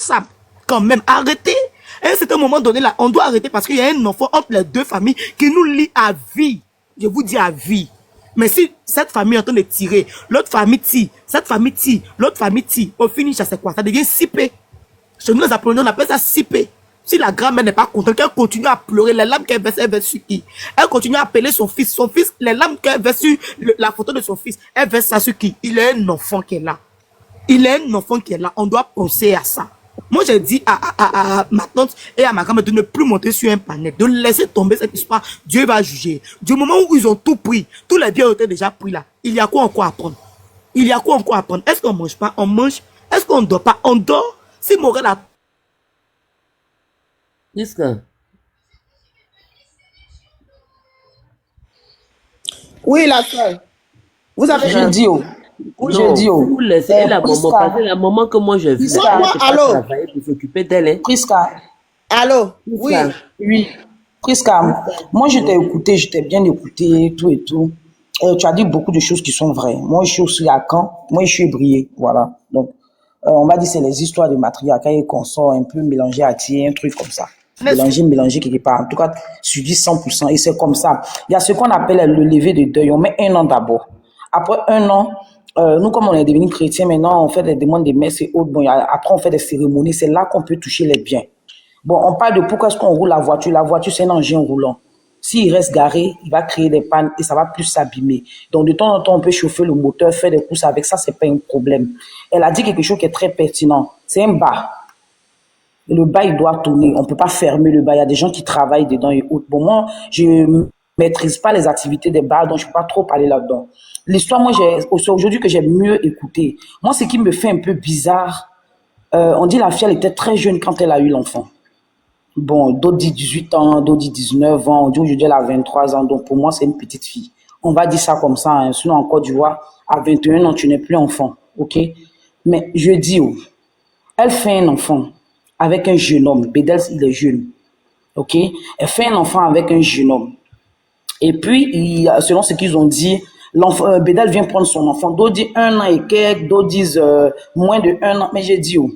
responsable. Quand même, arrêtez. À un certain moment donné, là, on doit arrêter parce qu'il y a un enfant entre les deux familles qui nous lie à vie. Je vous dis à vie. Mais si cette famille est en train de tirer, l'autre famille tire, cette famille tire, l'autre famille tire, au finish, ça c'est quoi? Ça devient sipé. Chez nous, les Appléniens, on appelle ça sipé. Si la grand-mère n'est pas contente, qu'elle continue à pleurer, les larmes qu'elle verse, elle verse sur qui? Elle continue à appeler son fils. Son fils, les larmes qu'elle verse sur la photo de son fils, elle verse ça sur qui? Il est un enfant qui est là. Il est un enfant qui est là. On doit penser à ça. Moi, j'ai dit à ma tante et à ma grand-mère de ne plus monter sur un panel, de laisser tomber cette histoire. Dieu va juger. Du moment où ils ont tout pris, tous les biens ont été déjà pris là, il y a quoi encore à prendre? Il y a quoi encore à prendre? Est-ce qu'on mange pas? On mange. Est-ce qu'on dort pas? On dort. Si Morel a... Priska, Oui, la soeur. Vous avez... Je dis, oh. Je non, dis, oh. vous laissez la maman, parce que la maman que moi j'ai vue, elle Priska, ne Moi, peut pas allô? travailler pour s'occuper d'elle. Hein. Priska, Allô? Oui. Priska, oui. Priska, moi je t'ai écouté, je t'ai bien écouté, tout et tout. Tu as dit beaucoup de choses qui sont vraies. Moi je suis aussi à Caen, moi je suis ébrié, voilà. Donc, on va dire c'est les histoires de matriarcat et consorts un peu mélangés à tirer, un truc comme ça. Mélangé quelque part. En tout cas, je dis 100%. Et c'est comme ça. Il y a ce qu'on appelle le lever de deuil. On met 1 an d'abord. Après 1 an, nous, comme on est devenu chrétiens, maintenant, on fait des demandes de messes et autres. Bon, après, on fait des cérémonies. C'est là qu'on peut toucher les biens. Bon, on parle de pourquoi est-ce qu'on roule la voiture. La voiture, c'est un engin roulant. S'il reste garé, il va créer des pannes et ça va plus s'abîmer. Donc, de temps en temps, on peut chauffer le moteur, faire des courses avec ça, c'est pas un problème. Elle a dit quelque chose qui est très pertinent. C'est un bar. Le bar, il doit tourner. On peut pas fermer le bar. Il y a des gens qui travaillent dedans et autres. Bon, moi, je maîtrise pas les activités des bars, donc je peux pas trop parler là-dedans. L'histoire, moi, c'est aujourd'hui que j'ai mieux écouté. Moi, ce qui me fait un peu bizarre, on dit la fille, elle était très jeune quand elle a eu l'enfant. Bon, d'autres disent 18 ans, d'autres disent 19 ans, on dit aujourd'hui elle a 23 ans, donc pour moi, c'est une petite fille. On va dire ça comme ça, hein. Sinon, en Côte d'Ivoire, à 21 ans, tu n'es plus enfant, ok? Mais je dis, oh, elle fait un enfant avec un jeune homme. Bédel, il est jeune, ok? Elle fait un enfant avec un jeune homme. Et puis, selon ce qu'ils ont dit, Bédel vient prendre son enfant. D'autres disent 1 an et quelques, d'autres disent moins de 1 an. Mais j'ai dit, oh,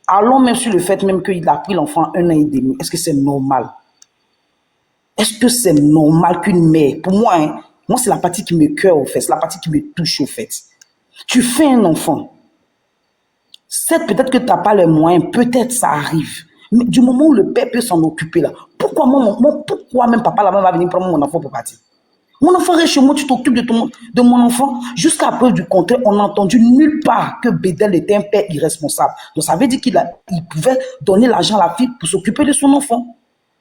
allons même sur le fait même qu'il a pris l'enfant 1 an et demi. Est-ce que c'est normal? Est-ce que c'est normal qu'une mère, pour moi, hein, moi c'est la partie qui me cœur au fait, c'est la partie qui me touche au fait. Tu fais un enfant, peut-être que tu n'as pas les moyens, peut-être ça arrive. Mais du moment où le père peut s'en occuper là, pourquoi même papa là-bas va venir prendre mon enfant pour partir? Mon enfant reste chez moi, tu t'occupes de mon enfant. Jusqu'à preuve du contraire, on n'a entendu nulle part que Bédel était un père irresponsable. Donc ça veut dire qu'il pouvait donner l'argent à la fille pour s'occuper de son enfant.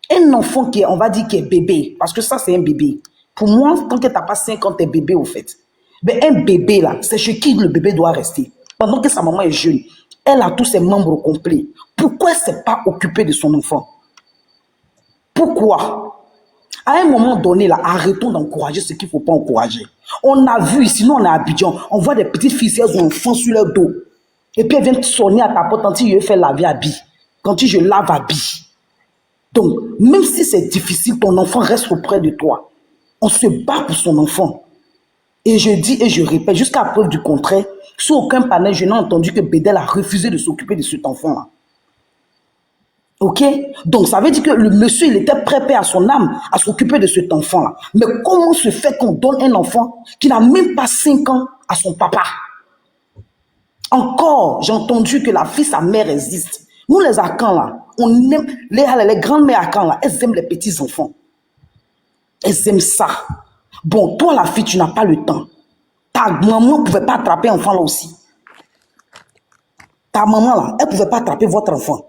Un enfant qui est, on va dire, qui est bébé, parce que ça c'est un bébé. Pour moi, tant que tu n'as pas 5 ans, tu es bébé au fait. Mais un bébé là, c'est chez qui le bébé doit rester. Pendant que sa maman est jeune, elle a tous ses membres complets. Pourquoi elle ne s'est pas occupée de son enfant? Pourquoi? À un moment donné, là, arrêtons d'encourager ce qu'il ne faut pas encourager. On a vu ici, nous on est à Abidjan, on voit des petites filles, elles ont un enfant sur leur dos. Et puis elles viennent sonner à ta porte quand tu veux faire laver à billes. Quand tu je lave à billes. Donc, même si c'est difficile, ton enfant reste auprès de toi. On se bat pour son enfant. Et je dis et je répète, jusqu'à preuve du contraire, sur aucun panel, je n'ai entendu que Bédel a refusé de s'occuper de cet enfant-là. Ok? Donc, ça veut dire que le monsieur, il était prêt à son âme à s'occuper de cet enfant-là. Mais comment se fait qu'on donne un enfant qui n'a même pas 5 ans à son papa? Encore, j'ai entendu que la fille, sa mère existe. Nous, les Akans, là, on aime, les grandes-mères Akans, là, elles aiment les petits-enfants. Elles aiment ça. Bon, toi, la fille, tu n'as pas le temps. Ta maman ne pouvait pas attraper l'enfant là aussi. Ta maman, là, elle ne pouvait pas attraper votre enfant.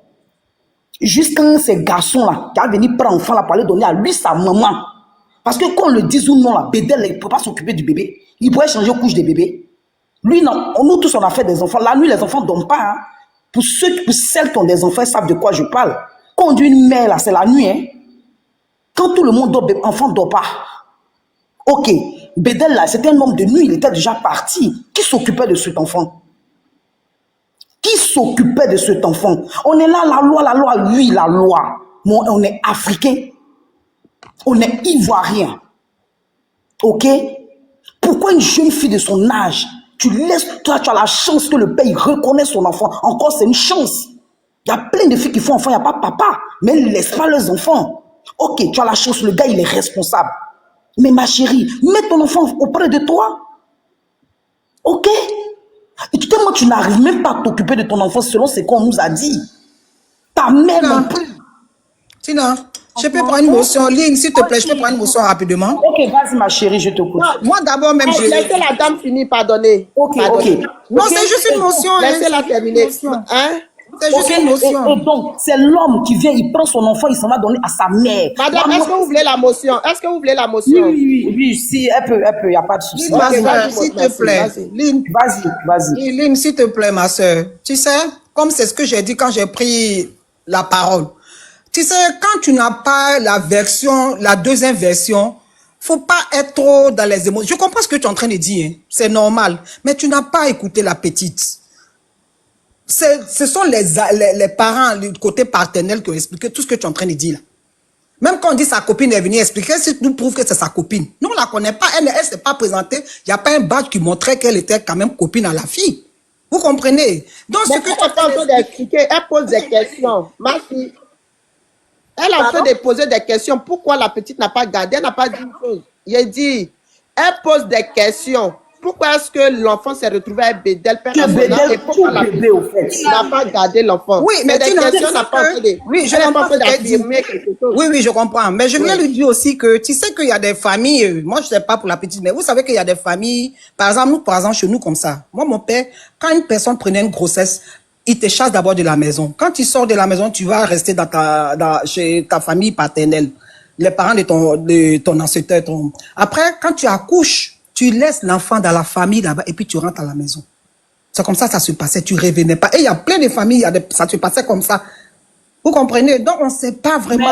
Jusqu'à ces garçons-là, qui a venu prendre l'enfant là pour aller donner à lui sa maman. Parce que qu'on le dise ou non, là, Bédel, il ne peut pas s'occuper du bébé. Il pourrait changer couche de bébé. Lui, non. Nous tous, on a fait des enfants. La nuit, les enfants ne dorment pas. Hein. Pour celles qui ont des enfants, ils savent de quoi je parle. Quand on dit une mère, là, c'est la nuit. Hein. Quand tout le monde dort, l'enfant ne dort pas. Ok. Bédel, là, c'était un homme de nuit. Il était déjà parti. Qui s'occupait de cet enfant? Qui s'occupait de cet enfant? On est là, la loi, oui, la loi. Bon, on est africain. On est ivoirien. Ok? Pourquoi une jeune fille de son âge, tu laisses, toi, tu as la chance que le père reconnaisse son enfant. Encore, c'est une chance. Il y a plein de filles qui font enfant, il n'y a pas papa, mais elles ne laissent pas leurs enfants. Ok, tu as la chance, le gars, il est responsable. Mais ma chérie, mets ton enfant auprès de toi. Ok? Et tout moi, tu n'arrives même pas à t'occuper de ton enfant selon ce qu'on nous a dit. Ta mère non plus. Sinon, je peux prendre une motion. Ligne, s'il te plaît, je peux prendre une motion rapidement. Ok, vas-y, ma chérie, je te coupe. Moi, d'abord, même, je... Laissez la dame finir, pardonnez. Ok. Non, c'est juste une motion. Laissez-la terminer. Hein? C'est juste une motion. Et donc, c'est l'homme qui vient, il prend son enfant, il s'en va donner à sa mère. Madame, est-ce que vous voulez la motion? Est-ce que vous voulez la motion? Oui, si, elle peut, il n'y a pas de souci. Vas-y, vas-y, s'il te merci, plaît. vas-y. Lynn, Vas-y. Lynn, s'il te plaît, ma soeur. Tu sais, comme c'est ce que j'ai dit quand j'ai pris la parole. Tu sais, quand tu n'as pas la deuxième version, faut pas être trop dans les émotions. Je comprends ce que tu es en train de dire, hein. C'est normal. Mais tu n'as pas écouté la petite. Ce sont les parents, le côté paternel qui ont expliqué tout ce que tu es en train de dire là. Même quand on dit sa copine est venue expliquer, si tu nous prouves que c'est sa copine. Nous, on la connaît pas, elle s'est pas présentée. Il n'y a pas un badge qui montrait qu'elle était quand même copine à la fille. Vous comprenez? Donc, ce Mais que elle tu est en train d'expliquer, elle pose des questions. Ma fille, elle est en train de poser des questions. Pourquoi la petite n'a pas gardé? Elle n'a pas dit une chose. Il a dit, elle pose des questions. Pourquoi est-ce que l'enfant s'est retrouvé à Bédel, père Que Bédel, tout bébé, au fait. n'a pas gardé l'enfant? Oui, mais des tu n'as questions, dit n'a pas que... envie de... Oui, je elle n'a comprends pas envie ce qu'elle dit. d'affirmer quelque chose. Oui, je comprends. Mais je voulais lui dire aussi que tu sais qu'il y a des familles, moi je sais pas pour la petite, mais vous savez qu'il y a des familles, par exemple, chez nous comme ça. Moi, mon père, quand une personne prenait une grossesse, il te chasse d'abord de la maison. Quand tu sors de la maison, tu vas rester chez ta famille paternelle, les parents de ton ancêtre. Après, quand tu accouches, tu laisses l'enfant dans la famille là-bas et puis tu rentres à la maison. C'est comme ça se passait, tu revenais pas. Et il y a plein de familles, ça se passait comme ça. Vous comprenez? Donc, on ne sait pas vraiment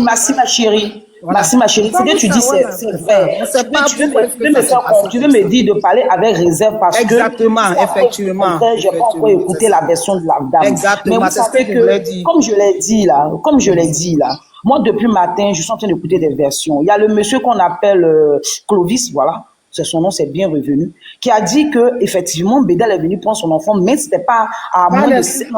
Merci, ma chérie. Voilà. Merci, ma chérie. Ce que tu dis, c'est vrai. On sait pas Tu veux pourquoi tu veux me dire de parler avec réserve parce Exactement, que... effectivement. Je n'ai pas encore écouté la version de la dame. Exactement, Mais vous c'est ce savez que je voulais dire. comme je l'ai dit là, moi, depuis matin, je suis en train d'écouter des versions. Il y a le monsieur qu'on appelle Clovis, voilà. C'est son nom, c'est bien revenu, qui a dit que effectivement Bédel est venu prendre son enfant, mais c'était pas à moins de 7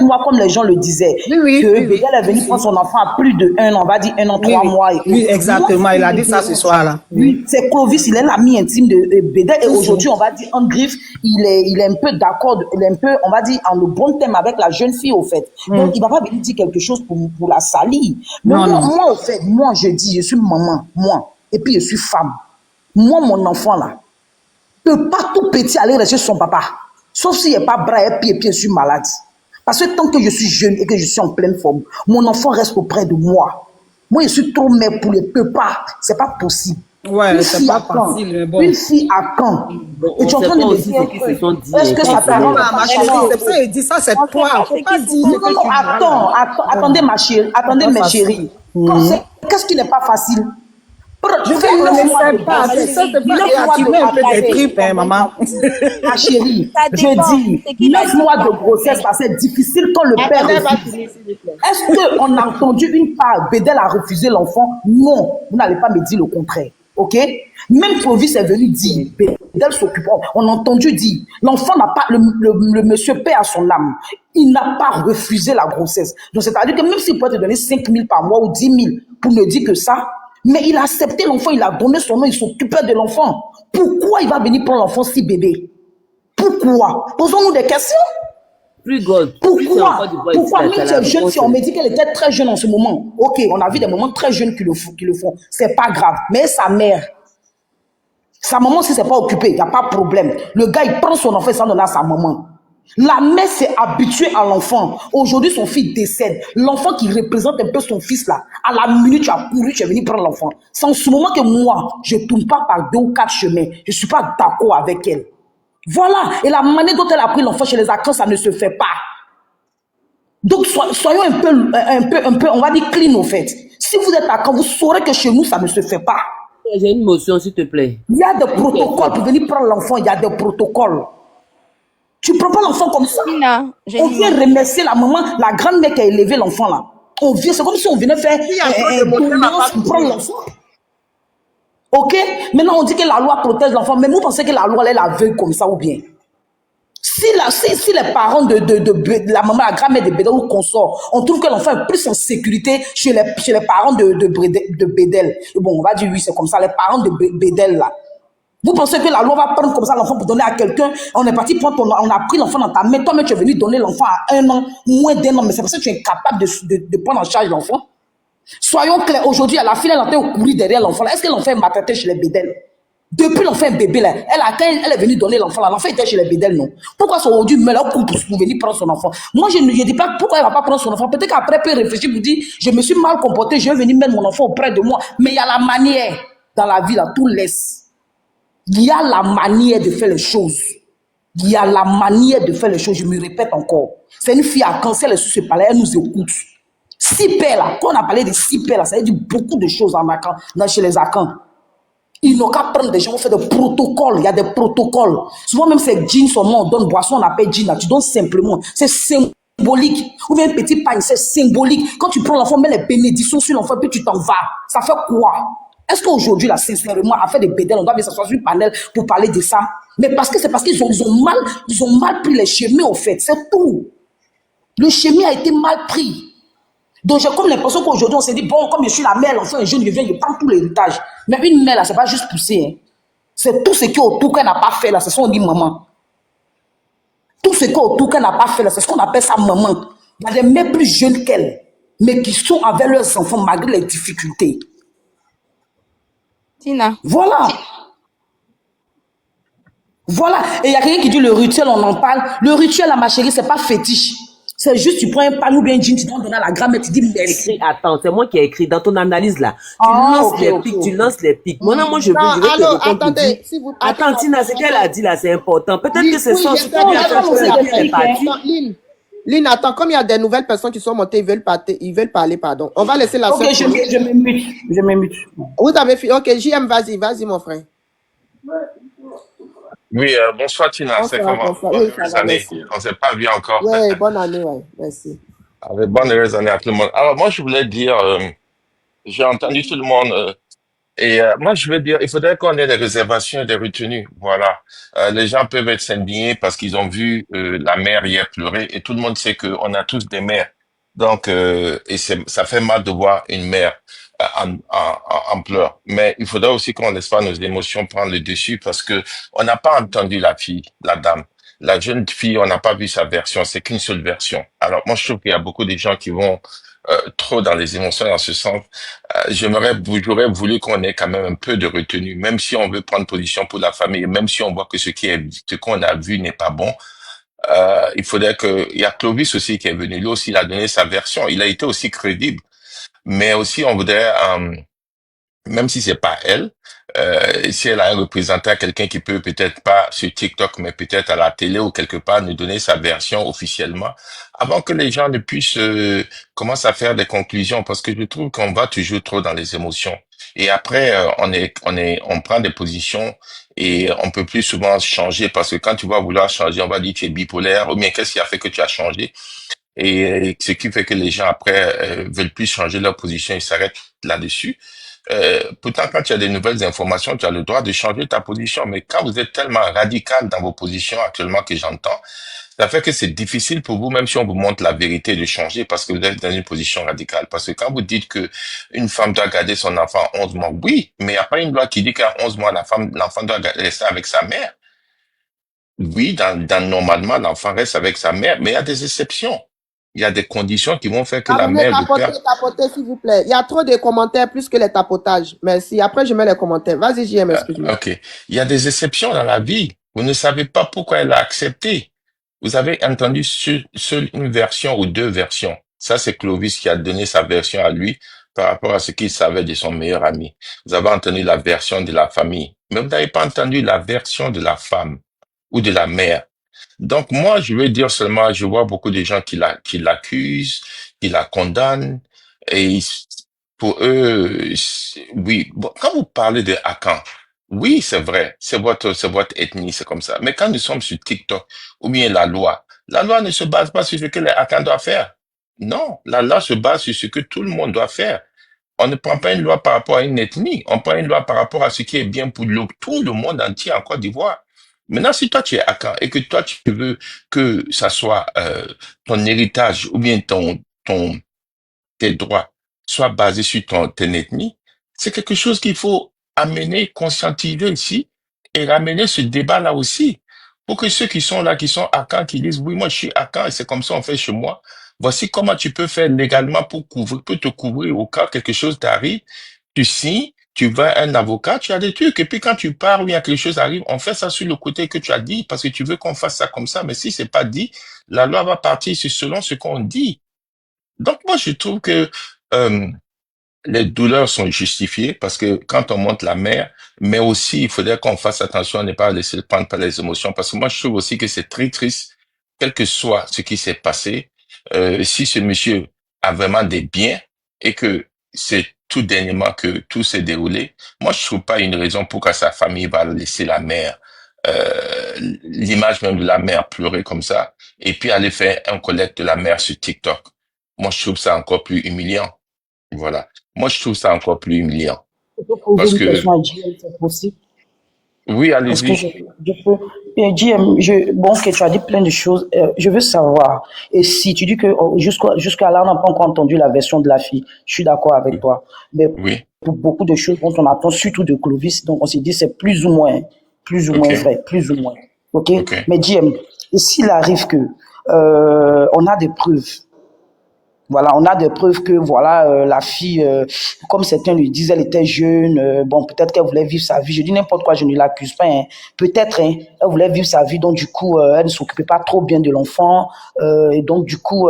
mois comme les gens le disaient. Que Bédel est venu prendre son enfant à plus de 1 an, on va dire 1 an, 3 mois. Oui, exactement, il a dit ça ce soir-là. Oui, c'est Clovis, il est l'ami intime de Bédel et aujourd'hui, on va dire en griffe, il est un peu d'accord, il est un peu, on va dire, en le bon thème avec la jeune fille au fait. Donc il va pas venir dire quelque chose pour la salir. Mais moi au fait, moi je dis, je suis maman, moi, et puis je suis femme. Moi, mon enfant là, peut pas tout petit aller rester son papa. Sauf s'il n'est pas bras et pied, je suis malade. Parce que tant que je suis jeune et que je suis en pleine forme, mon enfant reste auprès de moi. Moi, je suis trop mère pour les peut pas. C'est pas possible. Ouais, c'est pas facile, mais bon. Une fille à quand? Et tu es en train de me dire, est-ce que ça t'arrange? Ma chérie, c'est pour ça qu'il dit ça, c'est toi. Faut pas dire Non, non, attendez ma chérie, attendez mes chéris. Qu'est-ce qui n'est pas facile? Je ne sais pas, c'est pas réactiver un peu des tripes, hein, maman. Ma chérie, je dis, 9 mois de grossesse, c'est difficile quand le père refuse. Est-ce qu'on a entendu une part, Bédel a refusé l'enfant? Non, vous n'allez pas me dire le contraire. Ok? Même Clovis est venu dire, Bédel s'occupe, on a entendu dire, l'enfant n'a pas, le monsieur paie à son âme, il n'a pas refusé la grossesse. Donc c'est-à-dire que même s'il peut te donner 5 000 par mois ou 10 000 pour ne dire que ça, mais il a accepté l'enfant, il a donné son nom, il s'occupait de l'enfant. Pourquoi il va venir prendre l'enfant si bébé? Pourquoi? Posons-nous des questions. Pourquoi même si elle est jeune, si on me dit qu'elle était très jeune en ce moment, ok, on a vu des moments très jeunes qui le font, c'est pas grave. Mais sa mère, sa maman, si c'est pas occupé, il n'y a pas de problème. Le gars, il prend son enfant et s'en donne à sa maman. La mère s'est habituée à l'enfant. Aujourd'hui, son fils décède. L'enfant qui représente un peu son fils là, à la minute, tu as couru, tu es venu prendre l'enfant. C'est en ce moment que moi, je ne tourne pas par 2 ou 4 chemins. Je ne suis pas d'accord avec elle. Voilà. Et la manière dont elle a pris l'enfant chez les acteurs, ça ne se fait pas. Donc, soyons un peu, on va dire clean au fait. Si vous êtes d'accord, vous saurez que chez nous, ça ne se fait pas. J'ai une motion, s'il te plaît. Il y a des protocoles pour venir prendre l'enfant. Il y a des protocoles. Tu ne prends pas l'enfant comme ça. On vient remercier la maman, la grand-mère qui a élevé l'enfant là. On vient, c'est comme si on venait faire pour prendre l'enfant. Ok? Maintenant, on dit que la loi protège l'enfant, mais vous pensez que la loi, elle la veut comme ça ou bien? Si les parents de la maman, la grand-mère de Bédel ou consort, on trouve que l'enfant est plus en sécurité chez les parents de Bédel. Bon, on va dire oui, c'est comme ça, les parents de Bédel là. Vous pensez que la loi va prendre comme ça l'enfant pour donner à quelqu'un? On est parti prendre on a pris l'enfant dans ta main. Toi-même, tu es venu donner l'enfant à 1 an, moins d'1 an. Mais c'est parce que tu es incapable de prendre en charge l'enfant. Soyons clairs, aujourd'hui, la fille, elle est en train de courir derrière l'enfant. Est-ce que l'enfant est maltraité chez les Bédel? Depuis l'enfant est bébé, là, quand elle est venue donner l'enfant, l'enfant était chez les Bédel, non? Pourquoi aujourd'hui, met leur couple pour venir prendre son enfant? Moi, je ne dis pas pourquoi elle ne va pas prendre son enfant. Peut-être qu'après, elle peut réfléchir pour dire, je me suis mal comporté, je vais venir mettre mon enfant auprès de moi. Mais il y a la manière dans la vie, là, tout laisse. Il y a la manière de faire les choses. Il y a la manière de faire les choses, je me répète encore. C'est une fille à Caen, si elle est sur ce palais, elle nous écoute. 6 pères là, quand on a parlé de 6 pères là, ça veut dire beaucoup de choses chez les Akans. Ils n'ont qu'à prendre des gens, on fait des protocoles, il y a des protocoles. Souvent même c'est jean seulement, on donne boisson, on appelle jean là, tu donnes simplement. C'est symbolique. Ou bien un petit pain, c'est symbolique. Quand tu prends l'enfant, mets les bénédictions sur l'enfant, puis tu t'en vas. Ça fait quoi? Est-ce qu'aujourd'hui, là, sincèrement, à faire des bédels, on doit bien s'asseoir sur le panel pour parler de ça? Mais c'est parce qu'ils ont mal pris les chemins, au fait. C'est tout. Le chemin a été mal pris. Donc, j'ai comme l'impression qu'aujourd'hui, on s'est dit, bon, comme je suis la mère, l'enfant est jeune, je viens, je prends tout l'héritage. Mais une mère, là, c'est pas juste pousser. Hein. C'est tout ce qui est autour qu'elle n'a pas fait, là, c'est ce qu'on dit maman. Tout ce qui est autour qu'elle n'a pas fait, là, c'est ce qu'on appelle ça maman. Il y a des mères plus jeunes qu'elle, mais qui sont avec leurs enfants malgré les difficultés. Tina. Voilà. Voilà. Et il y a quelqu'un qui dit le rituel, on en parle. Le rituel, là, ma chérie, c'est pas fétiche. C'est juste, tu prends un pan ou bien un jean, tu dois donner à la grand-mère, tu dis merci. Attends, c'est moi qui ai écrit dans ton analyse là. Tu lances les pics. Moi, moi, je veux te répondre. Attendez, si vous... Attends, Tina, ce qu'elle a dit là, c'est important. Peut-être que c'est ça. Lynn, attends, comme il y a des nouvelles personnes qui sont montées, ils veulent parler, pardon. On va laisser la Ok, je me mute. Vous avez fini. Ok, JM, vas-y, mon frère. Oui, bonsoir Tina, c'est comment? Bonne heureuse année. On ne s'est pas vu encore. Oui, bonne année, ouais. Merci. Bonne heureuse année à tout le monde. Alors moi, je voulais dire, j'ai entendu tout le monde, moi, je veux dire, il faudrait qu'on ait des réservations et des retenues. Voilà. Les gens peuvent être indignés parce qu'ils ont vu la mère hier pleurer et tout le monde sait qu'on a tous des mères. Donc, ça fait mal de voir une mère en pleurs. Mais il faudrait aussi qu'on laisse pas nos émotions prendre le dessus parce que on n'a pas entendu la fille, la dame. La jeune fille, on n'a pas vu sa version. C'est qu'une seule version. Alors, moi, je trouve qu'il y a beaucoup de gens qui vont trop dans les émotions dans ce sens. J'aurais voulu qu'on ait quand même un peu de retenue, même si on veut prendre position pour la famille, même si on voit que ce qu'on a vu n'est pas bon. Il faudrait il y a Clovis aussi qui est venu. Lui aussi, il a donné sa version. Il a été aussi crédible. Mais aussi, on voudrait, même si c'est pas elle, si elle a un représentant, quelqu'un qui peut peut-être pas sur TikTok, mais peut-être à la télé ou quelque part nous donner sa version officiellement, avant que les gens ne puissent commencer à faire des conclusions, parce que je trouve qu'on va toujours trop dans les émotions. Et après, on prend des positions et on peut plus souvent changer, parce que quand tu vas vouloir changer, on va dire que tu es bipolaire, ou bien qu'est-ce qui a fait que tu as changé? Et ce qui fait que les gens après veulent plus changer leur position, ils s'arrêtent là-dessus. Pourtant, quand tu as des nouvelles informations, tu as le droit de changer ta position. Mais quand vous êtes tellement radical dans vos positions actuellement que j'entends, ça fait que c'est difficile pour vous, même si on vous montre la vérité, de changer parce que vous êtes dans une position radicale. Parce que quand vous dites que une femme doit garder son enfant 11 mois, oui, mais il n'y a pas une loi qui dit qu'à 11 mois, l'enfant doit rester avec sa mère. Oui, normalement, l'enfant reste avec sa mère, mais il y a des exceptions. Il y a des conditions qui vont faire que la mère, le père... Tapotez, s'il vous plaît. Il y a trop de commentaires plus que les tapotages. Merci. Après, je mets les commentaires. Vas-y, JM, excuse-moi. Ok. Il y a des exceptions dans la vie. Vous ne savez pas pourquoi elle a accepté. Vous avez entendu seule une version ou 2 versions. Ça, c'est Clovis qui a donné sa version à lui par rapport à ce qu'il savait de son meilleur ami. Vous avez entendu la version de la famille. Mais vous n'avez pas entendu la version de la femme ou de la mère. Donc moi, je veux dire seulement, je vois beaucoup de gens qui l'accusent, qui la condamnent, et pour eux, oui. Bon, quand vous parlez de Akan, oui, c'est vrai, c'est votre ethnie, c'est comme ça. Mais quand nous sommes sur TikTok, ou bien la loi ne se base pas sur ce que les Akan doivent faire. Non, la loi se base sur ce que tout le monde doit faire. On ne prend pas une loi par rapport à une ethnie, on prend une loi par rapport à ce qui est bien pour tout le monde entier en Côte d'Ivoire. Maintenant, si toi tu es à Caen et que toi tu veux que ça soit ton héritage ou bien ton tes droits soient basés sur ton ethnie, c'est quelque chose qu'il faut amener, conscientiser ici et ramener ce débat-là aussi. Pour que ceux qui sont là, qui sont à Caen, qui disent, oui, moi je suis à Caen et c'est comme ça on fait chez moi. Voici comment tu peux faire légalement pour te couvrir au cas quelque chose t'arrive. Tu signes, tu vas à un avocat, tu as des trucs. Et puis quand tu pars ou il y a quelque chose arrive, on fait ça sur le côté que tu as dit parce que tu veux qu'on fasse ça comme ça. Mais si c'est pas dit, la loi va partir selon ce qu'on dit. Donc moi je trouve que euh, les douleurs sont justifiées parce que quand on monte la mer, mais aussi il faudrait qu'on fasse attention à ne pas laisser prendre par les émotions parce que moi je trouve aussi que c'est très triste, quel que soit ce qui s'est passé, si ce monsieur a vraiment des biens et que c'est tout dernièrement que tout s'est déroulé, moi je trouve pas une raison pour que sa famille va laisser la mère, l'image même de la mère pleurer comme ça et puis aller faire un collecte de la mère sur TikTok. Moi je trouve ça encore plus humiliant. Voilà. Moi, je trouve ça encore plus humiliant. Je peux poser Parce une que, question à JM, c'est possible? oui, Est-ce que allez-y. je peux? JM, bon, que tu as dit plein de choses. Je veux savoir. Et si tu dis que jusqu'à là, on n'a pas encore entendu la version de la fille, je suis d'accord avec toi. Mais Oui. pour beaucoup de choses dont on attend, surtout de Clovis, donc on s'est dit c'est plus ou moins OK. vrai, plus ou moins. OK? OK. Mais JM, et s'il arrive que on a des preuves, voilà, on a des preuves que voilà la fille, comme certains le disent, elle était jeune. Bon, peut-être qu'elle voulait vivre sa vie. Je dis n'importe quoi, je ne l'accuse pas. Hein. Peut-être, hein, elle voulait vivre sa vie, donc du coup, elle ne s'occupait pas trop bien de l'enfant. Et donc du coup,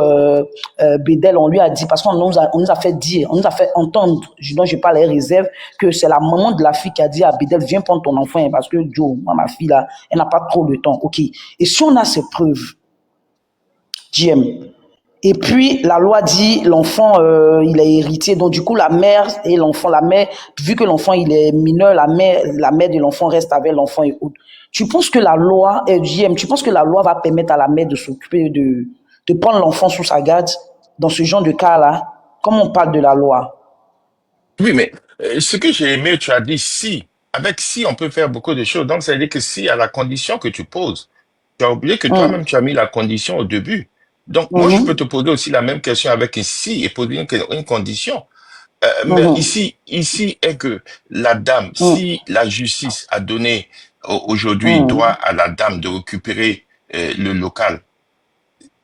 Bédel, on lui a dit parce on nous a fait dire, on nous a fait entendre, dont je parle les réserves, que c'est la maman de la fille qui a dit à Bédel, viens prendre ton enfant, hein, parce que Joe, moi, ma fille là, elle n'a pas trop le temps. Ok. Et si on a ces preuves, JM. Et puis, la loi dit, l'enfant, il est héritier. Donc, du coup, la mère et l'enfant, la mère, vu que l'enfant, il est mineur, la mère de l'enfant reste avec l'enfant et autres. Tu penses que la loi, JM, tu penses que la loi va permettre à la mère de s'occuper de prendre l'enfant sous sa garde dans ce genre de cas-là? Comme on parle de la loi. Oui, mais ce que j'ai aimé, tu as dit si. Avec si, on peut faire beaucoup de choses. Donc, ça veut dire que si, à la condition que tu poses, tu as oublié que Hum, toi-même, tu as mis la condition au début. Donc, moi, je peux mhm, te poser aussi la même question avec un si et poser une condition. Mais mhm, ici est que la dame, hum, si la justice a donné aujourd'hui droit hum, à la dame de récupérer le local,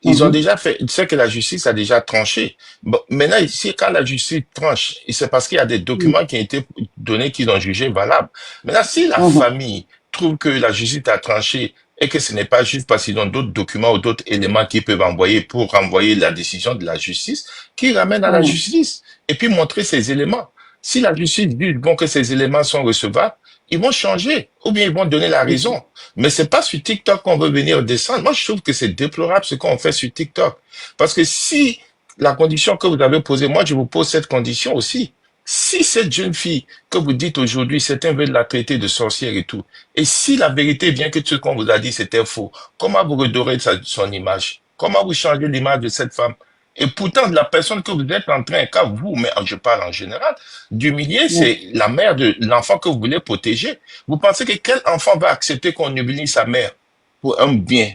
ils ont mhm, déjà fait, c'est que la justice a déjà tranché. Bon, maintenant, ici, quand la justice tranche, c'est parce qu'il y a des hum, documents qui ont été donnés qu'ils ont jugés valables. Maintenant, si la hum, famille trouve que la justice a tranché et que ce n'est pas juste parce qu'ils ont d'autres documents ou d'autres éléments qu'ils peuvent envoyer pour renvoyer la décision de la justice, qu'ils ramènent à la hum, justice et puis montrer ces éléments. Si la justice dit bon que ces éléments sont recevables, ils vont changer ou bien ils vont donner la hum. raison. Mais c'est pas sur TikTok qu'on veut venir descendre. Moi, je trouve que c'est déplorable ce qu'on fait sur TikTok. Parce que si la condition que vous avez posée, moi, je vous pose cette condition aussi. Si cette jeune fille que vous dites aujourd'hui, certains veulent la traiter de sorcière et tout, et si la vérité vient que ce qu'on vous a dit c'était faux, comment vous redorez son image? Comment vous changez l'image de cette femme? Et pourtant, la personne que vous êtes en train, quand vous, mais je parle en général, d'humilier, c'est la mère de l'enfant que vous voulez protéger. Vous pensez que quel enfant va accepter qu'on humilie sa mère pour un bien?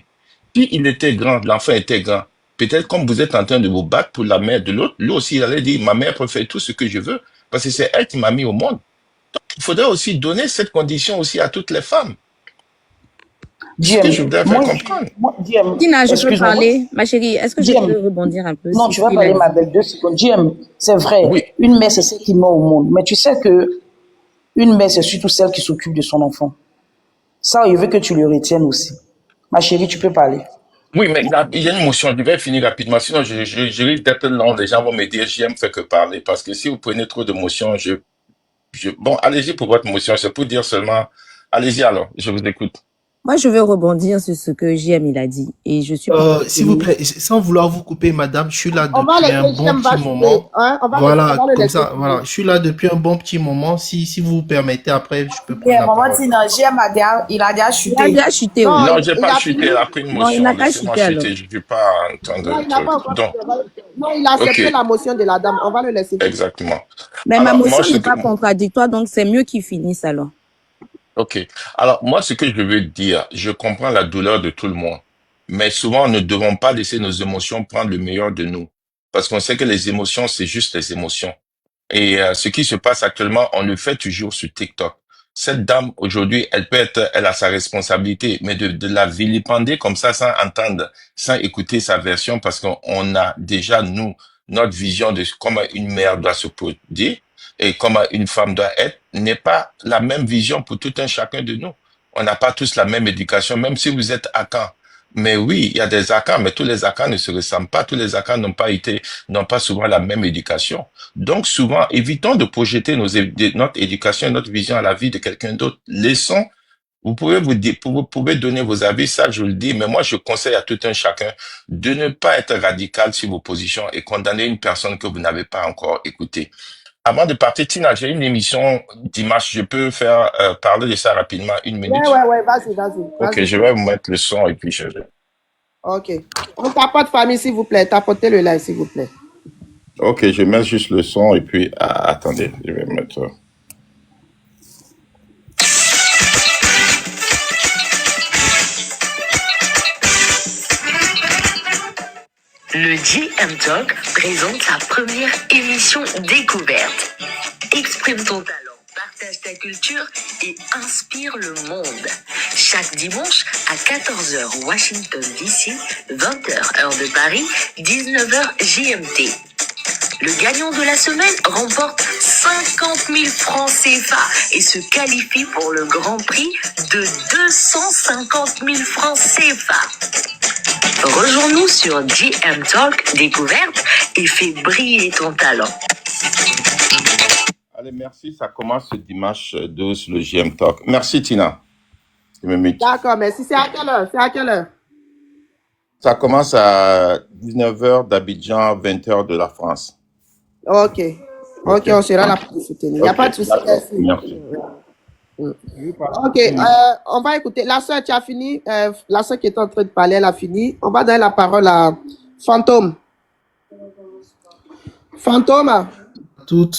Si il était grand, l'enfant était grand, peut-être comme vous êtes en train de vous battre pour la mère de l'autre, lui aussi, il allait dire, ma mère peut faire tout ce que je veux, parce que c'est elle qui m'a mis au monde. Il faudrait aussi donner cette condition aussi à toutes les femmes. C'est ce que je JM, voudrais faire comprendre. JM, Tina, je peux excuse-moi, parler? Ma chérie, est-ce que je JM, peux rebondir un peu non, sur tu ce vas qu'il a parler, ma dit? belle, 2 secondes. JM, c'est vrai, Oui, une mère, c'est celle qui met au monde. Mais tu sais que une mère, c'est surtout celle qui s'occupe de son enfant. Ça, je veux que tu le retiennes aussi. Ma chérie, tu peux parler. oui, mais il y a une motion. Je vais finir rapidement, sinon je risque d'être long. Les gens vont me dire, j'aime faire que parler, parce que si vous prenez trop de motions, bon, allez-y pour votre motion. C'est pour dire seulement, allez-y alors, je vous écoute. Moi, je veux rebondir sur ce que JM il a dit. Et je suis pas S'il vous étonnée. plaît, sans vouloir vous couper, madame, je suis là On va depuis un laisser, bon j'aime va petit jouer. moment. Hein? On Voilà, va le comme laisser ça, voilà. jouer. Je suis là depuis un bon petit moment. Si vous permettez, après, je peux prendre Yeah, la maman parole. Tina, JM il a déjà Il a chuté. déjà chuté, Non, oh. Non, j'ai il pas a chuté, fini. elle a pris une Non, il motion. n'a qu'à Laissez-moi chuter alors. chuter, je ne veux pas Non, entendre il n'a pas truc. encore. Donc, Non, il a accepté ok, la motion de la dame. On va le laisser finir. exactement. Mais ma Alors, moi, motion n'est pas contradictoire, donc c'est mieux qu'il finisse alors. Ok. Alors, moi, ce que je veux dire, je comprends la douleur de tout le monde, mais souvent, nous ne devons pas laisser nos émotions prendre le meilleur de nous, parce qu'on sait que les émotions, c'est juste les émotions. Et ce qui se passe actuellement, on le fait toujours sur TikTok. Cette dame, aujourd'hui, elle a sa responsabilité, mais de la vilipender comme ça, sans entendre, sans écouter sa version, parce qu'on a déjà, nous, notre vision de comment une mère doit se produire et comment une femme doit être, n'est pas la même vision pour tout un chacun de nous. On n'a pas tous la même éducation, même si vous êtes Akan. Mais oui, il y a des Akans, mais tous les Akans ne se ressemblent pas. Tous les Akans n'ont pas souvent la même éducation. Donc souvent, évitons de projeter notre éducation et notre vision à la vie de quelqu'un d'autre. Laissons, vous pouvez vous dire, vous pouvez donner vos avis, ça je le dis, mais moi je conseille à tout un chacun de ne pas être radical sur vos positions et condamner une personne que vous n'avez pas encore écoutée. Avant de partir, Tina, j'ai une émission dimanche, je peux faire parler de ça rapidement, une minute. Ouais, vas-y, Ok, je vais vous mettre le son et puis je vais. Ok. On tapote famille, s'il vous plaît. Tapotez le live, s'il vous plaît. Ok, je mets juste le son et puis attendez, je vais mettre. Le GM Talk présente sa première émission découverte. Exprime ton talent, partage ta culture et inspire le monde. Chaque dimanche à 14h Washington DC, 20h heure de Paris, 19h GMT. Le gagnant de la semaine remporte 50 000 francs CFA et se qualifie pour le grand prix de 250 000 francs CFA. Rejoins-nous sur GM Talk Découverte et fais briller ton talent. Allez, merci. Ça commence ce dimanche 12, le GM Talk. Merci, Tina. D'accord, merci. C'est à quelle heure? Ça commence à 19h d'Abidjan, 20h de la France. Ok, on sera là pour vous soutenir. Il n'y a pas de souci. Merci. Ok, on va écouter. La soeur, tu as fini? La soeur qui est en train de parler, elle a fini. On va donner la parole à Fantôme. Fantôme?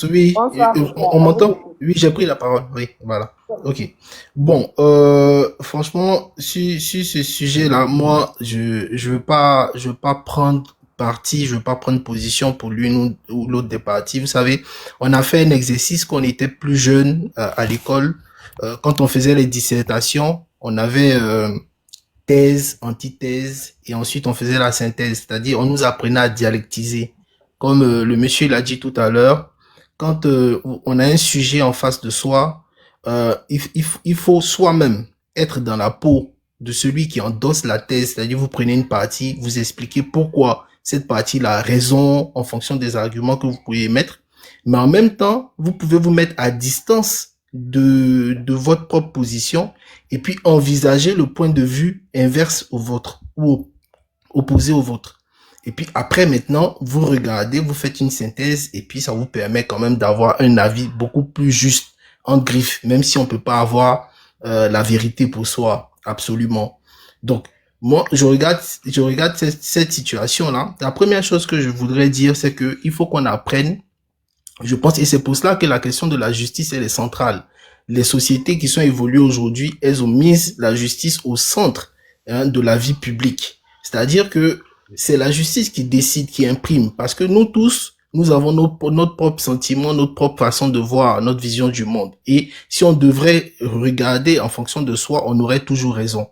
Oui. Bonsoir. On m'entend? Oui, j'ai pris la parole. Oui, voilà. Ok. Bon, franchement, sur ce sujet-là, moi, je veux pas prendre parti, je veux pas prendre position pour l'une ou l'autre des parties. Vous savez, on a fait un exercice quand on était plus jeune à l'école. Quand on faisait les dissertations, on avait thèse, antithèse, et ensuite on faisait la synthèse, c'est-à-dire on nous apprenait à dialectiser. Comme le monsieur l'a dit tout à l'heure, quand on a un sujet en face de soi, il faut soi-même être dans la peau de celui qui endosse la thèse, c'est-à-dire vous prenez une partie, vous expliquez pourquoi cette partie-là a raison en fonction des arguments que vous pouvez mettre, mais en même temps, vous pouvez vous mettre à distance de votre propre position et puis envisager le point de vue inverse au vôtre ou opposé au vôtre. Et puis après, maintenant, vous regardez, vous faites une synthèse et puis ça vous permet quand même d'avoir un avis beaucoup plus juste en griffe, même si on peut pas avoir la vérité pour soi, absolument. Donc, moi, je regarde cette situation-là. La première chose que je voudrais dire, c'est que il faut qu'on apprenne. Je pense, et c'est pour cela que la question de la justice, elle est centrale. Les sociétés qui sont évoluées aujourd'hui, elles ont mis la justice au centre de la vie publique. C'est-à-dire que c'est la justice qui décide, qui imprime. Parce que nous tous, nous avons notre propre sentiment, notre propre façon de voir, notre vision du monde. Et si on devrait regarder en fonction de soi, on aurait toujours raison.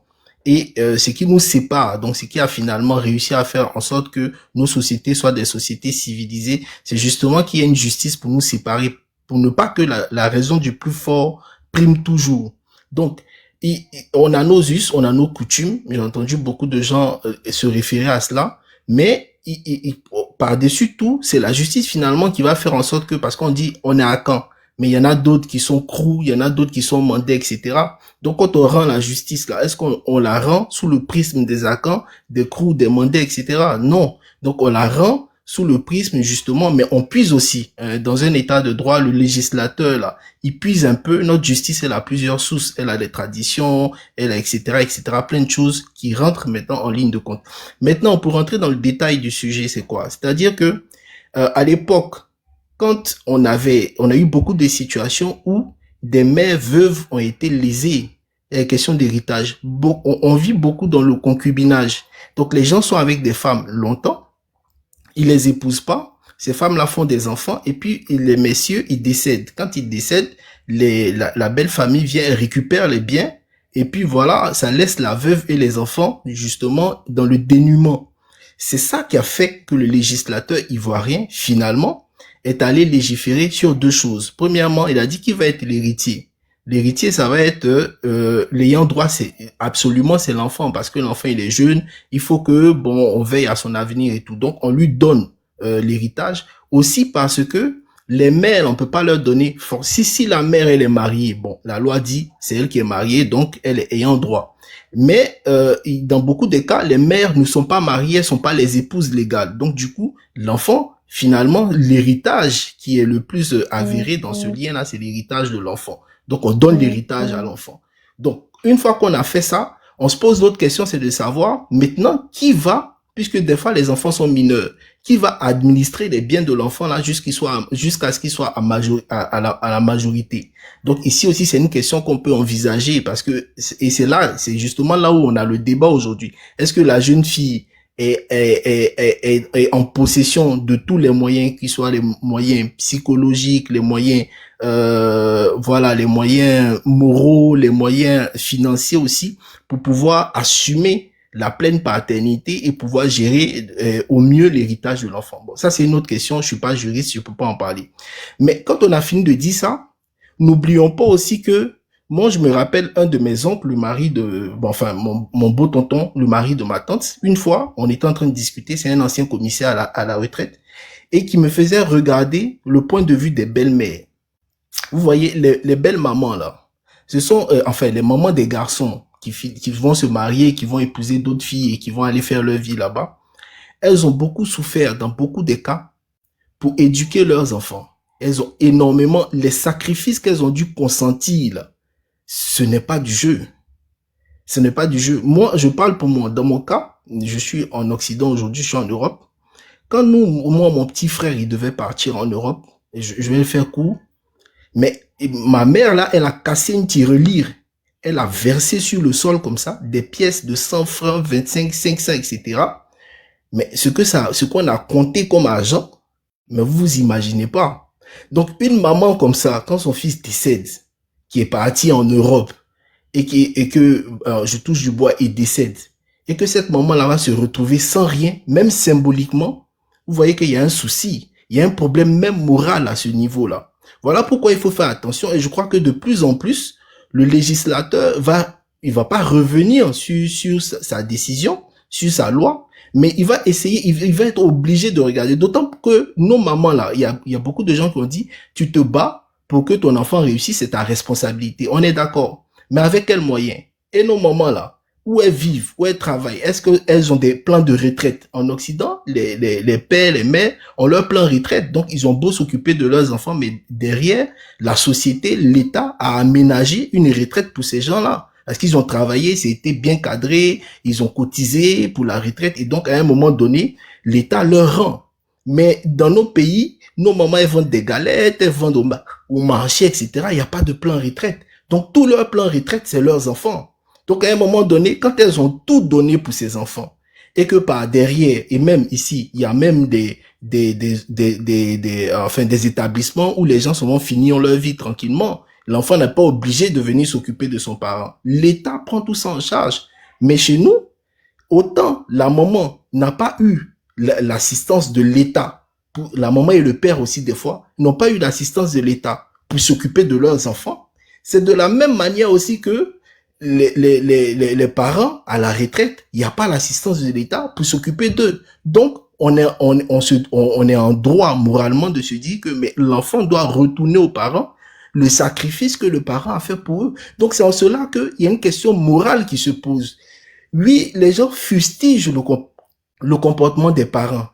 Et ce qui nous sépare, donc ce qui a finalement réussi à faire en sorte que nos sociétés soient des sociétés civilisées, c'est justement qu'il y ait une justice pour nous séparer, pour ne pas que la raison du plus fort prime toujours. Donc, on a nos us, on a nos coutumes, j'ai entendu beaucoup de gens se référer à cela, mais par-dessus tout, c'est la justice finalement qui va faire en sorte que, parce qu'on dit on est à Caen, mais il y en a d'autres qui sont Krou, il y en a d'autres qui sont Mandé, etc. Donc, quand on rend la justice là, est-ce qu'on la rend sous le prisme des Akans, des Krou, des Mandé, etc. Non. Donc, on la rend sous le prisme justement, mais on puise aussi dans un état de droit, le législateur là, il puise un peu. Notre justice, elle a plusieurs sources, elle a des traditions, elle a etc., plein de choses qui rentrent maintenant en ligne de compte. Maintenant, pour rentrer dans le détail du sujet, c'est quoi? C'est-à-dire que à l'époque, quand on a eu beaucoup de situations où des mères veuves ont été lésées. Il y a une question d'héritage. On vit beaucoup dans le concubinage. Donc les gens sont avec des femmes longtemps, ils les épousent pas, ces femmes-là font des enfants, et puis les messieurs, ils décèdent. Quand ils décèdent, la belle famille vient et récupère les biens, et puis voilà, ça laisse la veuve et les enfants, justement, dans le dénuement. C'est ça qui a fait que le législateur ivoirien, finalement, est allé légiférer sur deux choses. Premièrement, il a dit qui va être l'héritier. L'héritier, ça va être l'ayant droit, c'est l'enfant, parce que l'enfant il est jeune, il faut que on veille à son avenir et tout. Donc on lui donne l'héritage aussi parce que les mères, on peut pas leur donner force. Si la mère elle est mariée, la loi dit c'est elle qui est mariée, donc elle est ayant droit. Mais dans beaucoup de cas, les mères ne sont pas mariées, elles sont pas les épouses légales. Donc du coup, l'enfant, finalement, l'héritage qui est le plus avéré dans ce lien-là, c'est l'héritage de l'enfant. Donc, on donne l'héritage à l'enfant. Donc, une fois qu'on a fait ça, on se pose d'autres questions, c'est de savoir maintenant qui va, puisque des fois les enfants sont mineurs, qui va administrer les biens de l'enfant là jusqu'à ce qu'il soit à la majorité. Donc ici aussi c'est une question qu'on peut envisager parce que c'est justement là où on a le débat aujourd'hui. Est-ce que la jeune fille est en possession de tous les moyens, qui soient les moyens psychologiques, les moyens les moyens moraux, les moyens financiers aussi, pour pouvoir assumer la pleine paternité et pouvoir gérer au mieux l'héritage de l'enfant. Bon, ça c'est une autre question, je suis pas juriste, je peux pas en parler. Mais quand on a fini de dire ça, n'oublions pas aussi que moi, je me rappelle un de mes oncles, le mari de, mon beau tonton, le mari de ma tante. Une fois, on était en train de discuter, c'est un ancien commissaire à la retraite, et qui me faisait regarder le point de vue des belles-mères. Vous voyez, les belles mamans là, ce sont les mamans des garçons qui vont se marier, qui vont épouser d'autres filles et qui vont aller faire leur vie là-bas. Elles ont beaucoup souffert dans beaucoup de cas pour éduquer leurs enfants. Elles ont énormément, les sacrifices qu'elles ont dû consentir là, ce n'est pas du jeu. Ce n'est pas du jeu. Moi, je parle pour moi. Dans mon cas, je suis en Occident aujourd'hui, je suis en Europe. Quand moi, mon petit frère, il devait partir en Europe, je vais le faire court, mais ma mère, là, elle a cassé une tirelire. Elle a versé sur le sol comme ça, des pièces de 100 francs, 25, 500, etc. Mais ce qu'on a compté comme argent, mais vous imaginez pas. Donc, une maman comme ça, quand son fils décède, qui est parti en Europe, et que je touche du bois et décède, et que cette maman-là va se retrouver sans rien, même symboliquement, vous voyez qu'il y a un souci, il y a un problème même moral à ce niveau-là. Voilà pourquoi il faut faire attention, et je crois que de plus en plus, le législateur il va pas revenir sur sa décision, sur sa loi, mais il va essayer, il va être obligé de regarder, d'autant que nos mamans là, il y a beaucoup de gens qui ont dit, tu te bats pour que ton enfant réussisse, c'est ta responsabilité. On est d'accord. Mais avec quels moyens? Et nos mamans là, où elles vivent, où elles travaillent, est-ce qu'elles ont des plans de retraite? En Occident, les pères, les mères ont leur plan de retraite, donc ils ont beau s'occuper de leurs enfants, mais derrière, la société, l'État a aménagé une retraite pour ces gens-là. Parce qu'ils ont travaillé, c'était bien cadré, ils ont cotisé pour la retraite, et donc à un moment donné, l'État leur rend. Mais dans nos pays, nos mamans, elles vendent des galettes, elles vendent au marché, etc. Il n'y a pas de plan retraite. Donc, tout leur plan retraite, c'est leurs enfants. Donc, à un moment donné, quand elles ont tout donné pour ces enfants, et que par derrière, et même ici, il y a même des établissements où les gens vont finir leur vie tranquillement. L'enfant n'est pas obligé de venir s'occuper de son parent. L'État prend tout ça en charge. Mais chez nous, autant la maman n'a pas eu l'assistance de l'État, la maman et le père aussi des fois, n'ont pas eu l'assistance de l'État pour s'occuper de leurs enfants. C'est de la même manière aussi que les parents à la retraite, il n'y a pas l'assistance de l'État pour s'occuper d'eux. Donc, on est en droit moralement de se dire que l'enfant doit retourner aux parents le sacrifice que le parent a fait pour eux. Donc, c'est en cela qu'il y a une question morale qui se pose. Oui, les gens fustigent le comportement des parents.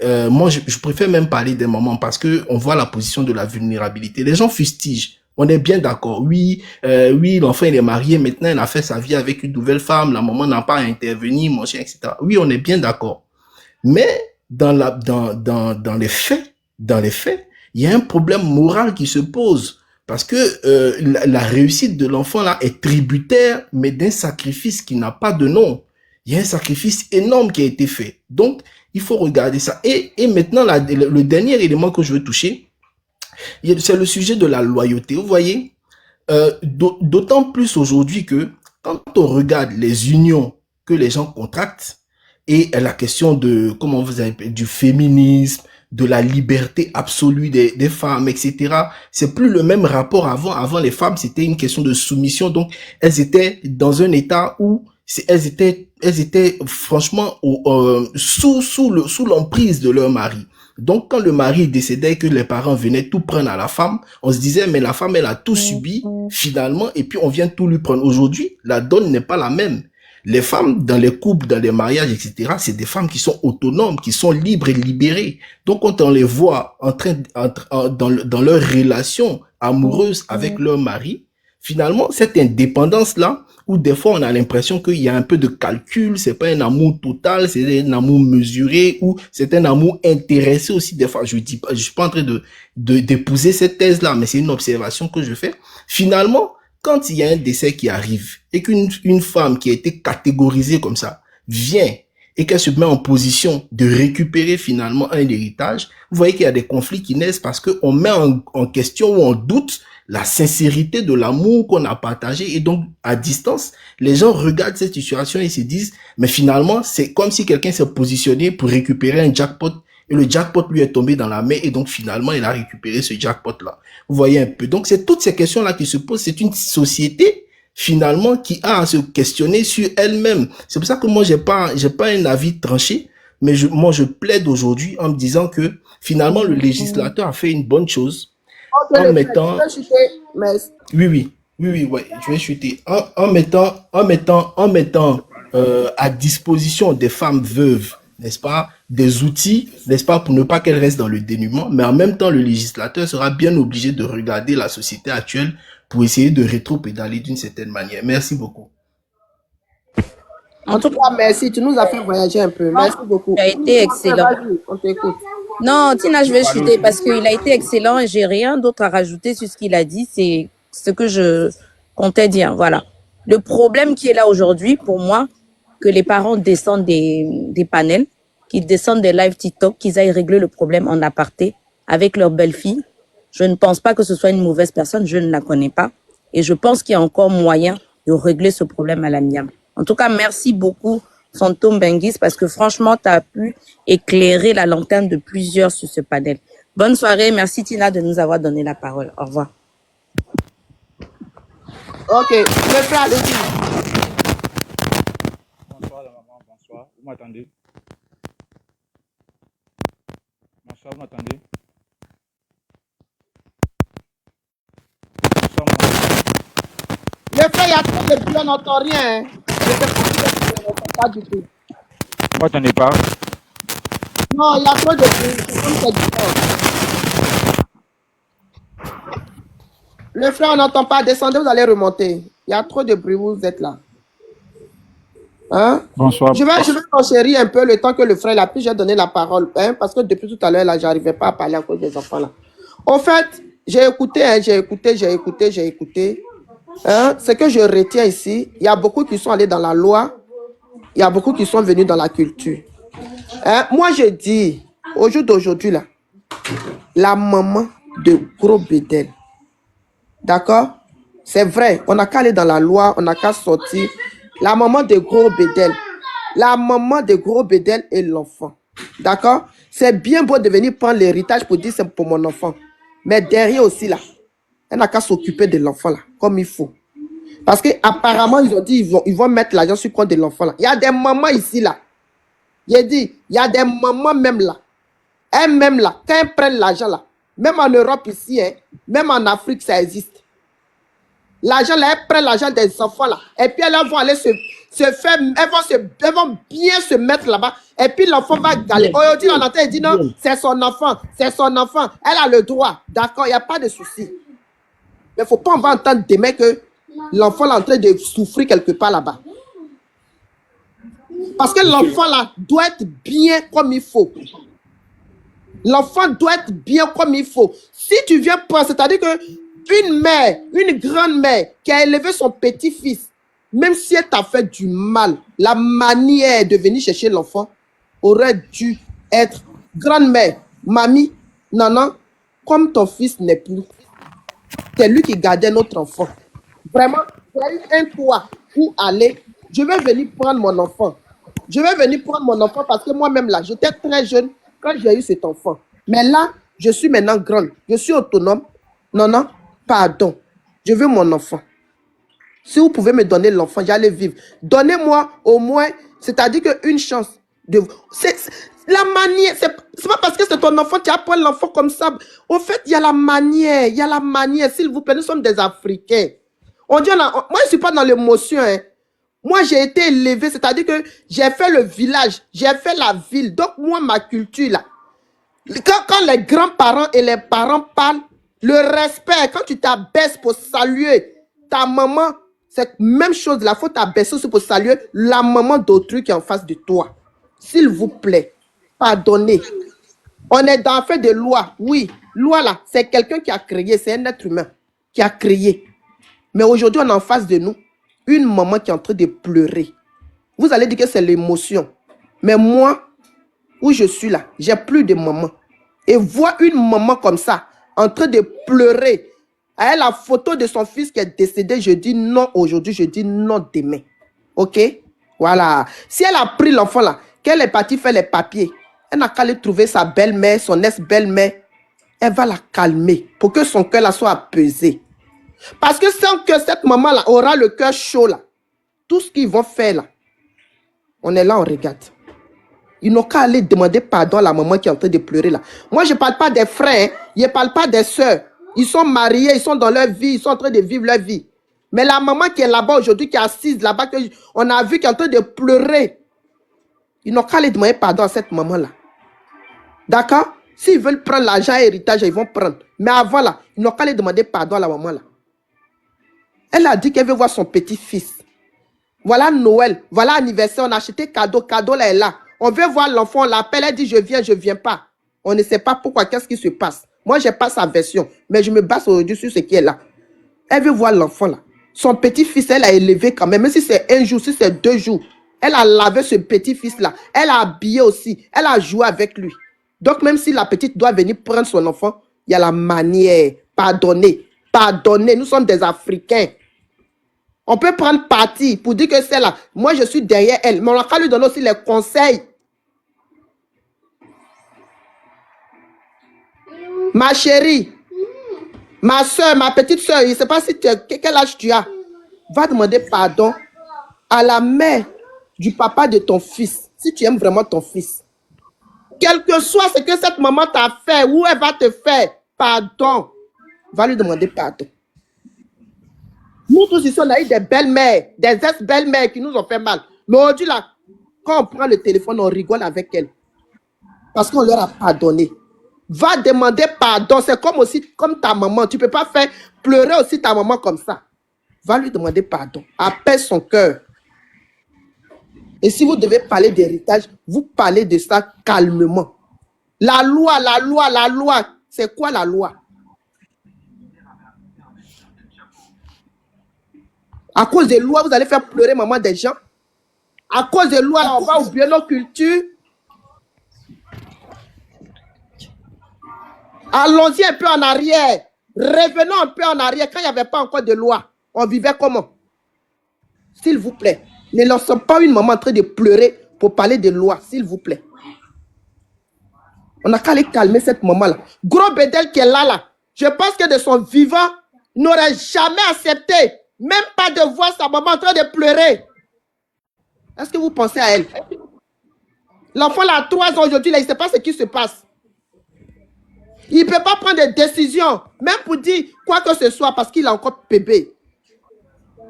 Moi, je préfère même parler des mamans parce que on voit la position de la vulnérabilité. Les gens fustigent. On est bien d'accord. Oui, l'enfant il est marié, maintenant il a fait sa vie avec une nouvelle femme, la maman n'a pas à intervenir, mon chien, etc. Oui, on est bien d'accord. Mais dans les faits, il y a un problème moral qui se pose. Parce que la réussite de l'enfant là est tributaire, mais d'un sacrifice qui n'a pas de nom. Il y a un sacrifice énorme qui a été fait. Donc, il faut regarder ça. Et maintenant, le dernier élément que je veux toucher, c'est le sujet de la loyauté. Vous voyez, d'autant plus aujourd'hui que quand on regarde les unions que les gens contractent et la question de, comment vous avez du féminisme, de la liberté absolue des femmes, etc. C'est plus le même rapport avant. Avant, les femmes, c'était une question de soumission. Donc, elles étaient dans un état où elles étaient franchement sous l'emprise de leur mari. Donc, quand le mari décédait et que les parents venaient tout prendre à la femme, on se disait, mais la femme, elle a tout subi, finalement, et puis on vient tout lui prendre. Aujourd'hui, la donne n'est pas la même. Les femmes, dans les couples, dans les mariages, etc., c'est des femmes qui sont autonomes, qui sont libres et libérées. Donc, quand on les voit dans leur relation amoureuse avec leur mari, finalement, cette indépendance-là, où des fois on a l'impression qu'il y a un peu de calcul, c'est pas un amour total, c'est un amour mesuré, ou c'est un amour intéressé aussi. Des fois, je suis pas en train d'épouser cette thèse-là, mais c'est une observation que je fais. Finalement, quand il y a un décès qui arrive et qu'une femme qui a été catégorisée comme ça vient et qu'elle se met en position de récupérer finalement un héritage, vous voyez qu'il y a des conflits qui naissent parce qu'on met en question ou en doute la sincérité de l'amour qu'on a partagé. Et donc, à distance, les gens regardent cette situation et se disent, mais finalement, c'est comme si quelqu'un s'est positionné pour récupérer un jackpot et le jackpot lui est tombé dans la main et donc finalement, il a récupéré ce jackpot-là. Vous voyez un peu. Donc, c'est toutes ces questions-là qui se posent. C'est une société finalement qui a à se questionner sur elle-même. C'est pour ça que moi, j'ai pas un avis tranché, mais moi, je plaide aujourd'hui en me disant que finalement, le législateur a fait une bonne chose en mettant... Oui, je vais chuter. En mettant à disposition des femmes veuves, n'est-ce pas, des outils, n'est-ce pas, pour ne pas qu'elles restent dans le dénuement, mais en même temps, le législateur sera bien obligé de regarder la société actuelle pour essayer de rétro-pédaler d'une certaine manière. Merci beaucoup. En tout cas, merci. Tu nous as fait voyager un peu. Merci beaucoup. Tu as été excellent. On t'écoute. Non, Tina, je vais chuter parce qu'il a été excellent et j'ai rien d'autre à rajouter sur ce qu'il a dit. C'est ce que je comptais dire. Voilà. Le problème qui est là aujourd'hui, pour moi, que les parents descendent des panels, qu'ils descendent des live TikTok, qu'ils aillent régler le problème en aparté avec leur belle-fille. Je ne pense pas que ce soit une mauvaise personne. Je ne la connais pas. Et je pense qu'il y a encore moyen de régler ce problème à l'amiable. En tout cas, merci beaucoup, Santom Benguis, parce que franchement, tu as pu éclairer la lanterne de plusieurs sur ce panel. Bonne soirée. Merci, Tina, de nous avoir donné la parole. Au revoir. Ok. Le frère, allez-y. Bonsoir, la maman. Bonsoir. Vous m'attendez? Bonsoir, vous m'attendez? Bonsoir, maman. Le frère, il y a trop de bruit, on n'entend rien. Hein. Je sais pas si on n'entend pas du tout. Vous m'attendez pas? Non, il y a trop de bruit. C'est comme c'est différent. Le frère, on n'entend pas. Descendez, vous allez remonter. Il y a trop de bruit, vous êtes là. Hein? Bonsoir. Je vais enchérir un peu le temps que le frère l'a pris. J'ai donné la parole. Hein, parce que depuis tout à l'heure, là, je n'arrivais pas à parler à cause des enfants. Là. En fait, j'ai écouté. Hein, ce que je retiens ici, il y a beaucoup qui sont allés dans la loi. Il y a beaucoup qui sont venus dans la culture. Hein, moi, je dis, au jour d'aujourd'hui, là, la maman de Gros Bédel, d'accord? C'est vrai, on n'a qu'à aller dans la loi, on n'a qu'à sortir. La maman de Gros Bédel, est l'enfant, d'accord? C'est bien beau de venir prendre l'héritage pour dire c'est pour mon enfant. Mais derrière aussi, là, elle n'a qu'à s'occuper de l'enfant, là, comme il faut. Parce qu'apparemment, ils ont dit ils vont mettre l'argent sur le compte de l'enfant, là. Il y a des mamans ici, là. J'ai dit, il y a des mamans même là. Elles-mêmes là, quand elles prennent l'argent là, même en Europe ici, hein, même en Afrique, ça existe. L'argent là, elles prennent l'argent des enfants là. Et puis elles vont aller se faire, elles vont bien se mettre là-bas. Et puis l'enfant va galérer. Aujourd'hui, on entend, il dit non, c'est son enfant. Elle a le droit. D'accord, il n'y a pas de souci. Mais il ne faut pas, on va entendre demain que l'enfant est en train de souffrir quelque part là-bas. Parce que l'enfant là doit être bien comme il faut. L'enfant doit être bien comme il faut. Si tu viens prendre, c'est-à-dire que Une mère, une grand-mère qui a élevé son petit-fils, même si elle t'a fait du mal, la manière de venir chercher l'enfant aurait dû être grand-mère, mamie, non, comme ton fils n'est plus, c'est lui qui gardait notre enfant. Vraiment, j'ai eu un toit où aller. Je vais venir prendre mon enfant. Je vais venir prendre mon enfant parce que moi-même là, j'étais très jeune quand j'ai eu cet enfant. Mais là, je suis maintenant grande. Je suis autonome. Non, pardon. Je veux mon enfant. Si vous pouvez me donner l'enfant, j'allais vivre. Donnez-moi au moins, c'est-à-dire qu'une chance. La manière, c'est pas parce que c'est ton enfant, tu apprends l'enfant comme ça. Au fait, il y a la manière, s'il vous plaît, nous sommes des Africains. On dit, moi, je ne suis pas dans l'émotion, hein. Moi, j'ai été élevé, c'est-à-dire que j'ai fait le village, j'ai fait la ville. Donc, moi, ma culture, là, quand les grands-parents et les parents parlent, le respect, quand tu t'abaisses pour saluer ta maman, c'est la même chose. Il faut t'abaisser aussi pour saluer la maman d'autrui qui est en face de toi. S'il vous plaît, pardonnez. On est dans fait de loi. Oui, loi là, c'est quelqu'un qui a créé, c'est un être humain qui a créé. Mais aujourd'hui, on est en face de nous une maman qui est en train de pleurer. Vous allez dire que c'est l'émotion. Mais moi, où je suis là, j'ai plus de maman. Et voir une maman comme ça, en train de pleurer, avec la photo de son fils qui est décédé, je dis non aujourd'hui, je dis non demain. Ok? Voilà. Si elle a pris l'enfant là, qu'elle est partie faire les papiers, elle n'a qu'à aller trouver sa belle-mère, son ex-belle-mère. Elle va la calmer pour que son cœur là soit apaisé. Parce que sans que cette maman-là aura le cœur chaud, là, tout ce qu'ils vont faire, là, on est là, on regarde. Ils n'ont qu'à aller demander pardon à la maman qui est en train de pleurer, là. Moi, je ne parle pas des frères, hein. Je ne parle pas des sœurs. Ils sont mariés, ils sont dans leur vie, ils sont en train de vivre leur vie. Mais la maman qui est là-bas aujourd'hui, qui est assise là-bas, on a vu qui est en train de pleurer, ils n'ont qu'à aller demander pardon à cette maman-là. D'accord? S'ils veulent prendre l'argent et l'héritage, ils vont prendre. Mais avant, là, ils n'ont qu'à aller demander pardon à la maman-là. Elle a dit qu'elle veut voir son petit-fils. Voilà Noël, voilà anniversaire, on a acheté cadeau, cadeau là est là. On veut voir l'enfant, on l'appelle, elle dit je viens pas. On ne sait pas pourquoi, qu'est-ce qui se passe. Moi, je n'ai pas sa version, mais je me base aujourd'hui sur ce qui est là. Elle veut voir l'enfant là. Son petit-fils, elle a élevé quand même si c'est un jour, si c'est 2 jours. Elle a lavé ce petit-fils là. Elle a habillé aussi. Elle a joué avec lui. Donc, même si la petite doit venir prendre son enfant, il y a la manière. Pardonnez. Pardonnez. Nous sommes des Africains. On peut prendre parti pour dire que c'est là. Moi, je suis derrière elle. Mais on va lui donner aussi les conseils. Ma chérie, ma soeur, ma petite soeur, je ne sais pas si quel âge tu as. Va demander pardon à la mère du papa de ton fils. Si tu aimes vraiment ton fils. Quel que soit ce que cette maman t'a fait, ou elle va te faire, pardon. Va lui demander pardon. Nous tous ici, on a eu des belles-mères, des ex-belles-mères qui nous ont fait mal. Mais aujourd'hui, là, quand on prend le téléphone, on rigole avec elles. Parce qu'on leur a pardonné. Va demander pardon. C'est comme aussi comme ta maman. Tu ne peux pas faire pleurer aussi ta maman comme ça. Va lui demander pardon. Apaise son cœur. Et si vous devez parler d'héritage, vous parlez de ça calmement. La loi. C'est quoi la loi? À cause des lois, vous allez faire pleurer maman des gens. À cause des lois, on va oublier nos cultures. Allons-y un peu en arrière. Revenons un peu en arrière. Quand il n'y avait pas encore de loi, on vivait comment? S'il vous plaît, ne laissons pas une maman en train de pleurer pour parler de loi, s'il vous plaît. On n'a qu'à aller calmer cette maman-là. Gros Bédel qui est là. Je pense que de son vivant, n'aurait jamais accepté, même pas de voir sa maman en train de pleurer. Est-ce que vous pensez à elle? L'enfant là, a 3 ans aujourd'hui, il ne sait pas ce qui se passe. Il ne peut pas prendre des décisions, même pour dire quoi que ce soit, parce qu'il a encore bébé.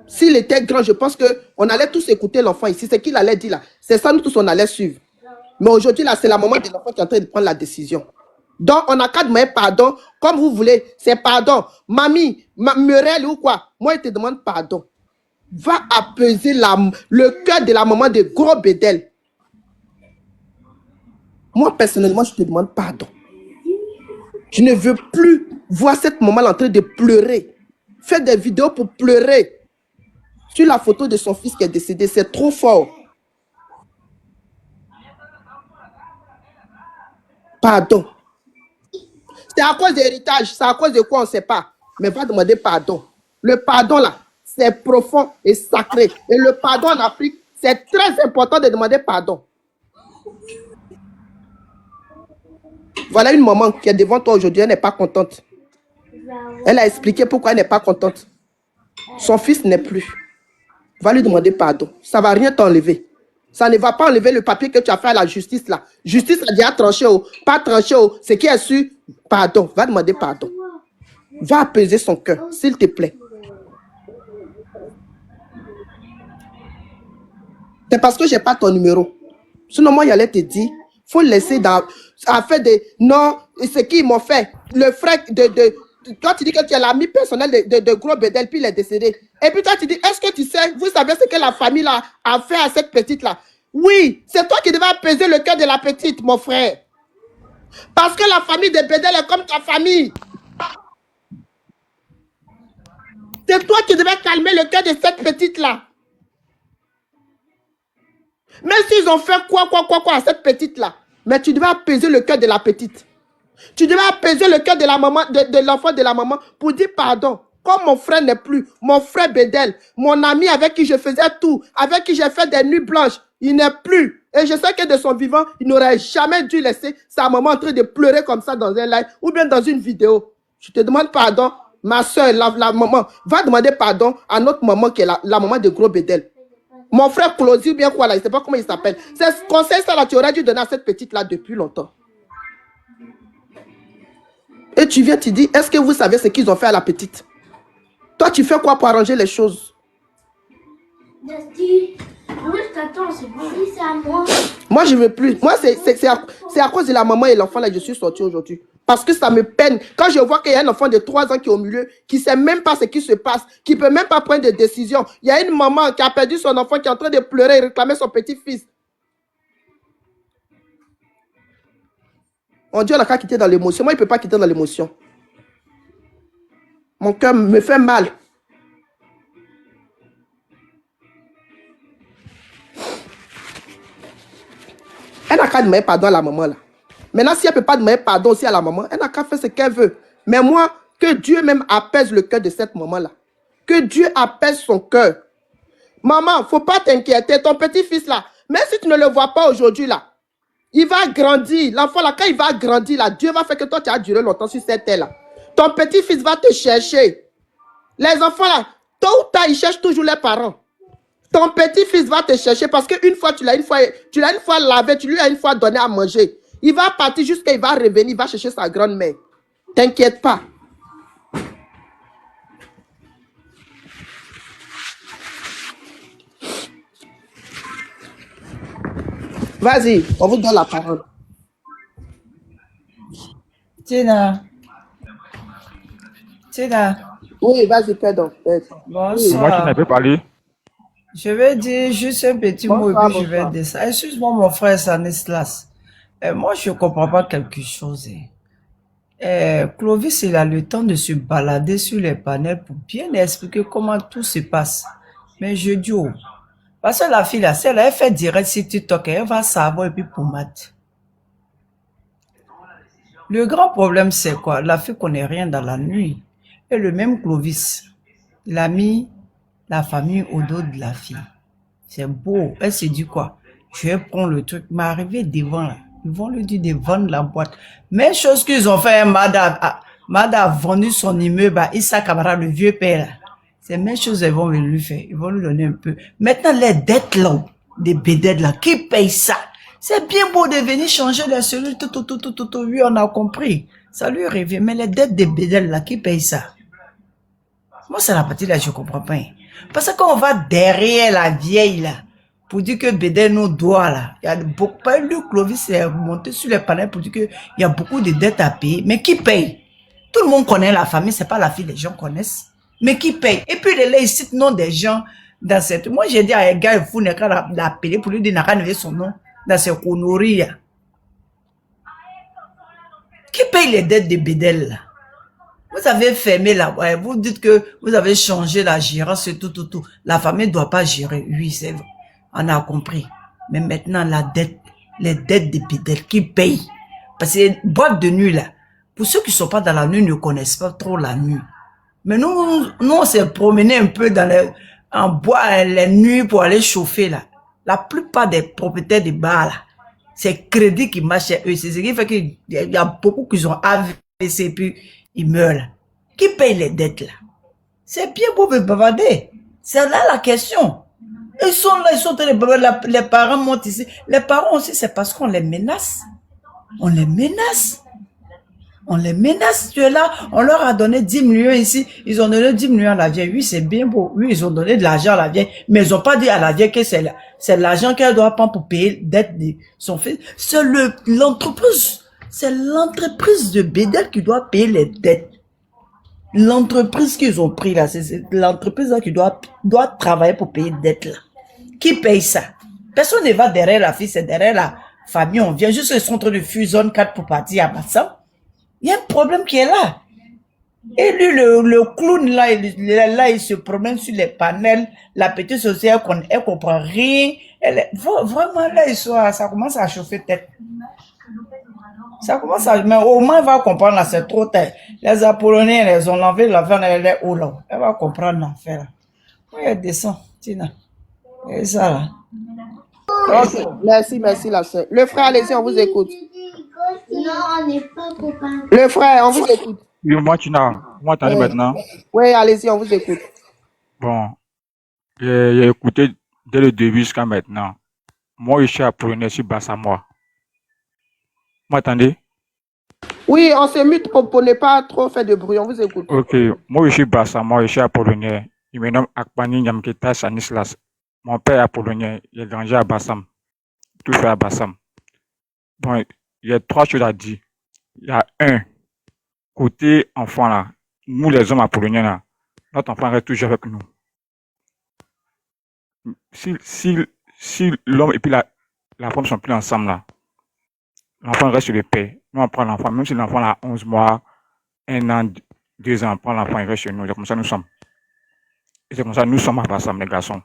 S'il était grand, je pense qu'on allait tous écouter l'enfant ici. Ce qu'il allait dire là, c'est ça, nous tous, on allait suivre. Mais aujourd'hui, là, c'est la maman de l'enfant qui est en train de prendre la décision. Donc, on n'a qu'à demander pardon, comme vous voulez. C'est pardon. Mamie, Murel ou quoi, moi, je te demande pardon. Va apaiser le cœur de la maman de Gros Bédel. Moi, personnellement, je te demande pardon. Je ne veux plus voir cette maman en train de pleurer. Faire des vidéos pour pleurer sur la photo de son fils qui est décédé. C'est trop fort. Pardon. C'est à cause de l'héritage. C'est à cause de quoi on ne sait pas. Mais va demander pardon. Le pardon là, c'est profond et sacré. Et le pardon en Afrique, c'est très important de demander pardon. Voilà une maman qui est devant toi aujourd'hui, elle n'est pas contente. Elle a expliqué pourquoi elle n'est pas contente. Son fils n'est plus. Va lui demander pardon. Ça ne va rien t'enlever. Ça ne va pas enlever le papier que tu as fait à la justice là. Justice a déjà tranché, pas tranché. Ce qui est sûr, pardon. Va demander pardon. Va apaiser son cœur, s'il te plaît. C'est parce que je n'ai pas ton numéro. Sinon, moi, j'allais te dire, il faut laisser dans... À faire des... Non, ce qu'ils m'ont fait. Le frère quand tu dis que tu es l'ami personnel de Gros Bédel, puis il est décédé. Et puis toi, tu dis, est-ce que tu sais, vous savez ce que la famille là, a fait à cette petite-là? Oui, c'est toi qui devais apaiser le cœur de la petite, mon frère. Parce que la famille de Bédel est comme ta famille. C'est toi qui devais calmer le cœur de cette petite-là. Même s'ils ont fait quoi à cette petite-là. Mais tu devais apaiser le cœur de la petite. Tu devais apaiser le cœur de la maman, de l'enfant de la maman pour dire pardon. Comme mon frère n'est plus, mon frère Bédel, mon ami avec qui je faisais tout, avec qui j'ai fait des nuits blanches, il n'est plus. Et je sais que de son vivant, il n'aurait jamais dû laisser sa maman en train de pleurer comme ça dans un live ou bien dans une vidéo. Je te demande pardon, ma soeur, la maman. Va demander pardon à notre maman qui est la maman de Gros Bédel. Mon frère Closy ou bien quoi là, je ne sais pas comment il s'appelle. C'est ce conseil ça là, tu aurais dû donner à cette petite là depuis longtemps. Et tu viens, tu dis, est-ce que vous savez ce qu'ils ont fait à la petite? Toi, tu fais quoi pour arranger les choses? Moi, je ne veux plus. Moi, c'est à cause de la maman et l'enfant là que je suis sortie aujourd'hui. Parce que ça me peine. Quand je vois qu'il y a un enfant de 3 ans qui est au milieu, qui ne sait même pas ce qui se passe, qui ne peut même pas prendre de décision. Il y a une maman qui a perdu son enfant, qui est en train de pleurer et réclamer son petit-fils. On dit on n'a qu'à quitter dans l'émotion. Moi, il ne peut pas quitter dans l'émotion. Mon cœur me fait mal. Elle n'a qu'à demander pardon à la maman là. Maintenant, si elle ne peut pas demander pardon aussi à la maman, elle n'a qu'à faire ce qu'elle veut. Mais moi, que Dieu même apaise le cœur de cette maman-là. Que Dieu apaise son cœur. Maman, il ne faut pas t'inquiéter. Ton petit-fils là, même si tu ne le vois pas aujourd'hui là, il va grandir. L'enfant là, quand il va grandir là, Dieu va faire que toi, tu as duré longtemps sur cette terre là. Ton petit-fils va te chercher. Les enfants là, tôt ou tard, ils cherchent toujours les parents. Ton petit-fils va te chercher parce qu'une fois, tu l'as une fois lavé, tu lui as une fois donné à manger. Il va partir jusqu'à il va revenir, il va chercher sa grand-mère. T'inquiète pas. Vas-y, on vous donne la parole. Tina. Oui, vas-y, pardon. Moi, tu Bonsoir. n'as pas parlé. Je vais dire juste un petit mot et Bonsoir, puis je vais bonsoir. descendre. Excuse-moi, mon frère Stanislas. Moi, je ne comprends pas quelque chose. Clovis, il a le temps de se balader sur les panels pour bien expliquer comment tout se passe. Mais je dis, oh, parce que la fille, là, si elle fait direct sur TikTok, elle va savoir et puis pommade. Le grand problème, c'est quoi? La fille connaît rien dans la nuit. Et le même Clovis, il a mis la famille au dos de la fille. C'est beau. Elle s'est dit quoi? Je vais prendre le truc. M'arriver devant là. Ils vont lui dire de vendre la boîte. Même chose qu'ils ont fait, Mada a vendu son immeuble à Issa Kamara, le vieux père là. C'est la même chose qu'ils vont lui faire. Ils vont lui donner un peu. Maintenant, les dettes là, des bédettes là, qui paye ça? C'est bien beau de venir changer les cellules, tout. Oui, on a compris. Ça lui revient. Mais les dettes des bédettes là, qui paye ça? Moi, c'est la partie là, je comprends pas. Parce que quand on va derrière la vieille là, pour dire que Bédel nous doit là, il y a beaucoup, pas le Clovis est monté sur les panels pour dire qu'il y a beaucoup de dettes à payer. Mais qui paye? Tout le monde connaît la famille, c'est pas la fille, les gens connaissent. Mais qui paye? Et puis les ils citent nom des gens dans cette. Moi, j'ai dit à un gars, il faut l'appeler pour lui dire n'a pas son nom dans ses conneries. Qui paye les dettes de Bédel là? Vous avez fermé là, ouais, vous dites que vous avez changé la gérance et tout. La famille ne doit pas gérer. Oui, c'est vrai. On a compris. Mais maintenant, les dettes de Bédel, qui paye? Parce que boîte de nuit là, pour ceux qui ne sont pas dans la nuit, ne connaissent pas trop la nuit. Mais nous on s'est promené un peu en bois les nuits pour aller chauffer là. La plupart des propriétaires de bars là, c'est crédit qui marche chez eux. C'est ce qui fait qu'il y a beaucoup qui sont AVC et puis ils meurent là. Qui paye les dettes là? C'est bien beau de bavarder. C'est là la question. Ils sont là, ils sont en train de bavarder. Les parents montent ici. Les parents aussi, c'est parce qu'on les menace. On les menace. On les menace, tu es là, on leur a donné 10 millions ici, ils ont donné 10 millions à la vieille. Oui, c'est bien beau. Oui, ils ont donné de l'argent à la vieille, mais ils n'ont pas dit à la vieille que c'est l'argent qu'elle doit prendre pour payer dette de son fils. C'est l'entreprise de Bédel qui doit payer les dettes. L'entreprise qu'ils ont pris là, c'est l'entreprise là qui doit travailler pour payer dette là. Qui paye ça? Personne ne va derrière la fille, c'est derrière la famille. On vient juste, ils sont en train de fusionner 4 pour partir à Bassam. Il y a un problème qui est là. Et lui, le clown là, il se promène sur les panels. La petite société, elle comprend rien. Vraiment là, ça commence à chauffer tête. Ça commence à, mais au moins, elle va comprendre là, c'est trop tard. Les Apolloniens, ils ont enlevé l'affaire, elle est haut là. Elle va comprendre l'affaire là. Oui, elle descend, Tina. Et ça là. Ok, merci la soeur. Le frère, allez-y, on vous écoute. Non, on n'est pas copains. Le frère, on vous écoute. Oui, moi, Tina, vous m'entendez maintenant? Oui, allez-y, on vous écoute. Bon, j'ai écouté dès le début jusqu'à maintenant. Moi, je suis Apollinaire sur Bassamois. Vous m'entendez? Oui, on se mute pour ne pas trop faire de bruit, on vous écoute. Ok, moi, je suis Bassamois, je suis Apollinaire. Il me nomme Akpani Nyamketa Sanislas. Mon père est Apollinaire, il est grandi à Bassam. Tout fait à Bassam. Bon, il y a 3 choses à dire. Il y a un, côté enfant là, nous les hommes apolloniens là, notre enfant reste toujours avec nous. Si l'homme et puis la femme sont plus ensemble là, l'enfant reste sur le père. Nous on prend l'enfant, même si l'enfant a 11 mois, 1 an, 2 ans, on prend l'enfant, il reste chez nous. C'est comme ça nous sommes. Et c'est comme ça nous sommes à Bassam, les garçons.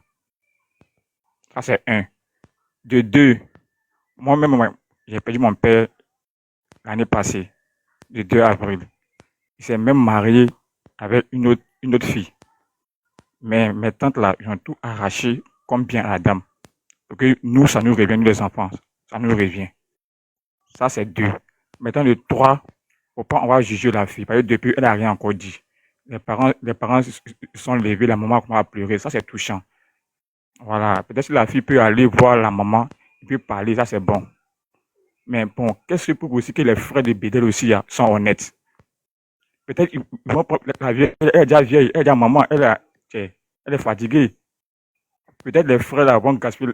Ça c'est un. De 2, moi-même, j'ai perdu mon père l'année passée, le 2 avril. Il s'est même marié avec une autre fille. Mais mes tantes là, ils ont tout arraché comme bien à la dame. Donc nous, ça nous revient, nous les enfants. Ça nous revient. Ça, c'est 2. Maintenant, le 3, faut pas, on va juger la fille. Parce que depuis, elle n'a rien encore dit. Les parents sont levés, la maman commence à pleurer. Ça, c'est touchant. Voilà. Peut-être que la fille peut aller voir la maman, et puis parler, ça, c'est bon. Mais bon, qu'est-ce que pour aussi que les frères de Bédel aussi sont honnêtes? Peut-être ils vont prendre la vieille, elle est déjà vieille, elle est déjà maman, elle est fatiguée. Peut-être les frères là vont gaspiller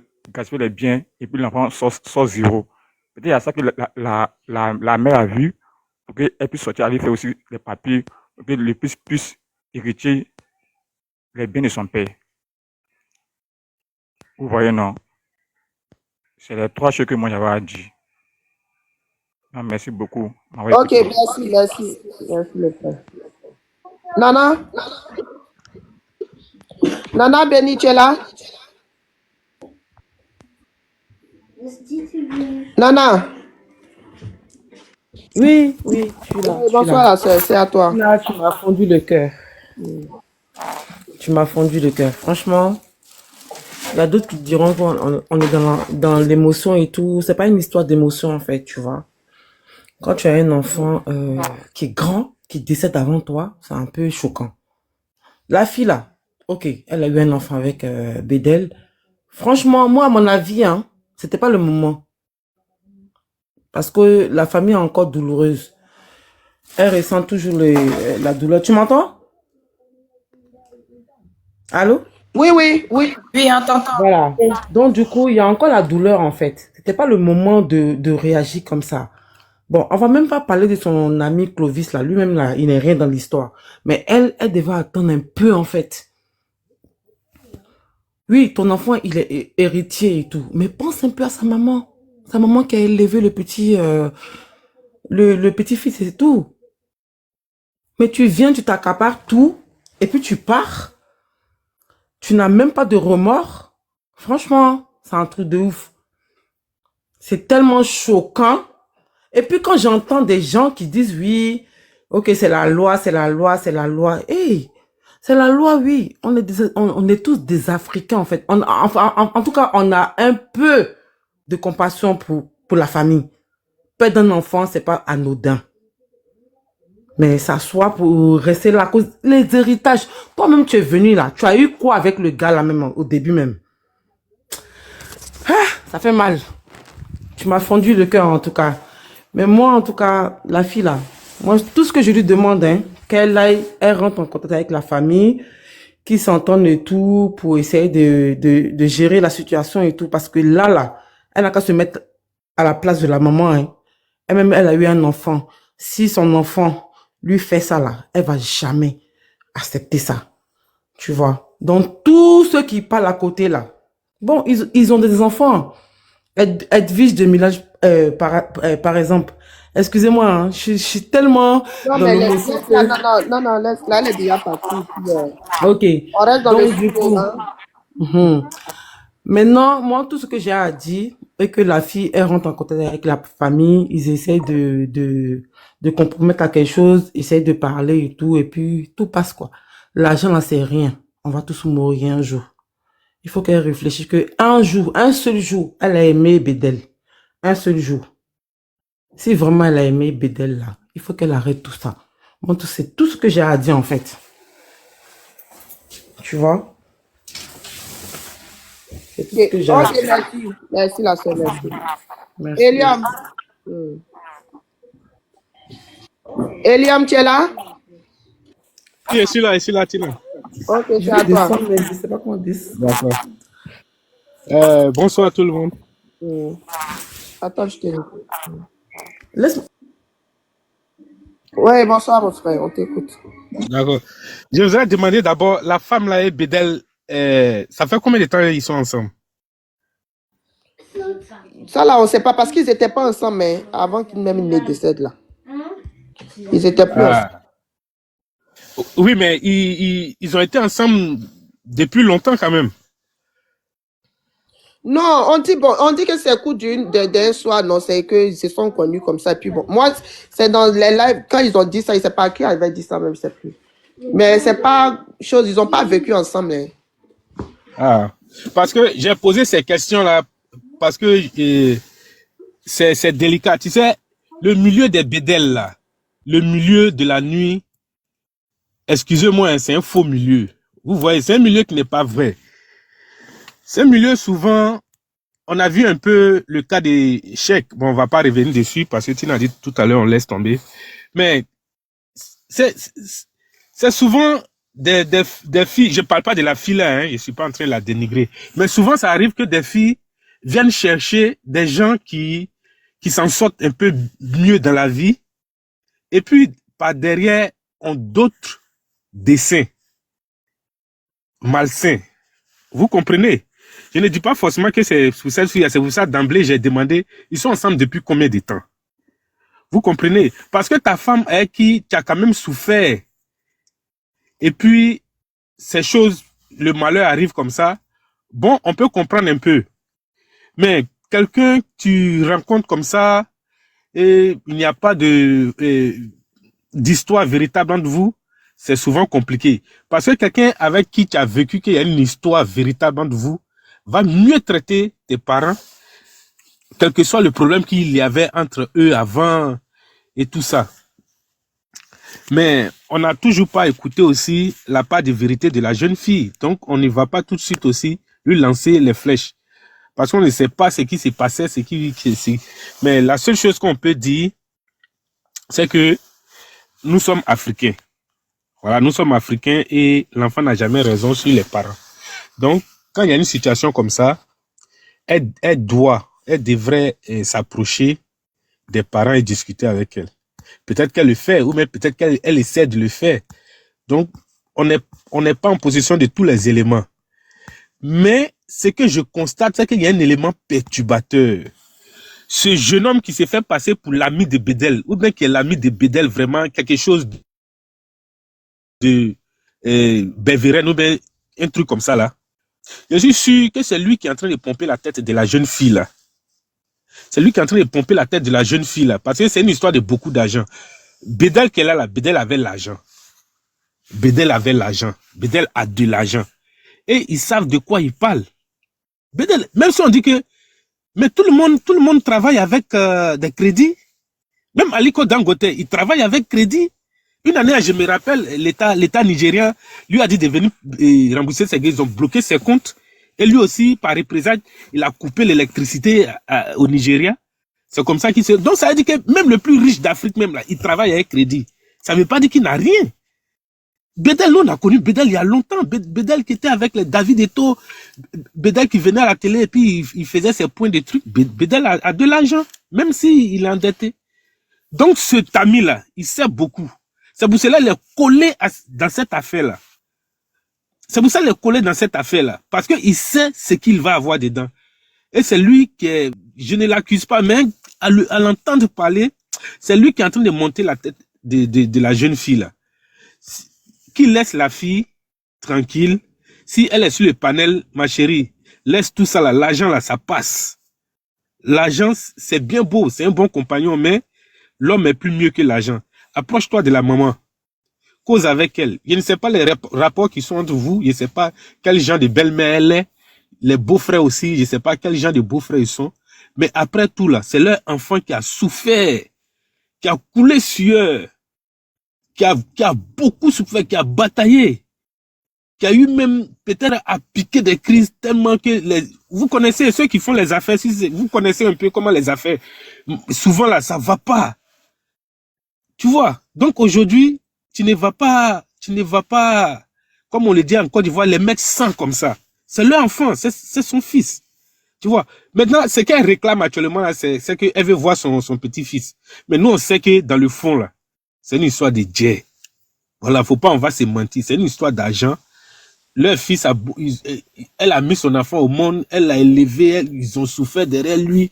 les biens et puis l'enfant sort zéro. Peut-être il y a ça que la mère a vu pour qu'elle puisse sortir, aller faire aussi les papiers, pour que le fils puisse hériter les biens de son père. Vous voyez, non? C'est les 3 choses que moi j'avais à dire. Non, merci beaucoup. Ok, merci le frère. Nana Béni, tu es là? Nana. Oui, je suis là. Bonsoir la soeur, c'est à toi. Là, tu m'as fondu le cœur. Tu m'as fondu le cœur. Franchement, il y a d'autres qui diront qu'on est dans l'émotion et tout. C'est pas une histoire d'émotion en fait, tu vois. Quand tu as un enfant qui est grand, qui décède avant toi, c'est un peu choquant. La fille là, ok, elle a eu un enfant avec Bédel. Franchement, moi, à mon avis, c'était pas le moment. Parce que la famille est encore douloureuse. Elle ressent toujours la douleur. Tu m'entends? Allô? Oui. Oui, on t'entend. Voilà. Donc, du coup, il y a encore la douleur, en fait. C'était pas le moment de réagir comme ça. Bon, on va même pas parler de son ami Clovis, là. Lui-même, là, il n'est rien dans l'histoire. Mais elle devait attendre un peu, en fait. Oui, ton enfant, il est héritier et tout. Mais pense un peu à sa maman. Sa maman qui a élevé le petit le petit-fils, c'est tout. Mais tu viens, tu t'accapares tout, et puis tu pars. Tu n'as même pas de remords. Franchement, c'est un truc de ouf. C'est tellement choquant. Et puis quand j'entends des gens qui disent oui, ok, c'est la loi, c'est la loi, c'est la loi. Hey, c'est la loi, oui. On est tous des Africains, en fait. En tout cas, on a un peu de compassion pour la famille. Perdre un enfant, c'est pas anodin. Mais ça soit pour rester là à cause les héritages. Toi-même, tu es venu là. Tu as eu quoi avec le gars là même, au début même? Ah, ça fait mal. Tu m'as fondu le cœur en tout cas. Mais moi, en tout cas, la fille là, moi, tout ce que je lui demande, hein, elle rentre en contact avec la famille, qu'ils s'entendent et tout, pour essayer de gérer la situation et tout. Parce que là, elle n'a qu'à se mettre à la place de la maman, hein. Elle-même, elle a eu un enfant. Si son enfant lui fait ça là, elle va jamais accepter ça. Tu vois. Donc, tous ceux qui parlent à côté là, bon, ils ont des enfants. Edwige de Milage, par exemple. Excusez-moi, hein, je suis tellement Non, dans mais l'émotion. laisse-la, elle est déjà partie. Ok. On reste dans le Donc, du sujet, coup, hein. maintenant, moi, tout ce que j'ai à dire est que la fille, elle rentre en contact avec la famille, ils essayent de compromettre à quelque chose, essayent de parler et puis tout passe, quoi. L'argent, là, c'est rien. On va tous mourir un jour. Il faut qu'elle réfléchisse que un jour, un seul jour, elle a aimé Bédel. Un seul jour. Si vraiment elle a aimé Bédel, là, il faut qu'elle arrête tout ça. Moi, c'est tout ce que j'ai à dire, en fait. Tu vois? C'est tout ce que j'ai à Ok, dire. merci. Merci, la sœur, merci. Merci. Eliam. Eliam, tu es là? Oui, je suis là, Tina. Ok, Je c'est vais à toi. descendre, mais je sais pas comment descendre. D'accord. Bonsoir à tout le monde. Attends, je te dis. Laisse. Ouais, bonsoir, mon frère, on t'écoute. D'accord. Je vous ai demandé d'abord, la femme là et Bédel, ça fait combien de temps ils sont ensemble? Ça, là, on ne sait pas parce qu'ils n'étaient pas ensemble, mais avant qu'ils même ne décèdent, là. Ils n'étaient plus ensemble. Oui, mais ils ont été ensemble depuis longtemps quand même. Non, on dit que c'est coup d'un soir, non, c'est qu'ils se sont connus comme ça. Et puis bon, moi, c'est dans les lives, quand ils ont dit ça, je ne sais pas qui avait dit ça, même, je ne sais plus. Mais c'est pas chose, ils n'ont pas vécu ensemble. Hein. Ah, parce que j'ai posé ces questions-là parce que c'est délicat. Tu sais, le milieu des bédels, là, le milieu de la nuit, excusez-moi, hein, c'est un faux milieu. Vous voyez, c'est un milieu qui n'est pas vrai. C'est un milieu souvent, on a vu un peu le cas des chèques. Bon, on va pas revenir dessus parce que tu as dit tout à l'heure, on laisse tomber. Mais c'est souvent des filles, je parle pas de la fille là, hein, je suis pas en train de la dénigrer. Mais souvent, ça arrive que des filles viennent chercher des gens qui s'en sortent un peu mieux dans la vie. Et puis, par derrière, ont d'autres desseins malsains. Vous comprenez? Je ne dis pas forcément que c'est pour cette fille, c'est pour ça d'emblée, j'ai demandé, ils sont ensemble depuis combien de temps? Vous comprenez? Parce que ta femme avec qui tu as quand même souffert, et puis ces choses, le malheur arrive comme ça, bon, on peut comprendre un peu. Mais quelqu'un que tu rencontres comme ça, et il n'y a pas d'histoire véritable entre vous, c'est souvent compliqué. Parce que quelqu'un avec qui tu as vécu qu'il y a une histoire véritable entre vous, va mieux traiter tes parents, quel que soit le problème qu'il y avait entre eux avant et tout ça. Mais on n'a toujours pas écouté aussi la part de vérité de la jeune fille. Donc, on ne va pas tout de suite aussi lui lancer les flèches. Parce qu'on ne sait pas ce qui s'est passé, mais la seule chose qu'on peut dire, c'est que nous sommes africains. Voilà, nous sommes africains et l'enfant n'a jamais raison sur les parents. Donc, quand il y a une situation comme ça, elle devrait s'approcher des parents et discuter avec elle. Peut-être qu'elle le fait, ou même peut-être qu'elle essaie de le faire. Donc, on n'est pas en possession de tous les éléments. Mais ce que je constate, c'est qu'il y a un élément perturbateur. ce jeune homme qui s'est fait passer pour l'ami de Bédel, ou bien qui est l'ami de Bédel, vraiment quelque chose de Beveren, ou bien un truc comme ça là. Je suis sûr que c'est lui qui est en train de pomper la tête de la jeune fille là. C'est lui qui est en train de pomper la tête de la jeune fille là, parce que c'est une histoire de beaucoup d'argent. Bédel qui est là, Bédel avait l'argent. Bédel avait l'argent. Bédel a de l'argent. Et ils savent de quoi ils parlent. Bédel, même si on dit que, mais tout le monde travaille avec des crédits. Même Aliko Dangote, il travaille avec crédit. Une année, je me rappelle, l'État nigérien lui a dit de venir rembourser ses gains. Ils ont bloqué ses comptes. Et lui aussi, par représailles, il a coupé l'électricité au Nigeria. C'est comme ça qu'il se... Donc ça veut dire que même le plus riche d'Afrique, même là, il travaille avec crédit. Ça ne veut pas dire qu'il n'a rien. Bédel, on a connu Bédel il y a longtemps. Bédel qui était avec les David Eto'o. Bédel qui venait à la télé et puis il faisait ses points de trucs. Bédel a de l'argent, même s'il est endetté. Donc ce Tami-là, il sait beaucoup. C'est pour cela qu'il est collé dans cette affaire-là. C'est pour ça qu'il est collé dans cette affaire-là. Parce qu'il sait ce qu'il va avoir dedans. Et c'est lui qui est... Je ne l'accuse pas, mais à l'entendre parler, c'est lui qui est en train de monter la tête de la jeune fille-là. Qui laisse la fille tranquille. Si elle est sur le panel, ma chérie, laisse tout ça là. L'argent là, ça passe. L'argent, c'est bien beau, c'est un bon compagnon, mais l'homme est plus mieux que l'argent. Approche-toi de la maman. Cause avec elle. Je ne sais pas les rapports qui sont entre vous. Je ne sais pas quel genre de belle-mère elle est. Les beaux-frères aussi, je ne sais pas quel genre de beaux-frères ils sont. Mais après tout là, c'est leur enfant qui a souffert, qui a coulé sueur, qui a beaucoup souffert, qui a bataillé, qui a eu même peut-être à piquer des crises tellement que vous connaissez ceux qui font les affaires, si vous connaissez un peu comment les affaires, souvent là, ça va pas. Tu vois? Donc aujourd'hui, tu ne vas pas, comme on le dit en Côte d'Ivoire, les mettre sans comme ça. C'est leur enfant, c'est son fils. Tu vois? Maintenant, ce qu'elle réclame actuellement, là, c'est qu'elle veut voir son petit-fils. Mais nous, on sait que dans le fond, là, c'est une histoire de Dieu. Voilà, faut pas, on va se mentir. C'est une histoire d'argent. Leur fils elle a mis son enfant au monde, elle l'a élevé, ils ont souffert derrière lui.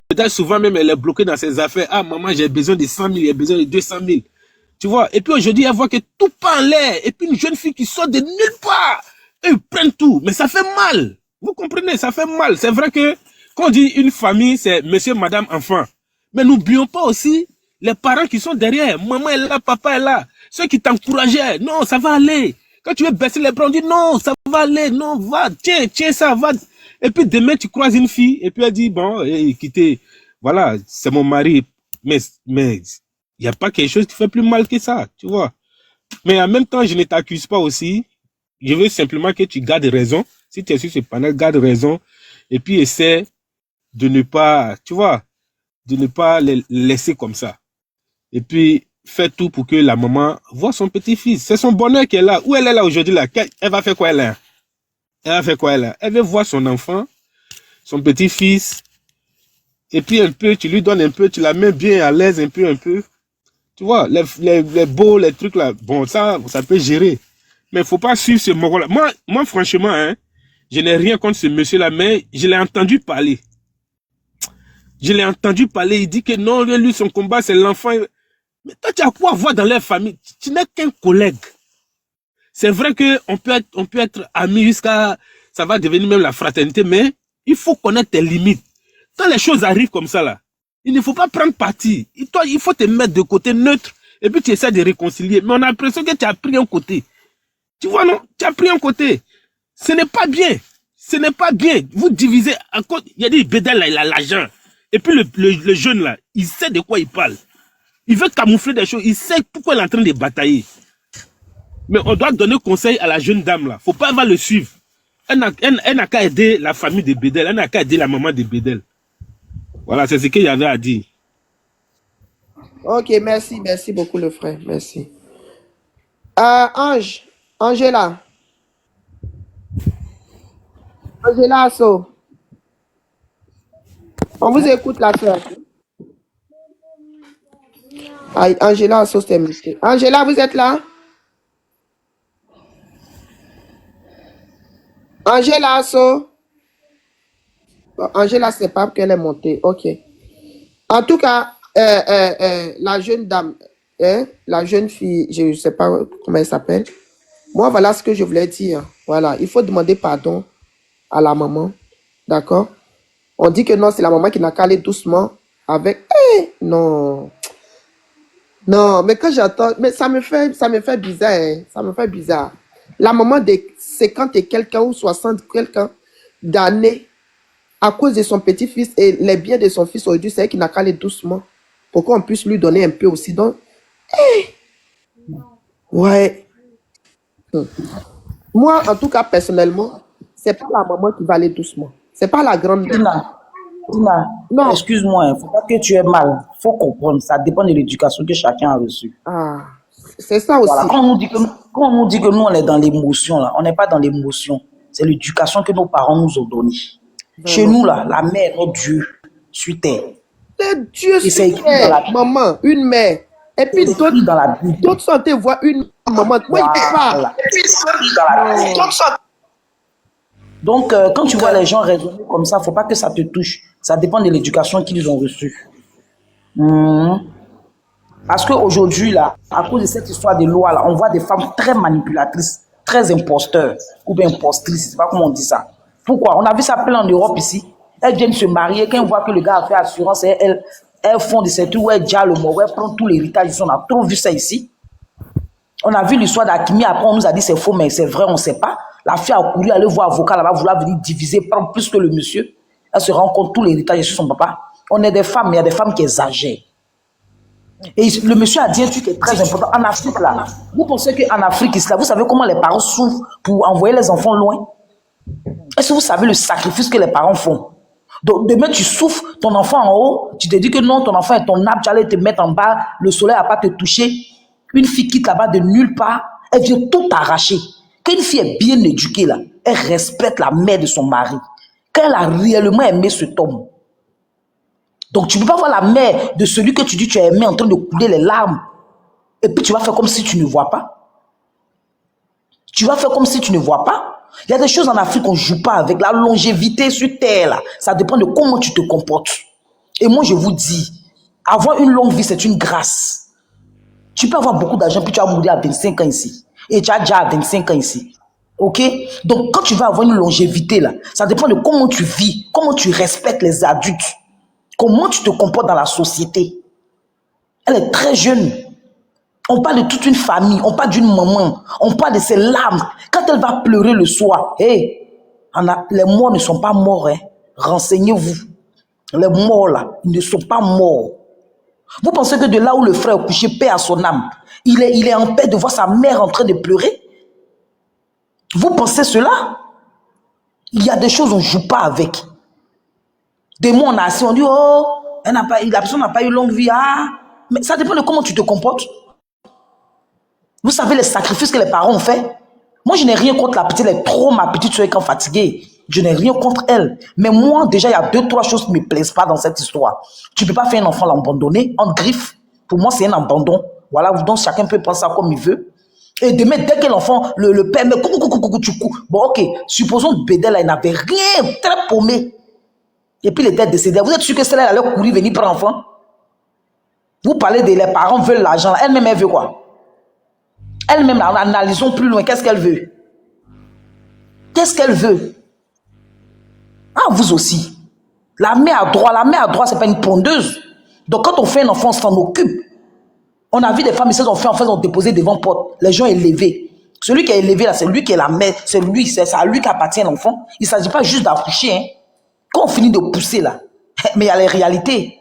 Peut-être souvent même, elle est bloquée dans ses affaires. Ah, maman, j'ai besoin de 100 000, j'ai besoin de 200 000. Tu vois? Et puis aujourd'hui, elle voit que tout part en l'air. Et puis une jeune fille qui sort de nulle part. Et ils prennent tout. Mais ça fait mal. Vous comprenez? Ça fait mal. C'est vrai que quand on dit une famille, c'est monsieur, madame, enfant. Mais n'oublions pas aussi les parents qui sont derrière. Maman est là, papa est là. Ceux qui t'encourageaient. Non, ça va aller. Quand tu veux baisser les bras, on dit non, ça va aller. Non, va, tiens, ça va. Et puis demain, tu croises une fille. Et puis elle dit, bon, quittez. Voilà, c'est mon mari. Mais il n'y a pas quelque chose qui fait plus mal que ça, tu vois. Mais en même temps, je ne t'accuse pas aussi. Je veux simplement que tu gardes raison. Si tu es sur ce panel, garde raison. Et puis essaie de ne pas, tu vois, de ne pas les laisser comme ça. Et puis, fais tout pour que la maman voit son petit-fils. C'est son bonheur qu'elle a. Où elle est là aujourd'hui là? Elle va faire quoi elle là? Elle va faire quoi elle là? Elle veut voir son enfant, son petit-fils. Et puis un peu, tu lui donnes un peu, tu la mets bien à l'aise un peu. Tu vois, les beaux, les trucs là. Bon, ça peut gérer. Mais il ne faut pas suivre ce moro-là. Moi, franchement, hein, je n'ai rien contre ce monsieur-là, mais je l'ai entendu parler. Il dit que non, lui, son combat, c'est l'enfant. Mais toi, tu as quoi voir dans leur famille? Tu n'es qu'un collègue. C'est vrai qu'on peut être amis jusqu'à... Ça va devenir même la fraternité, mais il faut connaître tes limites. Quand les choses arrivent comme ça, là, il ne faut pas prendre parti. Toi, il faut te mettre de côté neutre, et puis tu essaies de réconcilier. Mais on a l'impression que tu as pris un côté. Tu vois, non? Tu as pris un côté. Ce n'est pas bien. Ce n'est pas bien. Vous divisez. Il y a des Bédel là, il a l'argent. Et puis le jeune là, il sait de quoi il parle. Il veut camoufler des choses. Il sait pourquoi il est en train de batailler. Mais on doit donner conseil à la jeune dame là. Faut pas avoir le suivre. Elle n'a qu'à aider la famille de Bédel. Elle n'a qu'à aider la maman de Bédel. Voilà, c'est ce qu'il y avait à dire. Ok, merci beaucoup le frère. Merci. Angela Asso. On vous écoute la soeur. Angela Asso, c'est monsieur. Angela, vous êtes là? Angela Asso. Bon, Angela, c'est pas qu'elle est montée. Ok. En tout cas, la jeune dame, hein, la jeune fille, je ne sais pas comment elle s'appelle. Moi, voilà ce que je voulais dire. Voilà, il faut demander pardon à la maman. D'accord? On dit que non, c'est la maman qui n'a qu'à aller doucement avec. Non. Non, mais quand j'entends, mais ça me fait bizarre, hein. Ça me fait bizarre. La maman de 50 et quelqu'un ou 60 quelqu'un d'années, à cause de son petit-fils et les biens de son fils aujourd'hui, c'est elle qui n'a qu'à aller doucement pour qu'on puisse lui donner un peu aussi. Donc, ouais. Moi, en tout cas, personnellement, c'est pas la maman qui va aller doucement. C'est pas la grande-mère. Tina, Non. excuse-moi, il ne faut pas que tu aies mal. Il faut comprendre, ça dépend de l'éducation que chacun a reçue. Ah, c'est ça aussi. Voilà, quand on nous dit que nous, on est dans l'émotion, là, on n'est pas dans l'émotion. C'est l'éducation que nos parents nous ont donnée. Chez nous, là, la mère, notre Dieu, sur terre. C'est Dieu Et c'est sur écrit dans la terre, Bible. maman, une mère. Et puis C'est écrit dans la Bible. d'autres sont allés voir une maman. Moi, il ne peut pas. Voilà. C'est écrit dans la Bible. Donc, quand tu vois les gens raisonner comme ça, il ne faut pas que ça te touche. Ça dépend de l'éducation qu'ils ont reçue. Parce qu'aujourd'hui, là, à cause de cette histoire de loi, là, on voit des femmes très manipulatrices, très imposteurs, ou bien impostrices, je ne sais pas comment on dit ça. Pourquoi? On a vu ça plein en Europe ici. Elles viennent se marier, quand elles voient que le gars a fait assurance, elles font de ces trucs où elles déjà le mot, elles prennent tout l'héritage ici. On a trop vu ça ici. On a vu l'histoire d'Akimi, après on nous a dit c'est faux, mais c'est vrai, on ne sait pas. La fille a couru, aller voir avocat là-bas, vouloir venir diviser, prendre plus que le monsieur. Elle se rend compte tout l'héritage sur son papa. On est des femmes, mais il y a des femmes qui exagèrent. Et le monsieur a dit un truc qui est très important. En Afrique, là, vous pensez qu'en Afrique, là, vous savez comment les parents souffrent pour envoyer les enfants loin? Est-ce que vous savez le sacrifice que les parents font? Donc, demain, tu souffres, ton enfant en haut, tu te dis que non, ton enfant est ton arbre, tu allais te mettre en bas, le soleil n'a pas te toucher. Une fille quitte là-bas de nulle part, elle vient tout arracher. Quand une fille est bien éduquée, là, elle respecte la mère de son mari. Quand elle a réellement aimé cet homme. Donc, tu ne peux pas voir la mère de celui que tu dis que tu as aimé en train de couler les larmes. Et puis, tu vas faire comme si tu ne vois pas. Tu vas faire comme si tu ne vois pas. Il y a des choses en Afrique qu'on ne joue pas avec. La longévité sur terre, là, ça dépend de comment tu te comportes. Et moi, je vous dis, avoir une longue vie, c'est une grâce. Tu peux avoir beaucoup d'argent, puis tu vas mourir à 25 ans ici. Et tu as déjà 25 ans ici. Ok? Donc, quand tu vas avoir une longévité, là, ça dépend de comment tu vis, comment tu respectes les adultes, comment tu te comportes dans la société. Elle est très jeune. On parle de toute une famille, on parle d'une maman, on parle de ses larmes. Quand elle va pleurer le soir, les morts ne sont pas morts. Hein. Renseignez-vous. Les morts, là, ils ne sont pas morts. Vous pensez que de là où le frère est couché, paix à son âme, il est en paix de voir sa mère en train de pleurer? Vous pensez cela? Il y a des choses on ne joue pas avec. Des mots on a assis, on dit, oh, la personne n'a pas eu longue vie. Ah. Mais ça dépend de comment tu te comportes. Vous savez les sacrifices que les parents ont fait? Moi, je n'ai rien contre la petite, elle est trop ma petite soeur quand fatiguée. Je n'ai rien contre elle. Mais moi, déjà, il y a 2-3 choses qui ne me plaisent pas dans cette histoire. Tu ne peux pas faire un enfant l'abandonner en griffe. Pour moi, c'est un abandon. Voilà, donc chacun peut penser ça comme il veut. Et demain, dès que l'enfant, le père, mais tu cours. Bon, ok, supposons que Bédel, il n'avait rien, très paumé. Et puis, il était décédé. Vous êtes sûr que celle-là, elle allait courir, venir prendre l'enfant? Vous parlez de les parents veulent l'argent. Elle-même, elle veut quoi? Elle-même, analysons plus loin. Qu'est-ce qu'elle veut? Qu'est-ce qu'elle veut? Ah, vous aussi. La mère a droit, c'est pas une pondeuse. Donc, quand on fait un enfant, on s'en occupe. On a vu des femmes ici, on fait enfants, on déposé devant porte. Les gens élevés. Celui qui est élevé là, c'est lui qui est la mère, c'est à lui qu'appartient l'enfant. Il ne s'agit pas juste d'accoucher. Hein. Quand on finit de pousser là, mais il y a les réalités.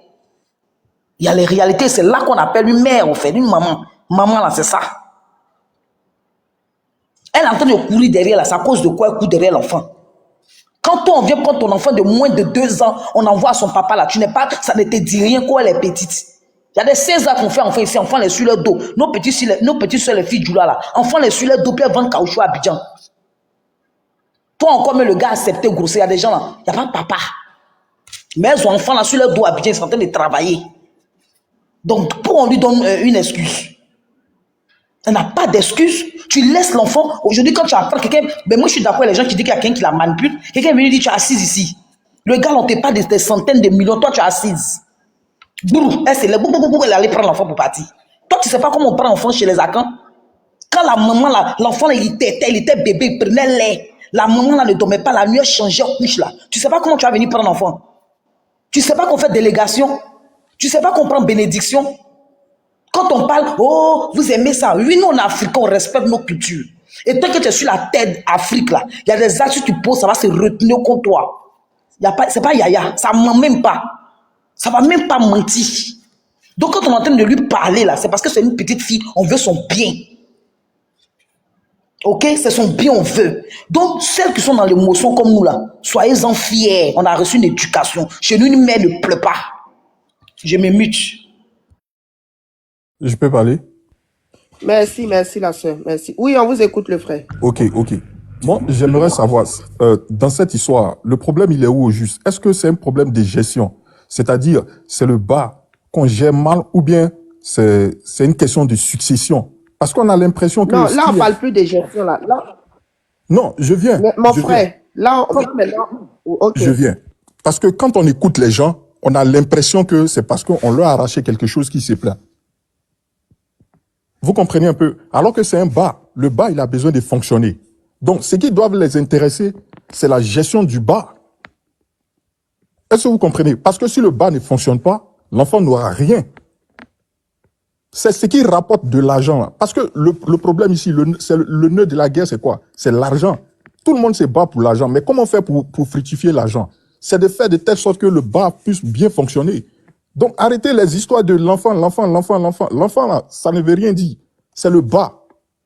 Il y a les réalités, c'est là qu'on appelle une mère, en fait, une maman. Maman là, c'est ça. Elle est en train de courir derrière là, c'est à cause de quoi elle court derrière l'enfant. Quand on vient prendre ton enfant de moins de 2 ans, on envoie à son papa là, ça ne te dit rien quand elle est petite. Il y a des 16 ans qu'on fait enfant ici, enfants les sur le dos. Nos petits soeurs, les filles du là, enfants les sur le dos, puis elles vendent caoutchouc à Abidjan. Toi encore, mais le gars a accepté grossir, il y a des gens là, il n'y a pas de papa. Mais elles ont enfants là sur le dos à Abidjan, ils sont en train de travailler. Donc, pour on lui donne une excuse. Elle n'a pas d'excuse. Tu laisses l'enfant. Aujourd'hui, quand tu apprends quelqu'un, ben moi je suis d'accord avec les gens qui disent qu'il y a quelqu'un qui la manipule. Quelqu'un vient lui dire tu es assise ici. Le gars, on ne te pas des centaines de millions. Toi, tu es assise. Bourou, elle s'est levée, elle allait prendre l'enfant pour partir. Toi, tu sais pas comment on prend l'enfant chez les Akans? Quand la maman, l'enfant, il était bébé, il prenait lait. La maman là, ne dormait pas la nuit, elle changeait en couche là. Tu sais pas comment tu vas venir prendre l'enfant? Tu sais pas qu'on fait délégation? Tu sais pas qu'on prend bénédiction? Quand on parle, oh, vous aimez ça. Oui, nous, on est africains, on respecte nos cultures. Et toi que tu es sur la tête Afrique là, il y a des actes que tu poses, ça va se retenir contre toi. C'est pas Yaya, ça ne ment même pas. Ça va même pas mentir. Donc quand on est en train de lui parler là, c'est parce que c'est une petite fille, on veut son bien. Ok, c'est son bien, on veut. Donc celles qui sont dans l'émotion comme nous là, soyez-en fiers. On a reçu une éducation. Chez nous, une mère ne pleure pas. Je me mute. Je peux parler? Merci, merci la soeur, merci. Oui, on vous écoute le frère. Ok. Moi, j'aimerais savoir, dans cette histoire, le problème, il est où au juste? Est-ce que c'est un problème de gestion? C'est-à-dire, c'est le bas qu'on gère mal ou bien c'est une question de succession? Parce qu'on a l'impression que... Non, là, on ne parle plus de gestion. Là. Non, je viens. Mais, mon frère, là, ok. Je viens. Parce que quand on écoute les gens, on a l'impression que c'est parce qu'on leur a arraché quelque chose qui s'est plaint. Vous comprenez un peu? Alors que c'est un bas. Le bas, il a besoin de fonctionner. Donc, ce qui doit les intéresser, c'est la gestion du bas. Est-ce que vous comprenez? Parce que si le bas ne fonctionne pas, l'enfant n'aura rien. C'est ce qui rapporte de l'argent. Parce que le problème ici, le nœud de la guerre, c'est quoi? C'est l'argent. Tout le monde se bat pour l'argent. Mais comment faire pour fructifier l'argent? C'est de faire de telle sorte que le bas puisse bien fonctionner. Donc, arrêtez les histoires de l'enfant. L'enfant, là, ça ne veut rien dire. C'est le bas.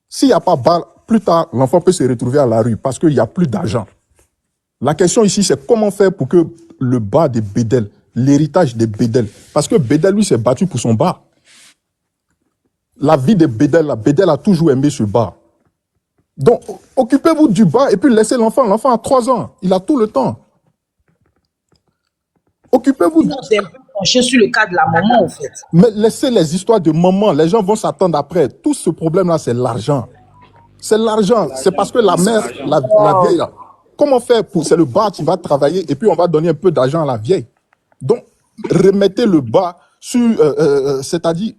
S'il n'y a pas bas, plus tard, l'enfant peut se retrouver à la rue parce qu'il n'y a plus d'argent. La question ici, c'est comment faire pour que le bas de Bédel, l'héritage de Bédel, parce que Bédel, lui, s'est battu pour son bas. La vie de Bédel, Bédel a toujours aimé ce bas. Donc, occupez-vous du bas et puis laissez l'enfant. L'enfant a 3 ans. Il a tout le temps. Occupez-vous. Non, c'est un peu penché sur le cas de la maman, en fait. Mais laissez les histoires de maman. Les gens vont s'attendre après. Tout ce problème-là, c'est l'argent. C'est l'argent. C'est parce que la mère, la vieille, là, comment faire pour... C'est le bas qui va travailler et puis on va donner un peu d'argent à la vieille. Donc, remettez le bas sur... c'est-à-dire,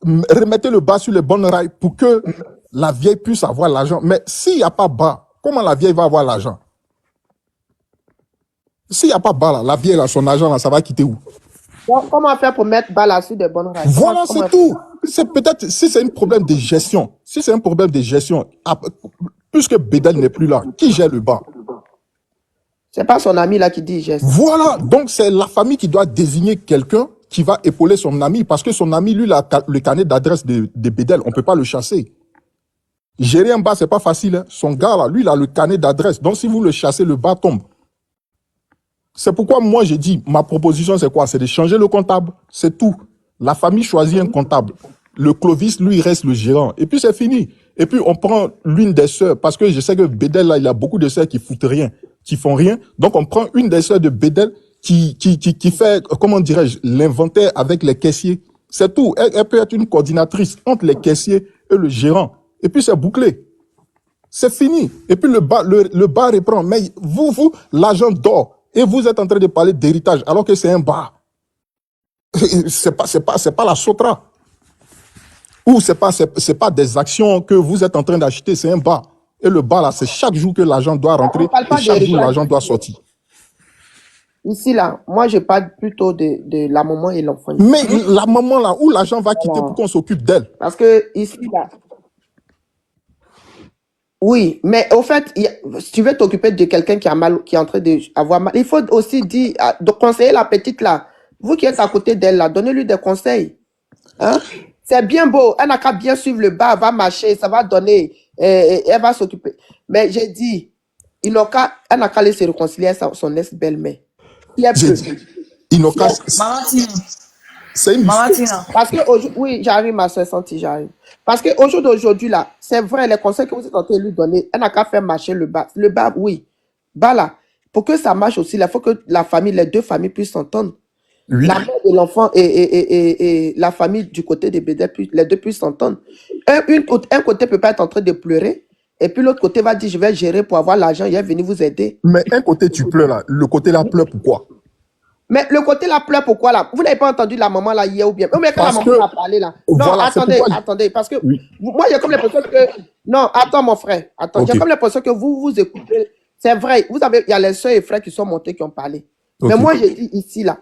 remettez le bas sur les bonnes rails pour que la vieille puisse avoir l'argent. Mais s'il n'y a pas bas, comment la vieille va avoir l'argent? S'il n'y a pas bas, là, la vieille, là, son argent, là, ça va quitter où? Donc, comment faire pour mettre bas là sur des bonnes rails? Voilà, c'est tout. C'est peut-être, si c'est un problème de gestion, puisque Bédel n'est plus là, qui gère le bas? C'est pas son ami là qui dit geste. Voilà, donc c'est la famille qui doit désigner quelqu'un qui va épauler son ami, parce que son ami, lui, le carnet d'adresse de Bédel, on ne peut pas le chasser. Gérer un bas, c'est pas facile. Hein. Son gars, là, lui, il a le carnet d'adresse. Donc, si vous le chassez, le bas tombe. C'est pourquoi moi, j'ai dit, ma proposition, c'est quoi? C'est de changer le comptable. C'est tout. La famille choisit un comptable. Le Clovis, lui, reste le gérant. Et puis, c'est fini. Et puis, on prend l'une des sœurs, parce que je sais que Bédel, là, il a beaucoup de sœurs qui foutent rien, qui font rien. Donc, on prend une des sœurs de Bédel qui fait, comment dirais-je, l'inventaire avec les caissiers. C'est tout. Elle peut être une coordinatrice entre les caissiers et le gérant. Et puis, c'est bouclé. C'est fini. Et puis, le bas reprend. Mais vous, l'argent dort. Et vous êtes en train de parler d'héritage, alors que c'est un bar. C'est pas la Sotra. Ou c'est pas des actions que vous êtes en train d'acheter, c'est un bar. Et le bar, là, c'est chaque jour que l'argent doit rentrer et chaque jour l'argent doit sortir. Ici, là, moi, je parle plutôt de la maman et l'enfant. Mais la maman, là, où l'argent va quitter pour qu'on s'occupe d'elle? Parce que ici, là... Oui, mais au fait, si tu veux t'occuper de quelqu'un qui a mal, qui est en train d'avoir mal, il faut aussi dire, de conseiller la petite là. Vous qui êtes à côté d'elle là, donnez-lui des conseils. Hein? C'est bien beau, elle n'a qu'à bien suivre le bas, elle va marcher, ça va donner, elle va s'occuper. Mais j'ai dit, elle n'a qu'à aller se réconcilier avec son ex-belle-mère. Il n'a qu'à... C'est une Parce que oui, j'arrive, ma soeur Santi, j'arrive. Parce qu'aujourd'hui, là, c'est vrai, les conseils que vous êtes en train de lui donner, elle n'a qu'à faire marcher le bas. Le bas, oui. Bas, là. Pour que ça marche aussi, il faut que la famille, les deux familles puissent s'entendre. Oui. La mère de l'enfant et la famille du côté des Bédel, les deux puissent s'entendre. Un côté peut pas être en train de pleurer, et puis l'autre côté va dire, je vais gérer pour avoir l'argent, il est venu vous aider. Mais un côté, tu pleures, là. Le côté là pleure pourquoi? Mais le côté là pleure pourquoi là? Vous n'avez pas entendu la maman là hier ou bien? Ou bien quand la Parce maman que, a parlé là. Non, voilà, c'est attendez, pourquoi... attendez, parce que Oui, moi j'ai comme l'impression que non, attends mon frère, attends, j'ai ok, comme l'impression que vous écoutez. C'est vrai, vous avez, il y a les soeurs et frères qui sont montés qui ont parlé. Mais ok. moi j'ai dit ici là,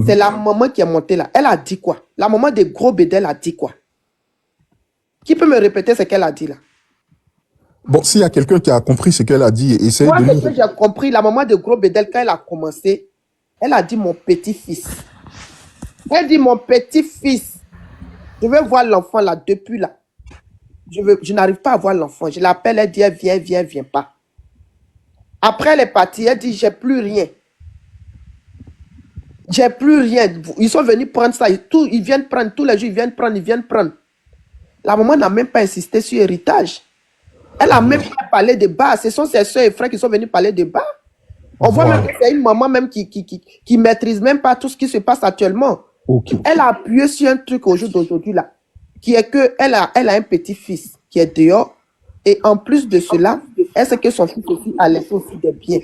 c'est la maman qui est montée là. Elle a dit quoi? La maman des gros bédels a dit quoi? Qui peut me répéter ce qu'elle a dit là? Bon, s'il y a quelqu'un qui a compris ce qu'elle a dit, essayez Moi, de ce nous... que j'ai compris, la maman de gros bédel, quand elle a commencé, elle a dit mon petit-fils. Elle dit mon petit-fils. Je veux voir l'enfant là, depuis là. Je n'arrive pas à voir l'enfant. Je l'appelle, elle dit, elle vient pas. Après, elle est partie, elle dit, j'ai plus rien. J'ai plus rien. Ils sont venus prendre ça. Ils viennent prendre, tous les jours, ils viennent prendre. La maman n'a même pas insisté sur l'héritage. Elle a même pas parlé de bas. Ce sont ses soeurs et frères qui sont venus parler de bas. On voit même que c'est une maman même qui maîtrise même pas tout ce qui se passe actuellement. Ok. Elle a appuyé sur un truc au jour d'aujourd'hui là, qui est que elle a un petit-fils qui est dehors. Et en plus de cela, elle sait que son fils aussi a laissé aussi des biens.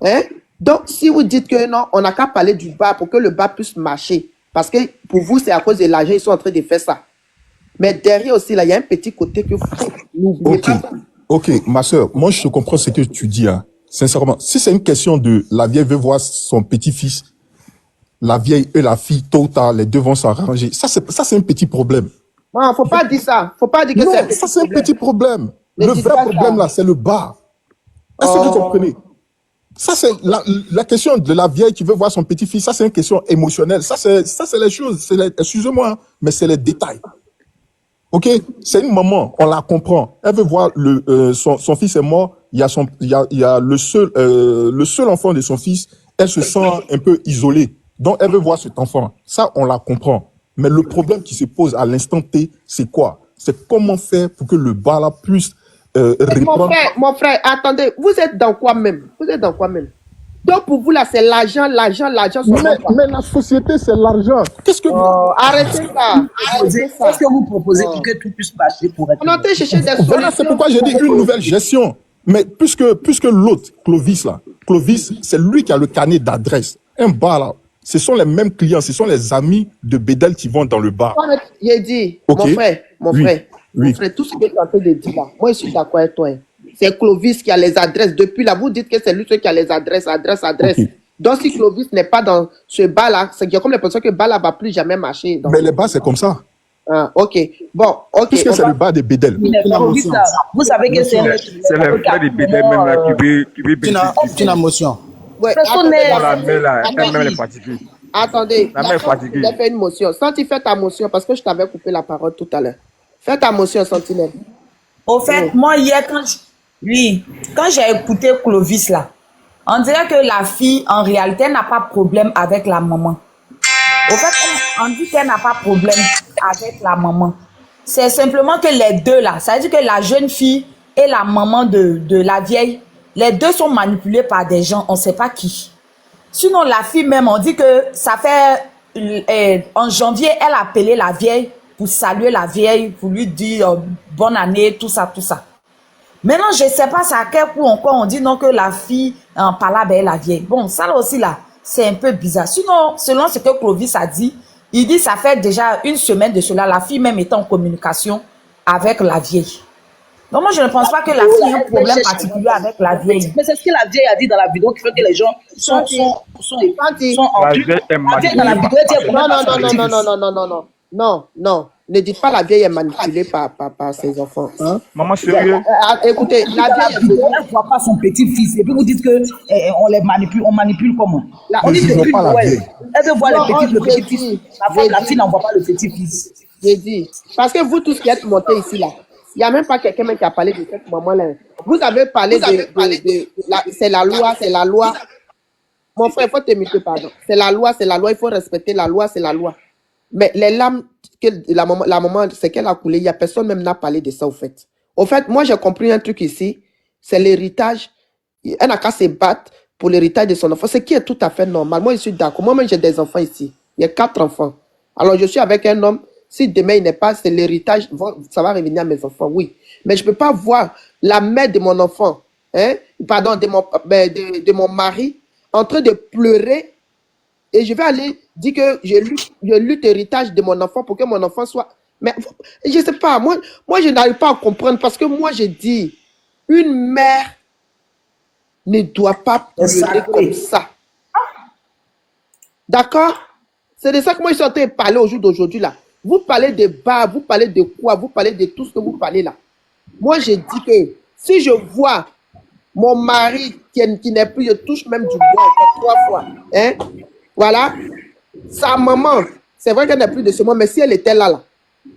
Hein? Donc, si vous dites que non, on n'a qu'à parler du bas pour que le bas puisse marcher. Parce que pour vous, c'est à cause de l'argent, ils sont en train de faire ça. Mais derrière aussi, là, il y a un petit côté que n'oubliez Ok, pas ça. ok, ma soeur, moi je comprends ce que tu dis, hein. Sincèrement. Si c'est une question de la vieille veut voir son petit-fils, la vieille et la fille, tôt ou tard, les deux vont s'arranger. Ça, c'est un petit problème. Non, faut pas dire ça. Faut pas dire que c'est un Non, petit ça, c'est un problème. petit problème. Ne Le dites vrai pas problème, ça. là, c'est le bas. Est-ce que vous Oh. comprenez? Ça, c'est la question de la vieille qui veut voir son petit-fils. Ça, c'est une question émotionnelle. Ça, c'est les choses. Excusez-moi, hein, mais c'est les détails. Ok? C'est une maman, on la comprend. Elle veut voir son fils est mort. Il y a le seul enfant de son fils. Elle se sent un peu isolée. Donc, elle veut voir cet enfant. Ça, on la comprend. Mais le problème qui se pose à l'instant T, c'est quoi? C'est comment faire pour que le bas là puisse reprendre. Mon frère, attendez, vous êtes dans quoi même? Vous êtes dans quoi même? Donc pour vous là, c'est l'argent. Mais la société, c'est l'argent. Qu'est-ce que Arrêtez ça. Arrêtez ça. Qu'est-ce que vous proposez pour que tout puisse marcher pour être... On est en train de chercher des solutions. Voilà, c'est pourquoi j'ai dit une nouvelle gestion. Mais puisque l'autre, Clovis, c'est lui qui a le carnet d'adresse. Un bar là, ce sont les mêmes clients, ce sont les amis de Bédel qui vont dans le bar. J'ai dit, Ok. mon Oui. frère, Oui. tout ce que tu es en train de dire là, moi je suis d'accord avec toi. Hein. C'est Clovis qui a les adresses. Depuis là, vous dites que c'est lui qui a les adresses. Ok. Donc si Clovis n'est pas dans ce bar là, c'est qu'il y a comme l'impression que le bar là va plus jamais marcher. Donc, Mais les bars, c'est comme ça. ah, ok. Bon, ok. Puisque c'est le bar de Bédel. Vous savez que c'est C'est les frères de Bédel même là qui veut bénéficier. Une motion. Ouais, On la met là, elle-même elle est fatiguée. Attendez, La mère est fatiguée. j'ai fait une motion. Santi, fais ta motion parce que je t'avais coupé la parole tout à l'heure. Fais ta motion, Sentinelle. Au fait, moi, hier, quand j'ai écouté Clovis, là, on dirait que la fille, en réalité, n'a pas de problème avec la maman. Au fait, on dit qu'elle n'a pas de problème avec la maman. C'est simplement que les deux, là, ça veut dire que la jeune fille et la maman de la vieille, les deux sont manipulés par des gens, on ne sait pas qui. Sinon, la fille même, on dit que ça fait... en janvier, elle a appelé la vieille pour saluer la vieille, pour lui dire bonne année, tout ça, tout ça. Maintenant, je ne sais pas c'est à quel point encore on dit non que la fille en parle avec la vieille. Bon, ça là aussi, là, c'est un peu bizarre. Sinon, selon ce que Clovis a dit, il dit ça fait déjà une semaine de cela, la fille même est en communication avec la vieille. Donc moi, je ne pense pas que la fille ait un problème particulier avec la vieille. Mais c'est ce que la vieille a dit dans la vidéo qui fait que les gens sont en La vieille est manipulée. Non. Ne dites pas la vieille est manipulée par ses enfants. Hein? Maman, sérieux? Écoutez, la vieille elle ne voit pas son petit-fils. Et puis vous dites que on les manipule. On manipule comment? On dit disons pas la vieille. elle veut voir le petit-fils. La fille n'en voit pas le petit-fils. J'ai dit. Parce que vous tous qui êtes montés ici, là, il n'y a même pas quelqu'un qui a parlé de cette maman-là. Vous avez parlé c'est la loi. Mon frère, il faut te muter, pardon. C'est la loi, il faut respecter la loi, c'est la loi. Mais les larmes que la maman, c'est qu'elle a coulé, il n'y a personne même n'a parlé de ça, au fait. Au fait, moi, j'ai compris un truc ici, c'est l'héritage. Elle n'a qu'à se battre pour l'héritage de son enfant, ce qui est tout à fait normal. Moi, je suis d'accord. Moi-même, j'ai des enfants ici. Il y a 4 enfants. Alors, je suis avec un homme. Si demain, il n'est pas, c'est l'héritage, ça va revenir à mes enfants, oui. Mais je ne peux pas voir la mère de mon enfant, de mon mari, en train de pleurer et je vais aller dire que je lutte héritage de mon enfant pour que mon enfant soit... Mais je ne sais pas, moi je n'arrive pas à comprendre parce que moi je dis, une mère ne doit pas pleurer comme ça. D'accord? C'est de ça que moi je suis en train de parler au jour d'aujourd'hui là. Vous parlez de bas, vous parlez de quoi, vous parlez de tout ce que vous parlez là. Moi je dis que si je vois mon mari qui n'est plus, je touche même du bois encore 3 fois. Hein? Voilà. Sa maman, c'est vrai qu'elle n'est plus de ce monde, mais si elle était là,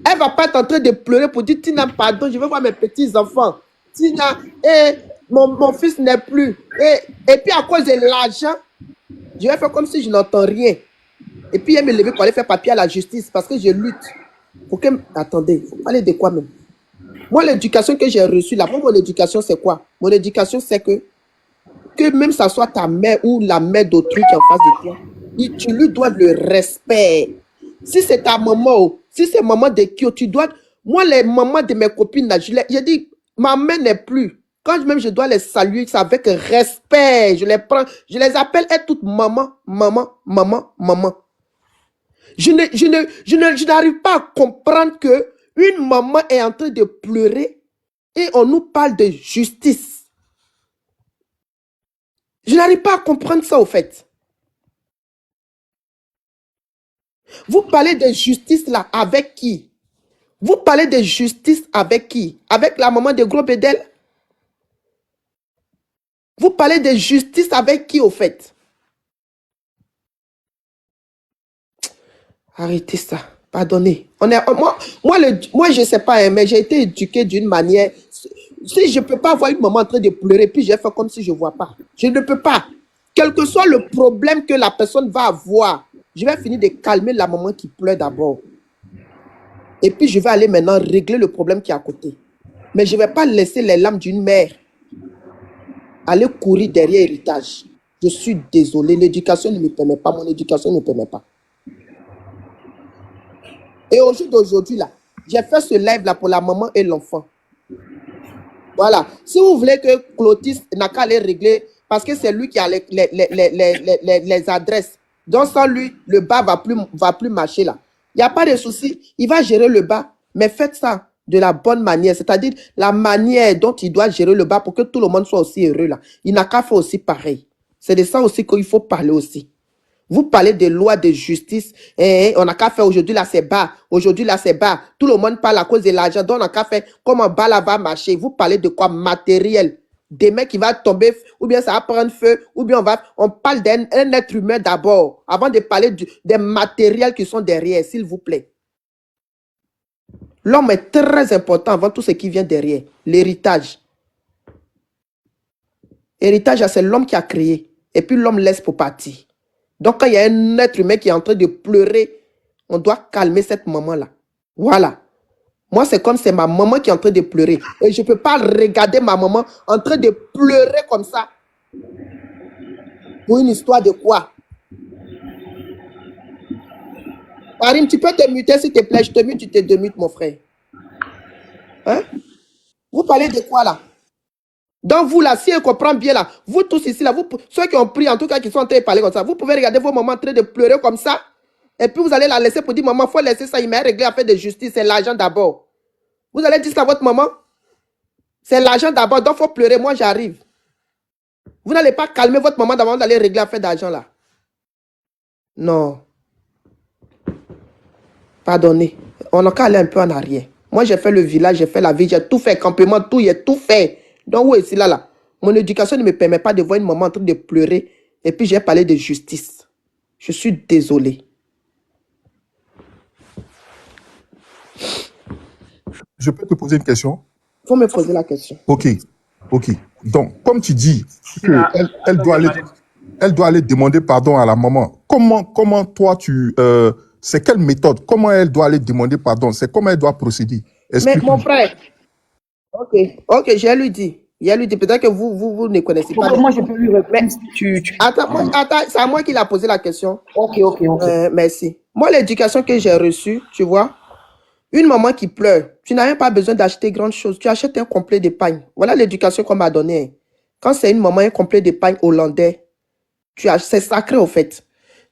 elle ne va pas être en train de pleurer pour dire Tina, pardon, je veux voir mes petits-enfants. Tina, mon fils n'est plus. Et puis à cause de l'argent, je vais faire comme si je n'entends rien. Et puis elle me lever pour aller faire papier à la justice parce que je lutte. Pour que... Attendez, il faut parler de quoi même? Moi, l'éducation que j'ai reçue là, mon éducation, c'est quoi? Mon éducation, c'est que même ça soit ta mère ou la mère d'autrui qui est en face de toi, tu lui dois le respect. Si c'est ta maman, si c'est maman de qui, tu dois... Moi, les mamans de mes copines, là, j'ai dit, ma mère n'est plus. Quand même je dois les saluer, c'est avec respect. Je les prends, je les appelle elles toutes maman, maman, maman, maman. Je n'arrive pas à comprendre que une maman est en train de pleurer et on nous parle de justice. Je n'arrive pas à comprendre ça au fait. Vous parlez de justice là avec qui? Vous parlez de justice avec qui? Avec la maman de Gros Bédel? Vous parlez de justice avec qui au fait? Arrêtez ça. Pardonnez. Moi je ne sais pas, hein, mais j'ai été éduquée d'une manière... Si je ne peux pas voir une maman en train de pleurer, puis je vais faire comme si je ne vois pas. Je ne peux pas. Quel que soit le problème que la personne va avoir, je vais finir de calmer la maman qui pleure d'abord. Et puis je vais aller maintenant régler le problème qui est à côté. Mais je ne vais pas laisser les larmes d'une mère aller courir derrière l'héritage. Je suis désolé, l'éducation ne me permet pas, mon éducation ne me permet pas. Et au jour d'aujourd'hui, là, j'ai fait ce live-là pour la maman et l'enfant. Voilà. Si vous voulez que Clotis n'a qu'à les régler, parce que c'est lui qui a les adresses. Donc, sans lui, le bas va plus marcher là. Il n'y a pas de souci. Il va gérer le bas. Mais faites ça de la bonne manière. C'est-à-dire la manière dont il doit gérer le bas pour que tout le monde soit aussi heureux là. Il n'a qu'à faire aussi pareil. C'est de ça aussi qu'il faut parler aussi. Vous parlez des lois de justice. On n'a qu'à faire aujourd'hui là c'est bas. Aujourd'hui là c'est bas. Tout le monde parle à cause de l'argent. Donc on n'a qu'à faire comment bas là va marcher. Vous parlez de quoi? Matériel. Des mecs qui va tomber, ou bien ça va prendre feu, ou bien on parle d'un être humain d'abord, avant de parler des matériels qui sont derrière, s'il vous plaît. L'homme est très important avant tout ce qui vient derrière. L'héritage. Héritage, c'est l'homme qui a créé. Et puis l'homme laisse pour partir. Donc, quand il y a un être humain qui est en train de pleurer, on doit calmer cette maman-là. Voilà. Moi, c'est comme c'est ma maman qui est en train de pleurer. Et je ne peux pas regarder ma maman en train de pleurer comme ça. Pour une histoire de quoi? Karim, tu peux te muter s'il te plaît. Je te mute, tu te démutes, mon frère. Hein? Vous parlez de quoi là? Donc vous là, si on comprend bien là, vous tous ici là, ceux qui ont pris en tout cas qui sont en train de parler comme ça, vous pouvez regarder vos mamans en train de pleurer comme ça, et puis vous allez la laisser pour dire maman, il faut laisser ça, il m'a réglé à faire de justice, c'est l'argent d'abord. Vous allez dire ça à votre maman? C'est l'argent d'abord, donc il faut pleurer, moi j'arrive. Vous n'allez pas calmer votre maman d'abord d'aller régler à faire d'argent là. Non. Pardonnez, on n'a qu'à aller un peu en arrière. Moi j'ai fait le village, j'ai fait la vie, j'ai tout fait, campement, tout, j'ai tout fait. Donc, oui, c'est là. Mon éducation ne me permet pas de voir une maman en train de pleurer et puis j'ai parlé de justice. Je suis désolé. Je peux te poser une question? Il faut me poser la question. Ok. Donc, comme tu dis qu'elle doit aller demander pardon à la maman, comment toi c'est quelle méthode? Comment elle doit aller demander pardon? C'est comment elle doit procéder? Mais mon frère, ok, je lui dis. Peut-être que vous ne connaissez pas. Moi, je peux lui répondre. Attends, c'est à moi qu'il a posé la question. Ok. Merci. Moi, l'éducation que j'ai reçue, tu vois, une maman qui pleure, tu n'as même pas besoin d'acheter grande chose. Tu achètes un complet d'épargne. Voilà l'éducation qu'on m'a donnée. Quand c'est une maman, un complet d'épargne hollandais, c'est sacré au fait.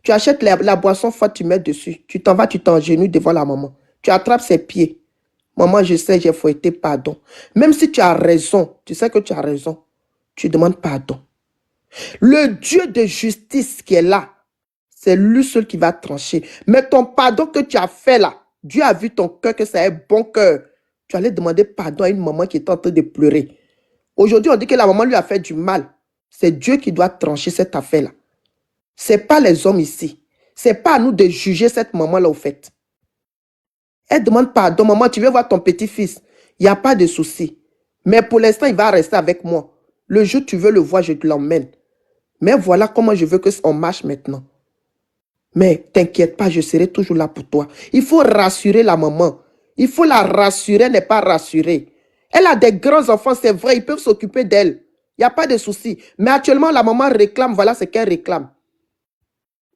Tu achètes la boisson forte, tu mets dessus. Tu t'en vas, tu t'engenouilles devant la maman. Tu attrapes ses pieds. Maman, je sais, j'ai fouetté, pardon. Même si tu as raison, tu sais que tu as raison, tu demandes pardon. Le Dieu de justice qui est là, c'est lui seul qui va trancher. Mais ton pardon que tu as fait là, Dieu a vu ton cœur, que c'est un bon cœur. Tu allais demander pardon à une maman qui est en train de pleurer. Aujourd'hui, on dit que la maman lui a fait du mal. C'est Dieu qui doit trancher cette affaire-là. Ce n'est pas les hommes ici. Ce n'est pas à nous de juger cette maman-là au fait. Elle demande pardon. Maman, tu veux voir ton petit-fils. Il n'y a pas de souci. Mais pour l'instant, il va rester avec moi. Le jour où tu veux le voir, je te l'emmène. Mais voilà comment je veux qu'on marche maintenant. Mais t'inquiète pas, je serai toujours là pour toi. Il faut rassurer la maman. Il faut la rassurer, elle n'est pas rassurée. Elle a des grands enfants, c'est vrai, ils peuvent s'occuper d'elle. Il n'y a pas de souci. Mais actuellement, la maman réclame, voilà ce qu'elle réclame.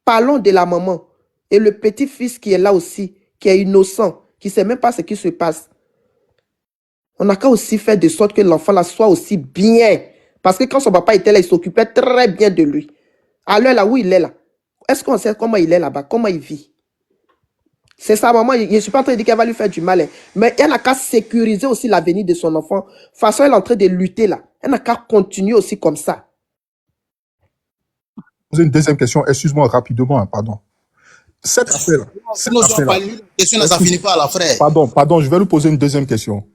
Parlons de la maman. Et le petit-fils qui est là aussi, qui est innocent, qui ne sait même pas ce qui se passe. On n'a qu'à aussi faire de sorte que l'enfant là soit aussi bien. Parce que quand son papa était là, il s'occupait très bien de lui. À l'heure là où il est là, est-ce qu'on sait comment il est là-bas, comment il vit? C'est sa maman, je ne suis pas en train de dire qu'elle va lui faire du mal. Mais elle n'a qu'à sécuriser aussi l'avenir de son enfant. De toute façon, elle est en train de lutter là. Elle n'a qu'à continuer aussi comme ça. Poser une deuxième question, excuse-moi rapidement, hein, pardon. Cette affaire-là. Sinon, si on parle d'une question, là, ça finit pas à la frère. Pardon, je vais lui poser une deuxième question.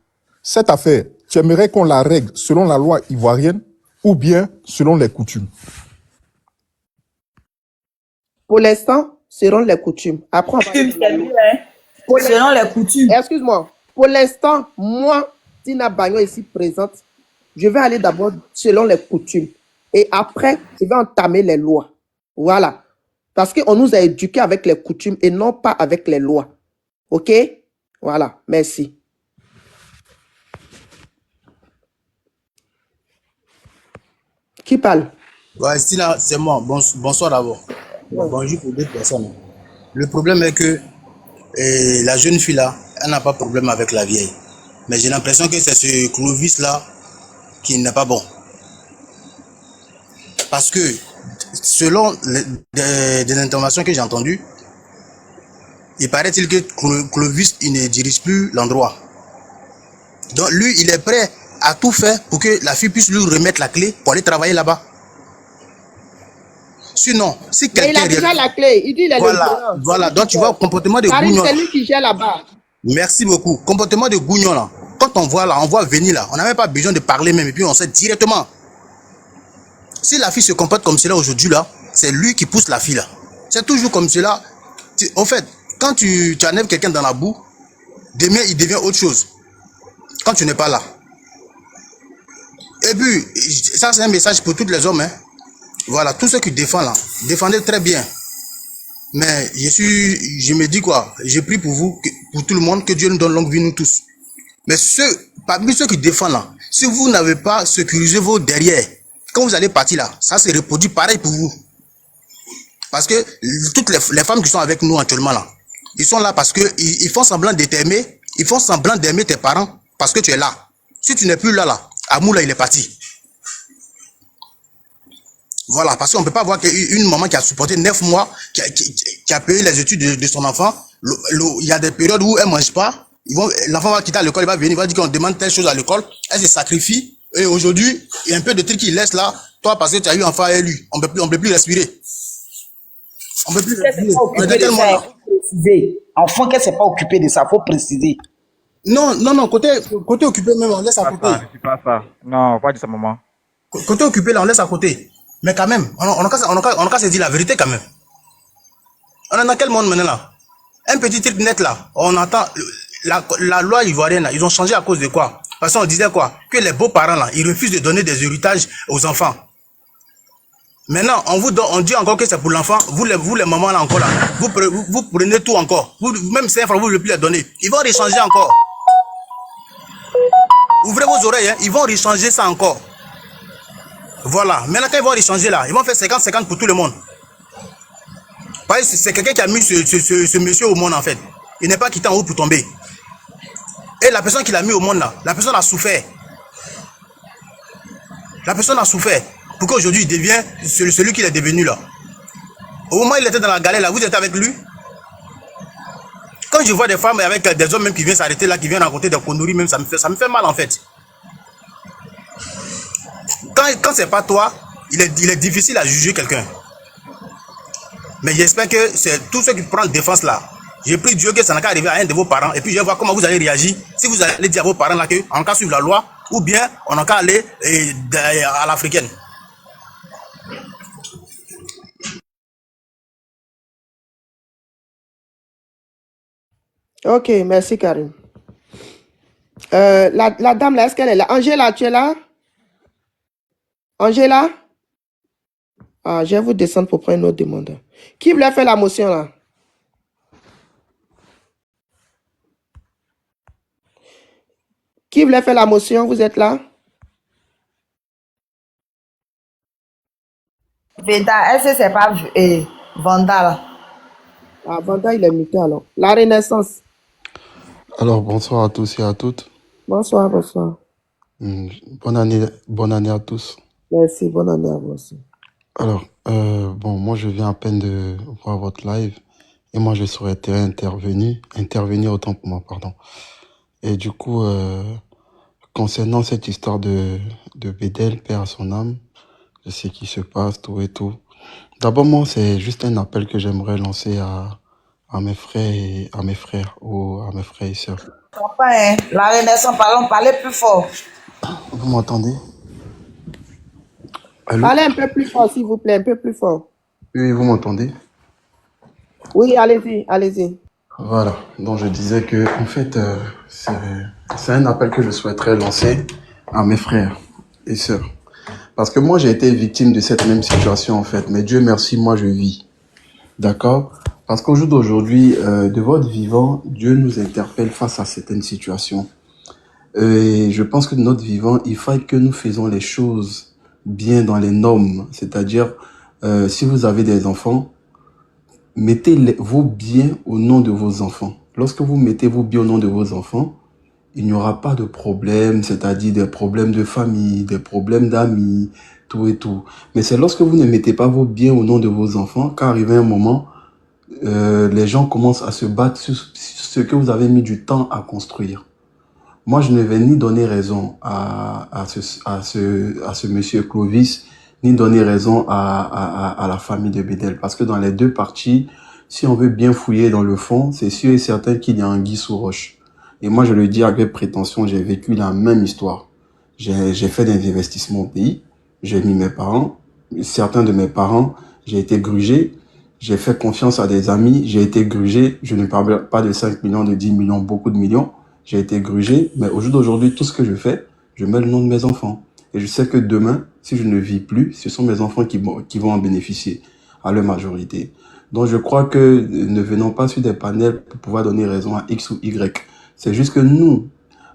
Cette affaire, tu aimerais qu'on la règle selon la loi ivoirienne ou bien selon les coutumes? Pour l'instant, selon les coutumes. Après, on va... Selon les coutumes. Excuse-moi. Pour l'instant, moi, Tina Bagnon ici présente, je vais aller d'abord selon les coutumes. Et après, je vais entamer les lois. Voilà. Parce qu'on nous a éduqués avec les coutumes et non pas avec les lois. OK? Voilà. Merci. Qui parle? Ouais, Stina, c'est moi. Bonsoir d'abord. Bonjour pour deux personnes. Le problème est que la jeune fille là, elle n'a pas de problème avec la vieille. Mais j'ai l'impression que c'est ce Clovis là qui n'est pas bon. Parce que selon des informations que j'ai entendues, il paraît-il que Clovis il ne dirige plus l'endroit. Donc lui, il est prêt à tout faire pour que la fille puisse lui remettre la clé pour aller travailler là-bas. Sinon, si quelqu'un... Il a déjà la clé. Il dit il est voilà, voilà. Donc tu vois, comportement de Karim, gougnon. c'est lui qui gère là-bas. Merci beaucoup. Comportement de gougnon là. Quand on voit là, on voit venir là. On n'a même pas besoin de parler même. Et puis on sait directement. Si la fille se comporte comme cela aujourd'hui là, c'est lui qui pousse la fille là. C'est toujours comme cela. En fait, quand tu enlèves quelqu'un dans la boue, demain il devient autre chose. Quand tu n'es pas là. Et puis, ça c'est un message pour tous les hommes. Hein. Voilà, tous ceux qui défendent là, défendez très bien. Mais je me dis quoi, j'ai pris pour vous, pour tout le monde, que Dieu nous donne longue vie, nous tous. Mais parmi ceux qui défendent là, si vous n'avez pas sécurisé vos derrière, quand vous allez partir là, ça se reproduit pareil pour vous. Parce que toutes les femmes qui sont avec nous actuellement là, ils sont là parce que ils font semblant de t'aimer, ils font semblant d'aimer tes parents parce que tu es là. Si tu n'es plus là, Amour là, il est parti. Voilà, parce qu'on ne peut pas voir qu'une maman qui a supporté 9 mois, qui a payé les études de son enfant, il y a des périodes où elle ne mange pas, l'enfant va quitter l'école, il va venir, il va dire qu'on demande telle chose à l'école, elle se sacrifie, et aujourd'hui, il y a un peu de trucs qu'il laisse là, toi parce que tu as eu un enfant à lui, on ne peut plus respirer. On ne peut plus respirer. Enfant qu'elle ne s'est pas occupée de ça, il faut préciser. Non, côté occupé même, on laisse à côté. C'est pas ça. Non, pas de sa maman. Côté occupé là, on laisse à côté. Mais quand même, on a qu'à se dire la vérité quand même. On est dans quel monde maintenant là? Un petit truc net là, on entend la loi ivoirienne là, ils ont changé à cause de quoi? Parce qu'on disait quoi? Que les beaux-parents là, ils refusent de donner des héritages aux enfants. Maintenant, on dit encore que c'est pour l'enfant, vous les mamans là encore là, vous prenez tout encore. Même 5 francs, vous ne voulez plus les donner. Ils vont réchanger encore. Ouvrez vos oreilles, hein, ils vont réchanger ça encore. Voilà, maintenant quand ils vont échanger là, ils vont faire 50-50 pour tout le monde. Parce que c'est quelqu'un qui a mis ce monsieur au monde en fait. Il n'est pas quitté en haut pour tomber. Et la personne qui l'a mis au monde là, la personne a souffert. La personne a souffert pour qu'aujourd'hui il devienne celui qu'il est devenu là. Au moment où il était dans la galère, là, vous étiez avec lui. Quand je vois des femmes avec des hommes même qui viennent s'arrêter là, qui viennent raconter des conneries, même ça me fait mal en fait. Quand c'est pas toi, il est difficile à juger quelqu'un. Mais j'espère que c'est tous ceux qui prennent défense là. J'ai pris Dieu que ça n'a qu'à arriver à un de vos parents et puis je vais voir comment vous allez réagir. Si vous allez dire à vos parents là qu'on n'a qu'à suivre la loi ou bien on n'a qu'à aller à l'africaine. Ok, merci Karim. La dame là, est-ce qu'elle est là? Angela, tu es là? Angela? Ah, je vais vous descendre pour prendre une autre demande. Qui voulait faire la motion là? Qui voulait faire la motion? Vous êtes là? Veda, est-ce que c'est pas Vanda là? Ah, Vanda, il est muté alors. La Renaissance. Alors, bonsoir à tous et à toutes. Bonsoir, bonsoir. Bonne année à tous. Merci, bonne année à vous aussi. Alors, bon, moi je viens à peine de voir votre live et moi je souhaiterais intervenir autant pour moi, pardon. Et du coup, concernant cette histoire de Bédel, paix à son âme, je sais qui se passe, tout et tout. D'abord, moi, c'est juste un appel que j'aimerais lancer à mes frères et à mes frères et sœurs. Papa, hein, la Renaissance, parlez plus fort. Vous m'entendez? Allô? Parlez un peu plus fort, s'il vous plaît, un peu plus fort. Oui, vous m'entendez? Oui, allez-y, allez-y. Voilà, donc je disais que en fait, c'est un appel que je souhaiterais lancer à mes frères et sœurs. Parce que moi, j'ai été victime de cette même situation, en fait. Mais Dieu merci, moi, je vis. D'accord? Parce qu'au jour d'aujourd'hui, de votre vivant, Dieu nous interpelle face à certaines situations. Et je pense que de notre vivant, il faut que nous faisons les choses bien dans les normes. C'est-à-dire, si vous avez des enfants, mettez vos biens au nom de vos enfants. Lorsque vous mettez vos biens au nom de vos enfants, il n'y aura pas de problème, c'est-à-dire des problèmes de famille, des problèmes d'amis, tout et tout. Mais c'est lorsque vous ne mettez pas vos biens au nom de vos enfants qu'arrive un moment, les gens commencent à se battre sur ce que vous avez mis du temps à construire. Moi, je ne vais ni donner raison à ce monsieur Clovis, ni donner raison à la famille de Bédel. Parce que dans les deux parties, si on veut bien fouiller dans le fond, c'est sûr et certain qu'il y a anguille sous roche. Et moi, je le dis avec prétention, j'ai vécu la même histoire. J'ai fait des investissements au pays, j'ai mis mes parents, certains de mes parents, j'ai été grugé, j'ai fait confiance à des amis, j'ai été grugé, je ne parle pas de 5 millions, de 10 millions, beaucoup de millions, j'ai été grugé, mais au jour d'aujourd'hui, tout ce que je fais, je mets le nom de mes enfants. Et je sais que demain, si je ne vis plus, ce sont mes enfants qui vont en bénéficier, à leur majorité. Donc je crois que ne venons pas sur des panels pour pouvoir donner raison à X ou Y. C'est juste que nous,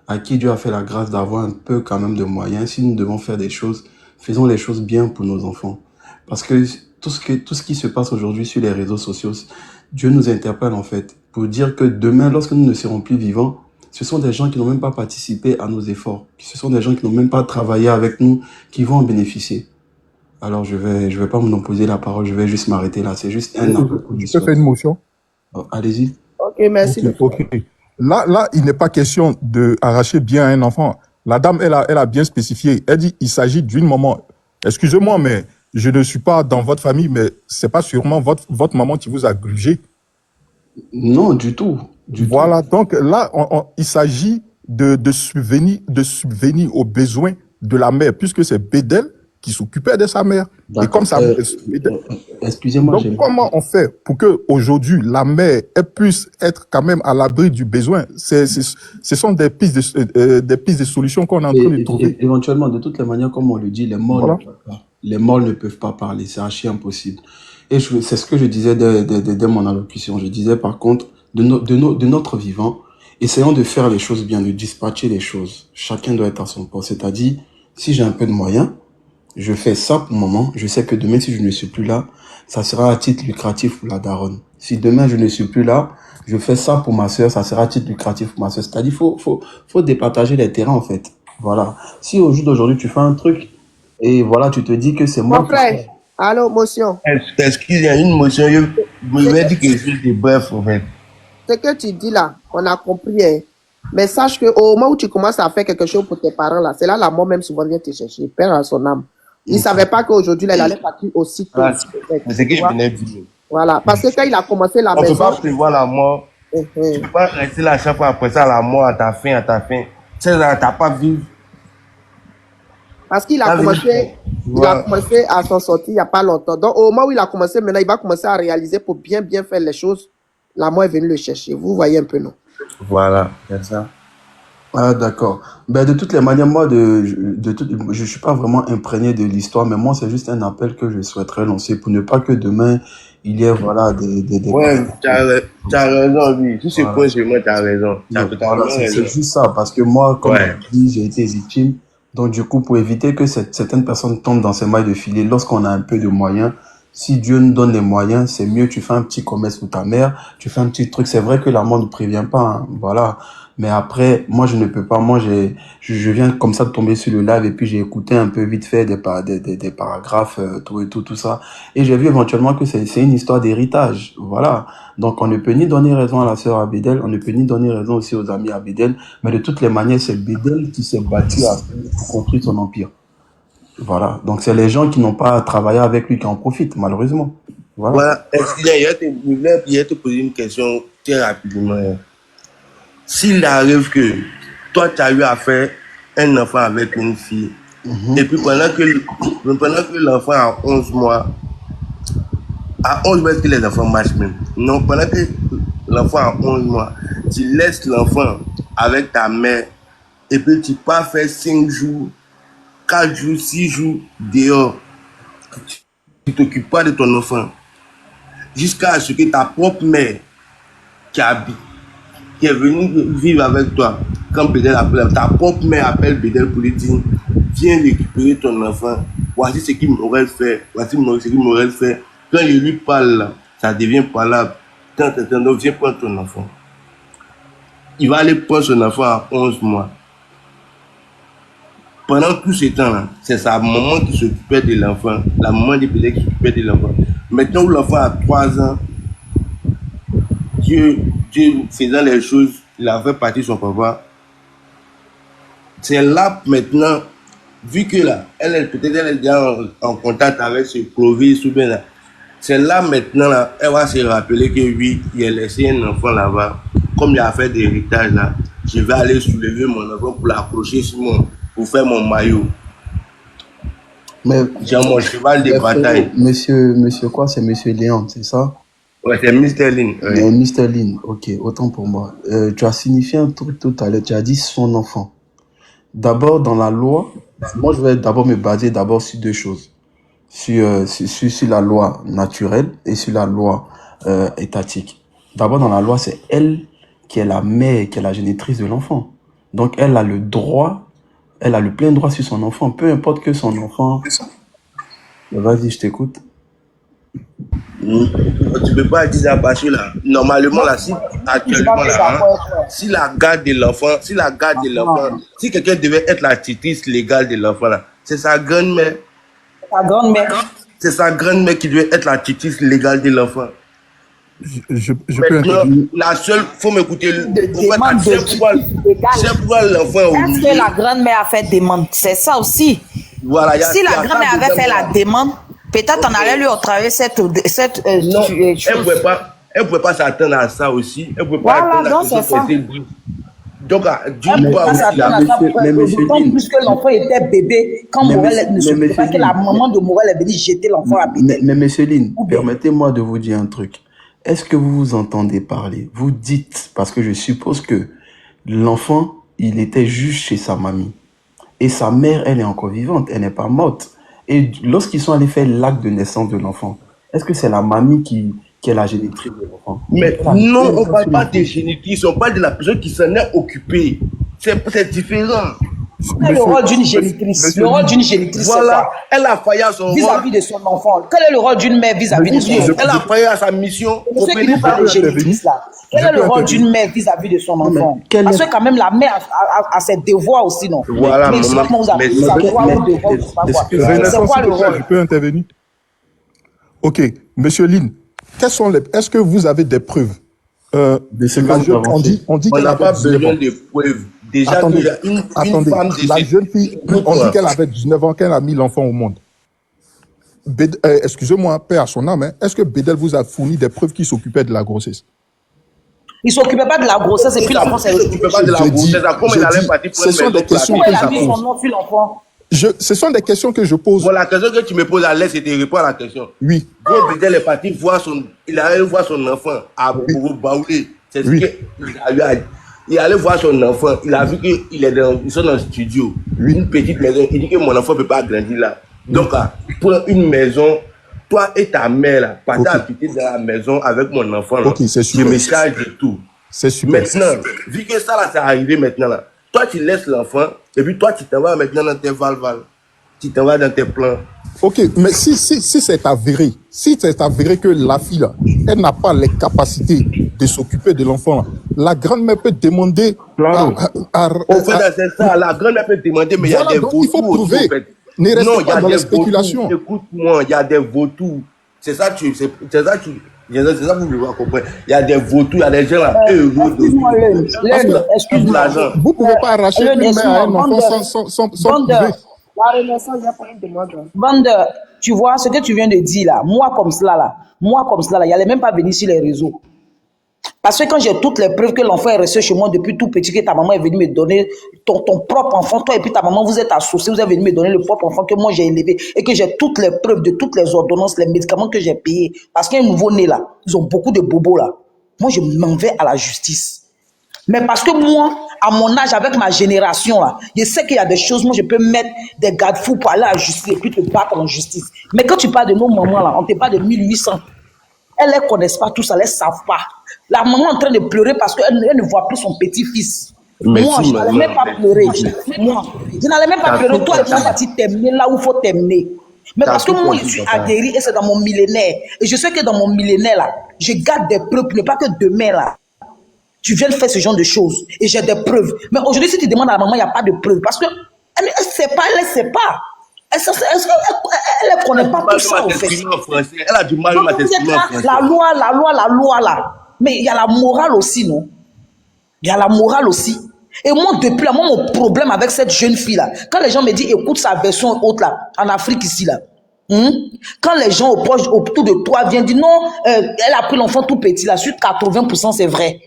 à qui Dieu a fait la grâce d'avoir un peu quand même de moyens, si nous devons faire des choses, faisons les choses bien pour nos enfants. Parce que tout ce qui se passe aujourd'hui sur les réseaux sociaux, Dieu nous interpelle en fait pour dire que demain, lorsque nous ne serons plus vivants, ce sont des gens qui n'ont même pas participé à nos efforts. Ce sont des gens qui n'ont même pas travaillé avec nous, qui vont en bénéficier. Alors je vais pas monopoliser la parole, je vais juste m'arrêter là. C'est juste un appel. Je peux faire une motion? Allez-y. Ok, merci. Ok. Là, il n'est pas question d'arracher bien un enfant. La dame, elle a bien spécifié. Elle dit, il s'agit d'une maman. Excusez-moi, mais je ne suis pas dans votre famille, mais c'est pas sûrement votre maman qui vous a grugé. Non, du tout. Voilà, donc là, il s'agit de subvenir aux besoins de la mère, puisque c'est Bédel qui s'occupait de sa mère. Et comme ça, excusez-moi. Donc, comment on fait pour que aujourd'hui la mère elle puisse être quand même à l'abri du besoin? Ce sont des pistes de solutions qu'on est en train de trouver. Éventuellement, de toutes les manières, comme on le dit, les morts Voilà. ne peuvent pas. Les morts ne peuvent pas parler, c'est archi impossible. Et c'est ce que je disais dès mon allocution. Je disais par contre, de notre vivant, essayons de faire les choses bien, de dispatcher les choses. Chacun doit être à son poste. C'est-à-dire, si j'ai un peu de moyens, je fais ça pour le moment. Je sais que demain, si je ne suis plus là, ça sera à titre lucratif pour la daronne. Si demain, je ne suis plus là, je fais ça pour ma soeur, ça sera à titre lucratif pour ma soeur. C'est-à-dire, faut départager les terrains, en fait. Voilà. Si au jour d'aujourd'hui, tu fais un truc, et voilà, tu te dis que c'est moi. Mon frère, Allô, motion. Est-ce qu'il y a une motion? Je me dis que je suis de bref, en fait. Ce que tu dis là, on a compris. Hein. Mais sache qu'au moment où tu commences à faire quelque chose pour tes parents, là, c'est là la mort même souvent vient te chercher. Perd à son âme. Il ne savait pas qu'aujourd'hui, là, il allait partir aussitôt. Ah, c'est ce que je venais de dire. Voilà. Parce que quand il a commencé la On ne maison. peut pas prévoir la mort. Tu ne peux pas rester là à chaque fois après ça, la mort à ta fin, à ta fin. Tu sais, là, tu n'as pas vécu. Parce qu'il a commencé, à s'en sortir il n'y a pas longtemps. Donc, au moment où il a commencé, maintenant, il va commencer à réaliser pour bien faire les choses. La mort est venue le chercher. Vous voyez un peu, non? Voilà, c'est ça. Ah, d'accord. Ben, de toutes les manières, moi, je suis pas vraiment imprégné de l'histoire, mais moi, c'est juste un appel que je souhaiterais lancer pour ne pas que demain, il y ait, voilà, des Ouais, tu as raison, oui. Tout ce point, c'est moi, tu as raison. Tu as totalement voilà, raison. c'est juste ça, parce que moi, comme Ouais. je dis, j'ai été victime. Donc, du coup, pour éviter que certaines personnes tombent dans ces mailles de filet, lorsqu'on a un peu de moyens, si Dieu nous donne les moyens, c'est mieux, tu fais un petit commerce pour ta mère, tu fais un petit truc. C'est vrai que la mort ne prévient pas, hein, voilà. Mais après, moi, je ne peux pas. Moi, je viens comme ça de tomber sur le live et puis j'ai écouté un peu vite fait des paragraphes, tout ça. Et j'ai vu éventuellement que c'est une histoire d'héritage. Voilà. Donc, on ne peut ni donner raison à la sœur Abidel, on ne peut ni donner raison aussi aux amis Abidel. Mais de toutes les manières, c'est Bédel qui s'est battu pour construire son empire. Voilà. Donc, c'est les gens qui n'ont pas travaillé avec lui qui en profitent, malheureusement. Voilà. Voilà. Est-ce qu'il y a, je vais te poser une question très rapidement. Hein. S'il arrive que toi, tu as eu à faire un enfant avec une fille, et puis pendant que l'enfant a 11 mois, à 11 mois, est-ce que les enfants marchent même? Non, pendant que l'enfant a 11 mois, tu laisses l'enfant avec ta mère, et puis tu pars faire 5 jours, 4 jours, 6 jours dehors. Tu ne t'occupes pas de ton enfant. Jusqu'à ce que ta propre mère qui est venue vivre avec toi, quand Bédel appelle, ta propre mère appelle Bédel pour lui dire, viens récupérer ton enfant, voici ce qu'il m'aurait fait, voici ce qu'il m'aurait fait. Quand je lui parle, là, ça devient parlable. Donc, viens prendre ton enfant. Il va aller prendre son enfant à 11 mois. Pendant tout ce temps-là, c'est sa maman qui s'occupait de l'enfant, la maman de Bédel qui s'occupait de l'enfant. Maintenant où l'enfant a 3 ans, Dieu faisant les choses, il a fait partir son papa. C'est là maintenant, vu que là, elle est déjà en contact avec ce Clovis ou bien là. C'est là maintenant, là, elle va se rappeler que oui, il a laissé un enfant là-bas. Comme il a fait d'héritage là, je vais aller soulever mon enfant pour l'accrocher pour faire mon maillot. Mais j'ai mon cheval de bataille. Monsieur quoi? C'est Monsieur Léon, c'est ça? Ouais, c'est Mr. Lin. Ouais. Mr. Lin, ok, autant pour moi. Tu as signifié un truc tout à l'heure, tu as dit son enfant. D'abord, dans la loi, moi je vais d'abord me baser d'abord sur deux choses. Sur la loi naturelle et sur la loi étatique. D'abord, dans la loi, c'est elle qui est la mère, qui est la génitrice de l'enfant. Donc, elle a le droit, elle a le plein droit sur son enfant, peu importe que son enfant... Vas-y, je t'écoute. Tu peux pas dire ça parce que là, normalement là, si actuellement là, si la garde de l'enfant, si quelqu'un devait être la tutrice légale de l'enfant là, c'est sa grand-mère. Ta grand-mère. C'est sa grand-mère qui devait être la tutrice légale de l'enfant. Je peux Maintenant, la seule, faut m'écouter. C'est pourquoi l'enfant. Est-ce que la grand-mère a fait demande? C'est ça aussi. Voilà. Si la grand-mère avait fait la demande, peut-être on allait lui octroyer cette non, elle pouvait pas s'attendre à ça aussi. Elle pouvait pas voilà, donc c'est ça. Donc, du coup, d'autant plus que l'enfant était bébé, quand Morel ne se pas que la maman de Morel est venue jeter l'enfant à Bédel. Mais monsieur Lin, permettez-moi de vous dire un truc. Est-ce que vous vous entendez parler? Vous dites, parce que je suppose que l'enfant, il était juste chez sa mamie. Et sa mère, elle est encore vivante, elle n'est pas morte. Et lorsqu'ils sont allés faire l'acte de naissance de l'enfant, est-ce que c'est la mamie qui est la génitrice de l'enfant? Mais non, on ne parle pas de génitrice, on parle de la personne qui s'en est occupée. C'est différent. Quel est le rôle d'une génitrice? Le rôle d'une génitrice, voilà, elle a failli à son rôle. Vis-à-vis de son enfant. Quel est le rôle d'une mère vis-à-vis de son enfant? Elle a failli à sa mission. Ceux qui nous parlent de génitrice là. Quel est le rôle d'une mère vis-à-vis de son enfant? Parce que quand même la mère a ses devoirs aussi, non? Voilà, mais seulement vous avez sa droit ou devoir, c'est quoi le rôle? Je peux intervenir? Ok, Monsieur Lin, est-ce que vous avez des preuves on dit On qu'elle n'a avait pas 19 besoin ans. de preuves. Déjà Attendez, qu'il y a une attendez. femme La décédée. jeune fille, on dit qu'elle avait 19 ans, qu'elle a mis l'enfant au monde. Excusez-moi, paix à son âme, hein, est-ce que Bédel vous a fourni des preuves qu'il s'occupait de la grossesse? Il s'occupait pas de la grossesse et puis l'enfant s'est Il ne s'occupait pas de la grossesse. Comment il allait partir pour ce une sont maison des questions pour la que il a mis je son pose. nom sur l'enfant. Ce sont des questions que je pose. Bon, la question que tu me poses à l'aise, c'était répondre à la question. Oui. Gros Bédel est parti voir il allait voir son enfant à Baoulé. C'est ce qu'il a dit. Il allait voir son enfant. Il a vu qu'ils sont dans le studio. Une petite maison. Il dit que mon enfant ne peut pas grandir là. Donc, pour une maison, toi et ta mère, là, partez habiter dans la maison avec mon enfant. Là. C'est super. Je me charge de tout. C'est super. Maintenant, vu que ça, là, c'est arrivé maintenant, là, toi, tu laisses l'enfant et puis toi, tu t'en vas maintenant dans tes valves. Tu t'en vas dans tes plans. Ok, mais si c'est avéré, que la fille, là, elle n'a pas les capacités de s'occuper de l'enfant, là, la grand-mère peut demander c'est ça, la grand-mère peut demander, mais il y a des vautours. Il faut prouver. Aussi, en fait. Ne restez Non, il y pas a dans des les spéculations. vautours. Écoute-moi, il y a des vautours. C'est ça que vous devez comprendre. Il y a des vautours, il y a des gens là, heureux. Excuse-moi, excuse-moi. Vous ne pouvez pas arracher une mère à un enfant sans prouver. La Renaissance, il y a pas une demande. Vendeur, tu vois ce que tu viens de dire là, moi comme cela là, il n'allait même pas venir sur les réseaux. Parce que quand j'ai toutes les preuves que l'enfant est resté chez moi depuis tout petit, que ta maman est venue me donner ton propre enfant, toi et puis ta maman, vous êtes associés, vous êtes venu me donner le propre enfant que moi j'ai élevé et que j'ai toutes les preuves de toutes les ordonnances, les médicaments que j'ai payés. Parce qu'il y a un nouveau-né là, ils ont beaucoup de bobos là. Moi, je m'en vais à la justice. Mais parce que moi, à mon âge, avec ma génération, là, je sais qu'il y a des choses, moi, je peux mettre des garde-fous pour aller à la justice et puis te battre en justice. Mais quand tu parles de nos mamans, là, on te parle de 1800. Elles ne connaissent pas tout ça, elles ne savent pas. La maman est en train de pleurer parce qu'elle ne voit plus son petit-fils. Moi, je n'allais même pas pleurer. Moi, je n'allais même pas pleurer. Toi, tu vas t'aimer là où il faut t'aimer. Mais parce que moi, je suis aguerri et c'est dans mon millénaire. Et je sais que dans mon millénaire, là, je garde des preuves, pas que demain, là, tu viens de faire ce genre de choses et j'ai des preuves. Mais aujourd'hui, si tu demandes à la maman, il n'y a pas de preuves. Parce qu'elle ne sait pas, elle ne sait pas. Elle ne connaît pas tout ça, en fait. Elle a du mal à t'exprimer en français. La loi, là. Mais il y a la morale aussi, non? Il y a la morale aussi. Et moi, depuis là, mon problème avec cette jeune fille-là, quand les gens me disent, écoute sa version haute, là, en Afrique, ici, là, quand les gens autour de toi viennent dire, non, elle a pris l'enfant tout petit, là, sur 80%, c'est vrai.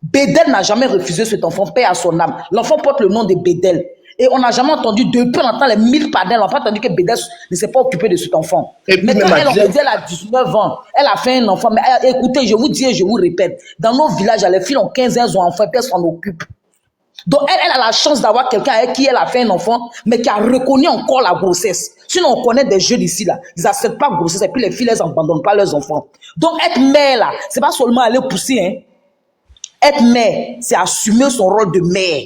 Bédel n'a jamais refusé cet enfant, paix à son âme. L'enfant porte le nom de Bédel. Et on n'a jamais entendu, depuis longtemps, les 1000 pardons, on n'a pas entendu que Bédel ne s'est pas occupé de cet enfant. Mais quand elle a 19 ans, elle a fait un enfant. Mais écoutez, je vous dis et je vous répète, dans nos villages, les filles ont 15 ans, elles ont un enfant, puis elles s'en occupent. Donc elle a la chance d'avoir quelqu'un avec qui elle a fait un enfant, mais qui a reconnu encore la grossesse. Sinon, on connaît des jeunes ici, là, ils n'acceptent pas la grossesse, et puis les filles, elles n'abandonnent pas leurs enfants. Donc être mère, là, c'est pas seulement aller pousser, hein. Être mère, c'est assumer son rôle de mère.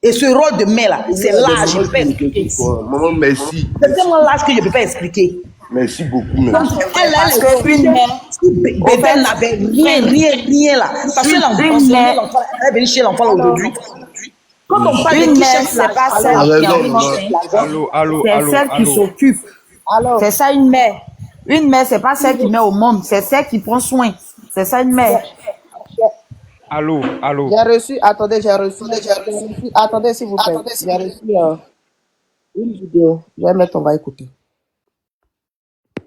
Et ce rôle de mère là, c'est l'âge, je ne peux pas expliquer. Maman, merci. C'est tellement l'âge que je ne peux pas expliquer. Merci beaucoup. Donc, elle, une mère, Bédel n'avait rien là. Parce que l'enfant, elle est venue chez l'enfant aujourd'hui. Quand on parle de qui chef, c'est pas celle c'est celle qui s'occupe. C'est ça une mère. Une mère, c'est pas celle qui met au monde, c'est celle qui prend soin. C'est ça une mère. Allô. J'ai reçu, attendez, attendez s'il vous plaît. J'ai reçu une vidéo. Je vais mettre, on va écouter.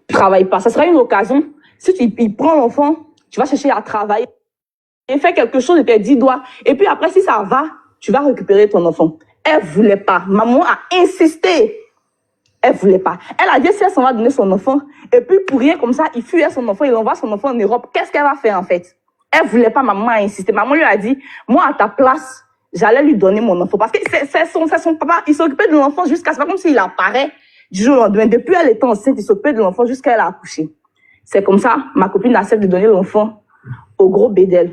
Travaille pas. Ça sera une occasion. Si il prend l'enfant, tu vas chercher à travailler et faire quelque chose de tes 10 doigts. Et puis après, si ça va, tu vas récupérer ton enfant. Elle voulait pas. Maman a insisté. Elle voulait pas. Elle a dit si elle s'en va donner son enfant, et puis pour rien comme ça, il fuit son enfant, il envoie son enfant en Europe. Qu'est-ce qu'elle va faire en fait? Elle voulait pas, maman a insisté. Maman lui a dit, moi à ta place, j'allais lui donner mon enfant. Parce que c'est son papa, il s'occupait de l'enfant jusqu'à, c'est pas comme s'il apparaît du jour au lendemain. Depuis elle était enceinte, il s'occupait de l'enfant jusqu'à elle a accouché. C'est comme ça, ma copine accepte de donner l'enfant au gros Bédel.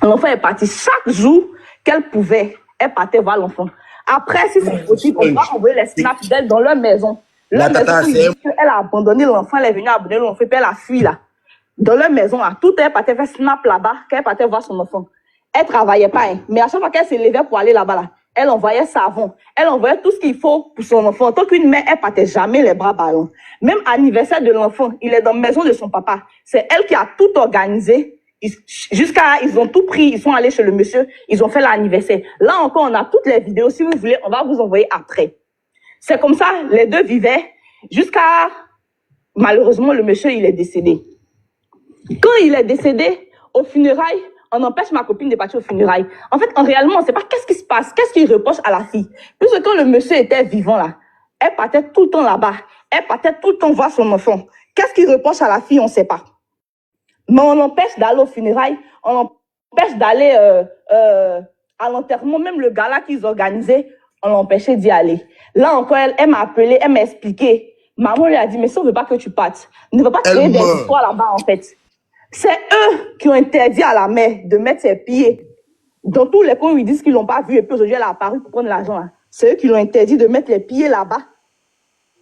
L'enfant est parti chaque jour qu'elle pouvait. Elle partait voir l'enfant. Après, si c'est possible, on va envoyer les snaps d'elle dans leur maison. Elle a abandonné l'enfant, elle est venue abandonner l'enfant, puis elle a fui là. Dans leur maison, là, tout elle partait faire snap là-bas, qu'elle partait voir son enfant. Elle travaillait pas, hein. Mais à chaque fois qu'elle se levait pour aller là-bas, là, elle envoyait savon, elle envoyait tout ce qu'il faut pour son enfant. Tant qu'une mère, elle partait jamais les bras ballants. Même anniversaire de l'enfant, il est dans la maison de son papa. C'est elle qui a tout organisé. Jusqu'à, ils ont tout pris, ils sont allés chez le monsieur, ils ont fait l'anniversaire. Là encore, on a toutes les vidéos. Si vous voulez, on va vous envoyer après. C'est comme ça, les deux vivaient jusqu'à, malheureusement, le monsieur, il est décédé. Quand il est décédé, aux funérailles, on empêche ma copine de partir aux funérailles. En fait, réellement, on ne sait pas qu'est-ce qui se passe, qu'est-ce qu'il reproche à la fille. Puisque quand le monsieur était vivant là, elle partait tout le temps là-bas. Elle partait tout le temps voir son enfant. Qu'est-ce qu'il reproche à la fille, on ne sait pas. Mais on l'empêche d'aller aux funérailles, on l'empêche d'aller à l'enterrement. Même le gala qu'ils organisaient, on l'empêchait d'y aller. Là encore, elle m'a appelé, elle m'a expliqué. Maman lui a dit, mais si on ne veut pas que tu partes, ne veut pas créer des histoires là-bas en fait. C'est eux qui ont interdit à la mère de mettre ses pieds dans tous les coins où ils disent qu'ils l'ont pas vu et puis aujourd'hui elle a apparu pour prendre l'argent là. C'est eux qui l'ont interdit de mettre les pieds là-bas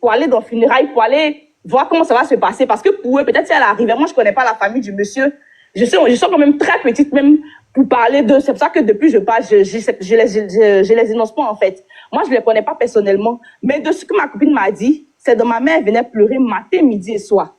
pour aller dans le funérailles, pour aller voir comment ça va se passer. Parce que pour eux, peut-être si elle arrivait, moi je connais pas la famille du monsieur. Je suis quand même très petite même pour parler d'eux. C'est pour ça que depuis je parle, je les énonce pas en fait. Moi je les connais pas personnellement. Mais de ce que ma copine m'a dit, c'est de ma mère venait pleurer matin, midi et soir.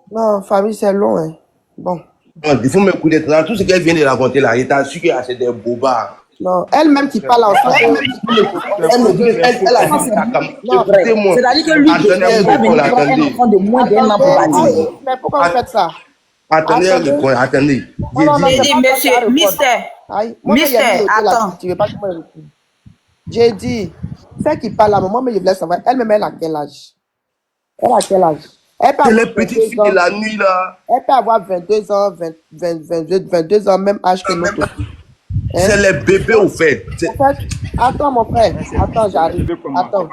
Non, famille, c'est long, hein. Bon. Non, il faut m'écouter. Dans tout ce qu'elle vient de raconter là, il t'a su que c'est des bobards. Non, elle-même qui parle en français. Elle a dit ça comme. Écoutez-moi. C'est-à-dire que lui, il va venir voir un enfant de moins d'un an pour baptiser. Mais pourquoi vous faites ça? Attendez, attendez. Monsieur, Mister, attends. Tu veux pas que moi je réponde. J'ai dit, celle qui parle à maman, mais je voulais savoir, elle-même, elle a quel âge? Elle a quel âge? C'est les petites filles de la nuit là. Elle peut avoir 22 ans, 22 ans, même âge que notre fille. Hein? C'est les bébés au fait. En fait, attends mon frère, attends, j'arrive. Attends,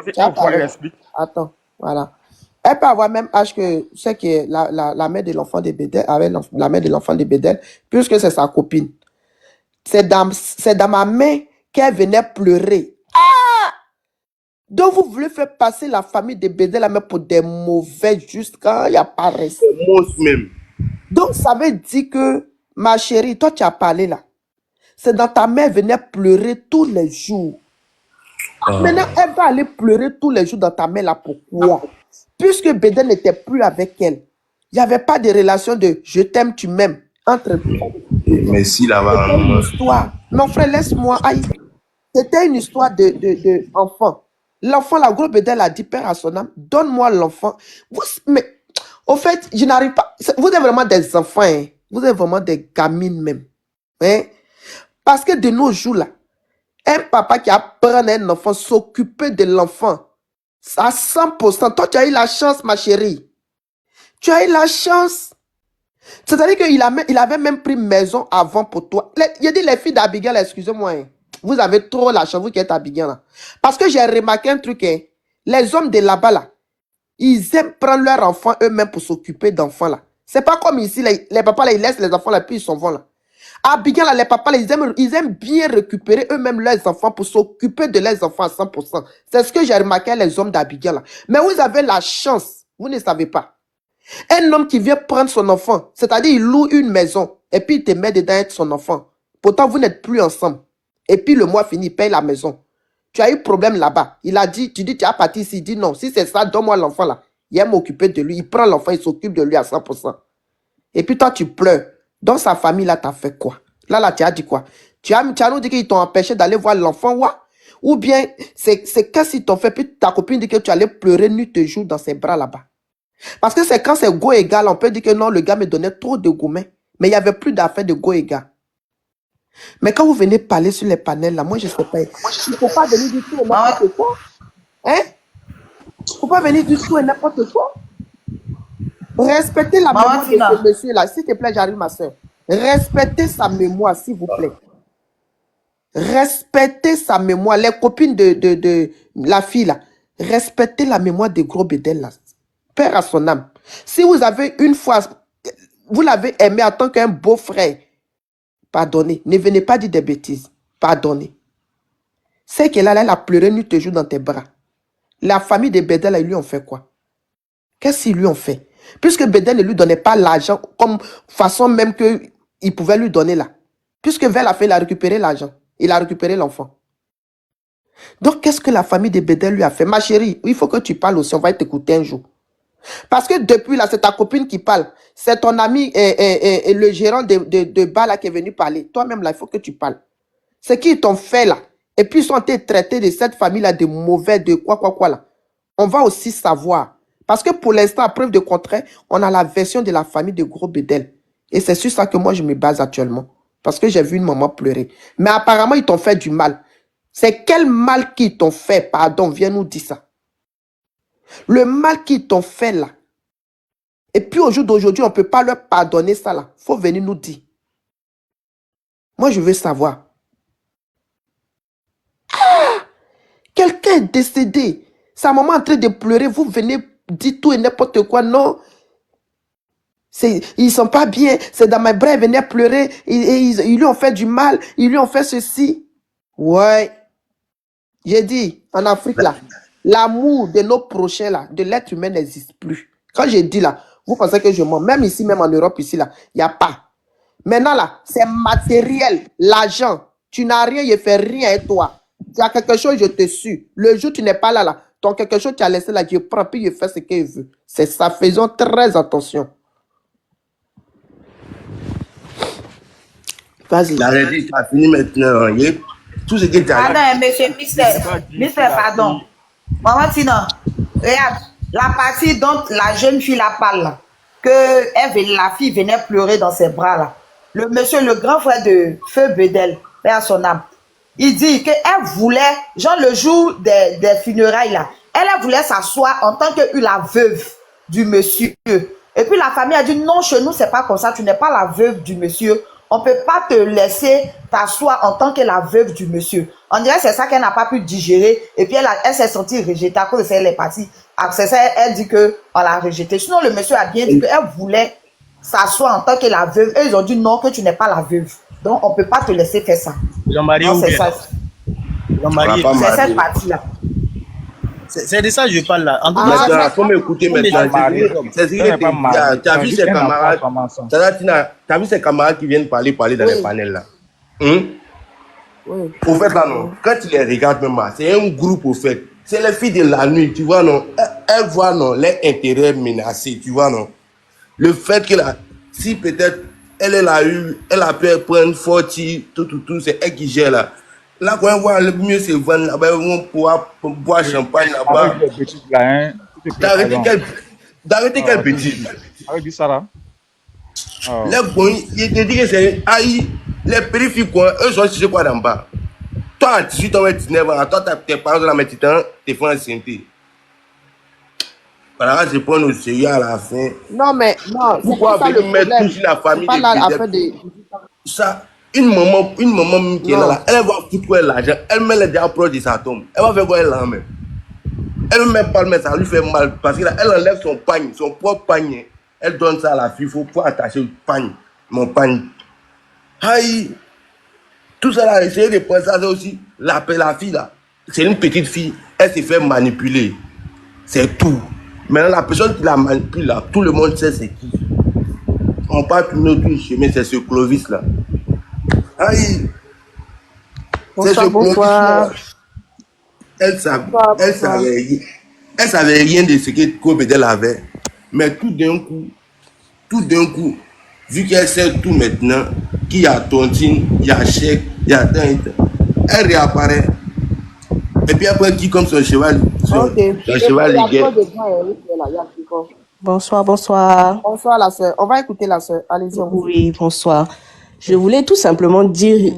attends, voilà. Elle peut avoir même âge que c'est que la mère de l'enfant de Bédel, avec la mère de l'enfant de Bédel, puisque c'est sa copine. C'est dans ma main qu'elle venait pleurer. Ah! Donc vous voulez faire passer la famille de Bédel la main pour des mauvais juste quand il n'y a pas respect. Même. Donc ça veut dire que, ma chérie, toi tu as parlé là. C'est dans ta mère venait pleurer tous les jours. Maintenant, elle va aller pleurer tous les jours dans ta mère là. Pourquoi? Puisque Bédel n'était plus avec elle. Il n'y avait pas de relation de je t'aime, tu m'aimes entre toi. Merci là-bas. C'était une histoire. Mon frère, laisse-moi. C'était une histoire de enfant. L'enfant, la grosse Bédel a dit, père à son âme, donne-moi l'enfant. Mais, au fait, je n'arrive pas. Vous êtes vraiment des enfants. Hein? Vous êtes vraiment des gamines même. Hein? Parce que de nos jours là, un papa qui apprend un enfant, s'occuper de l'enfant, à 100%. Toi, tu as eu la chance, ma chérie. Tu as eu la chance. C'est-à-dire qu'il avait même pris maison avant pour toi. Il a dit les filles d'Abigail, excusez-moi. Hein. Vous avez trop la chance, vous qui êtes Abigail là. Parce que j'ai remarqué un truc. Hein. Les hommes de là-bas là, ils aiment prendre leurs enfants eux-mêmes pour s'occuper d'enfants là. C'est pas comme ici, les papas là, ils laissent les enfants là, puis ils s'en vont là. Abigail, les papas, là, ils aiment bien récupérer eux-mêmes leurs enfants pour s'occuper de leurs enfants à 100%. C'est ce que j'ai remarqué les hommes d'Abigail. Mais vous avez la chance, vous ne savez pas. Un homme qui vient prendre son enfant, c'est-à-dire il loue une maison et puis il te met dedans être son enfant. Pourtant, vous n'êtes plus ensemble. Et puis le mois fini, il paye la maison. Tu as eu problème là-bas. Il a dit, tu dis, tu as parti ici. Il dit non, si c'est ça, donne-moi l'enfant là. Il aime m'occuper de lui. Il prend l'enfant, il s'occupe de lui à 100%. Et puis toi, tu pleures. Dans sa famille, là, tu as fait quoi? Là, tu as dit quoi? Tu as nous dit qu'ils t'ont empêché d'aller voir l'enfant, ouais? Ou bien, c'est qu'est-ce qu'ils t'ont fait? Puis ta copine dit que tu allais pleurer nuit et jour dans ses bras là-bas. Parce que c'est quand c'est go égal, on peut dire que non, le gars me donnait trop de gourmets. Mais il n'y avait plus d'affaires de go égal. Mais quand vous venez parler sur les panels, là, moi, je ne sais pas. Il ne faut pas venir du tout et n'importe quoi. Hein? Il ne faut pas venir du tout et n'importe quoi. Respectez la mémoire de ce monsieur-là. S'il te plaît, j'arrive, ma soeur. Respectez sa mémoire, s'il vous plaît. Respectez sa mémoire. Les copines de la fille, là. Respectez la mémoire de gros Bédel, là. Père à son âme. Si vous avez une fois, vous l'avez aimé en tant qu'un beau frère, pardonnez. Ne venez pas dire des bêtises. Pardonnez. C'est qu'elle elle a pleuré nuit et jour dans tes bras. La famille de Bédel, ils lui ont fait quoi? Qu'est-ce qu'ils lui ont fait? Puisque Bédel ne lui donnait pas l'argent comme façon même qu'il pouvait lui donner là. Puisque Vel a fait, il a récupéré l'argent. Il a récupéré l'enfant. Donc, qu'est-ce que la famille de Bédel lui a fait? Ma chérie, il faut que tu parles aussi. On va t'écouter un jour. Parce que depuis là, c'est ta copine qui parle. C'est ton ami et le gérant de bar là qui est venu parler. Toi-même là, il faut que tu parles. C'est qu'ils t'ont fait là. Et puis ils sont été traités de cette famille-là de mauvais, de quoi là. On va aussi savoir. Parce que pour l'instant, à preuve de contraire, on a la version de la famille de Gros Bédel. Et c'est sur ça que moi je me base actuellement. Parce que j'ai vu une maman pleurer. Mais apparemment, ils t'ont fait du mal. C'est quel mal qu'ils t'ont fait? Pardon, viens nous dire ça. Le mal qu'ils t'ont fait là. Et puis au jour d'aujourd'hui, on ne peut pas leur pardonner ça là. Il faut venir nous dire. Moi, je veux savoir. Quelqu'un est décédé. Sa maman est en train de pleurer. Vous venez dire tout et n'importe quoi. Non. Ils ne sont pas bien. C'est dans mes bras. Ils venaient pleurer. Ils lui ont fait du mal. Ils lui ont fait ceci. Ouais. J'ai dit, en Afrique, là, l'amour de nos prochains, là, de l'être humain n'existe plus. Quand j'ai dit, là, vous pensez que je mens. Même ici, même en Europe, ici, là, il n'y a pas. Maintenant, là, c'est matériel. L'argent. Tu n'as rien, je fais rien et toi. Tu as quelque chose, je te suis. Le jour où tu n'es pas là, ton quelque chose, tu as laissé là, je prends, puis je fais ce que je veux. C'est ça. Faisons très attention. Vas-y. La réalité, ça a fini maintenant. Tout ce que tu as Pardon, monsieur, mister, pardon. Maman Tina, regarde, la partie dont la jeune fille la parle, là, que la fille venait pleurer dans ses bras, là. Le monsieur, le grand frère de Feu Bédel, père à son âme, il dit qu'elle voulait, genre le jour des funérailles, là, elle voulait s'asseoir en tant que la veuve du monsieur. Et puis la famille a dit, non, chez nous, c'est pas comme ça, tu n'es pas la veuve du monsieur. On ne peut pas te laisser t'asseoir en tant que la veuve du monsieur. On dirait que c'est ça qu'elle n'a pas pu digérer. Et puis elle s'est sentie rejetée à cause de ça, elle est partie. C'est ça, elle dit qu'on l'a rejetée. Sinon, le monsieur a bien dit qu'elle voulait s'asseoir en tant que la veuve. Et ils ont dit non, que tu n'es pas la veuve. Donc, on ne peut pas te laisser faire ça. C'est ça. C'est cette partie-là. C'est de ça que je parle là. En tout cas, il faut m'écouter maintenant. C'est tu as vu ces camarades. Tu as vu ces camarades qui viennent parler dans les panels là. Au fait, là, non. Quand tu les regardes même, c'est un groupe au fait. C'est les filles de la nuit, tu vois, non. Elles voient, non, leur intérêt menacé, tu vois, non. Le fait que là, si peut-être elle a pu prendre forti, tout, c'est elle qui gère là. Là, quand on voit le mieux se vendre là-bas, on pourra boire champagne là-bas. D'arrêter quelle bêtise. Avec du Sarah. Les bons, ils te disent que c'est aïe. Les périphériques, eux sont chez quoi d'en bas. Toi, à 18 ans, 19 ans, toi, tes parents dans la médecine, t'es fait en santé. Voilà, je prends au sérieux à la fin. Non, mais non. Pourquoi venir mettre tout sur la famille de ça? Une maman qui est là, elle va foutre quoi l'argent, elle met les déjà proches de sa tombe. Elle va faire quoi elle là même? Elle ne met pas le mettre, ça lui fait mal. Parce qu'elle enlève son pagne, son propre panier. Elle donne ça à la fille, il faut pouvoir attacher le pagne. Mon pagne. Aïe! Tout ça là, essayer de prendre ça aussi. La fille là, c'est une petite fille, elle se fait manipuler. C'est tout. Maintenant, la personne qui la manipule là, tout le monde sait c'est qui. On part tout notre chemin, c'est ce Clovis là. Aïe! Bonsoir, bonsoir. Elle savait rien de ce que Kobedel avait. Mais tout d'un coup, vu qu'elle sait tout maintenant, qu'il y a tontine, il y a chèque, il y a tant, elle réapparaît. Et puis après, qui comme son cheval, son cheval liguet. Bonsoir, bonsoir. Bonsoir la soeur. On va écouter la soeur. Allez-y. Oui, bonsoir. Je voulais tout simplement dire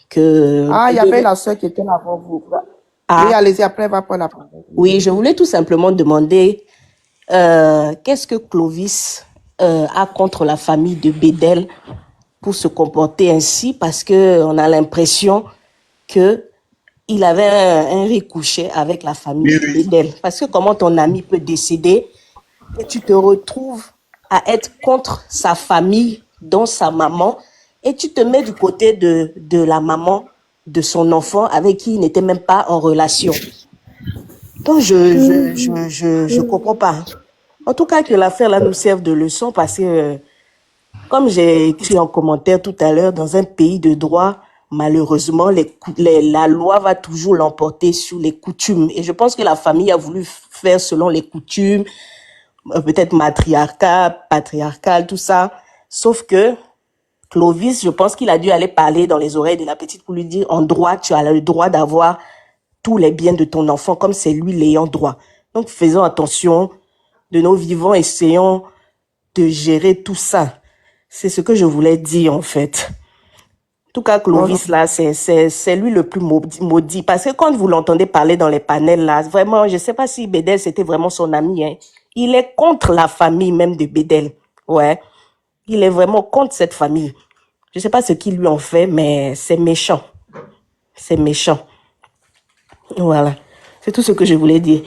que... Ah, il y avait la soeur qui était là avant vous. Oui, allez-y, après, elle va prendre la parole. Oui, je voulais tout simplement demander qu'est-ce que Clovis a contre la famille de Bédel pour se comporter ainsi, parce qu'on a l'impression qu'il avait un ricouchet avec la famille de Bédel. Parce que comment ton ami peut décéder et tu te retrouves à être contre sa famille, dont sa maman, et tu te mets du côté de la maman de son enfant avec qui il n'était même pas en relation. Donc, je comprends pas. En tout cas, que l'affaire là nous serve de leçon, parce que Comme j'ai écrit en commentaire tout à l'heure, dans un pays de droit, malheureusement, la loi va toujours l'emporter sur les coutumes. Et je pense que la famille a voulu faire selon les coutumes, peut-être matriarcat, patriarcal, tout ça. Sauf que Clovis, je pense qu'il a dû aller parler dans les oreilles de la petite pour lui dire, en droit, tu as le droit d'avoir tous les biens de ton enfant comme c'est lui l'ayant droit. Donc, faisons attention, de nos vivants, essayons de gérer tout ça. C'est ce que je voulais dire, en fait. En tout cas, Clovis, là, c'est lui le plus maudit. Parce que quand vous l'entendez parler dans les panels, là, vraiment, je sais pas si Bédel, c'était vraiment son ami, hein. Il est contre la famille même de Bédel. Ouais. Il est vraiment contre cette famille. Je sais pas ce qu'ils lui ont fait, mais c'est méchant. C'est méchant. Voilà. C'est tout ce que je voulais dire.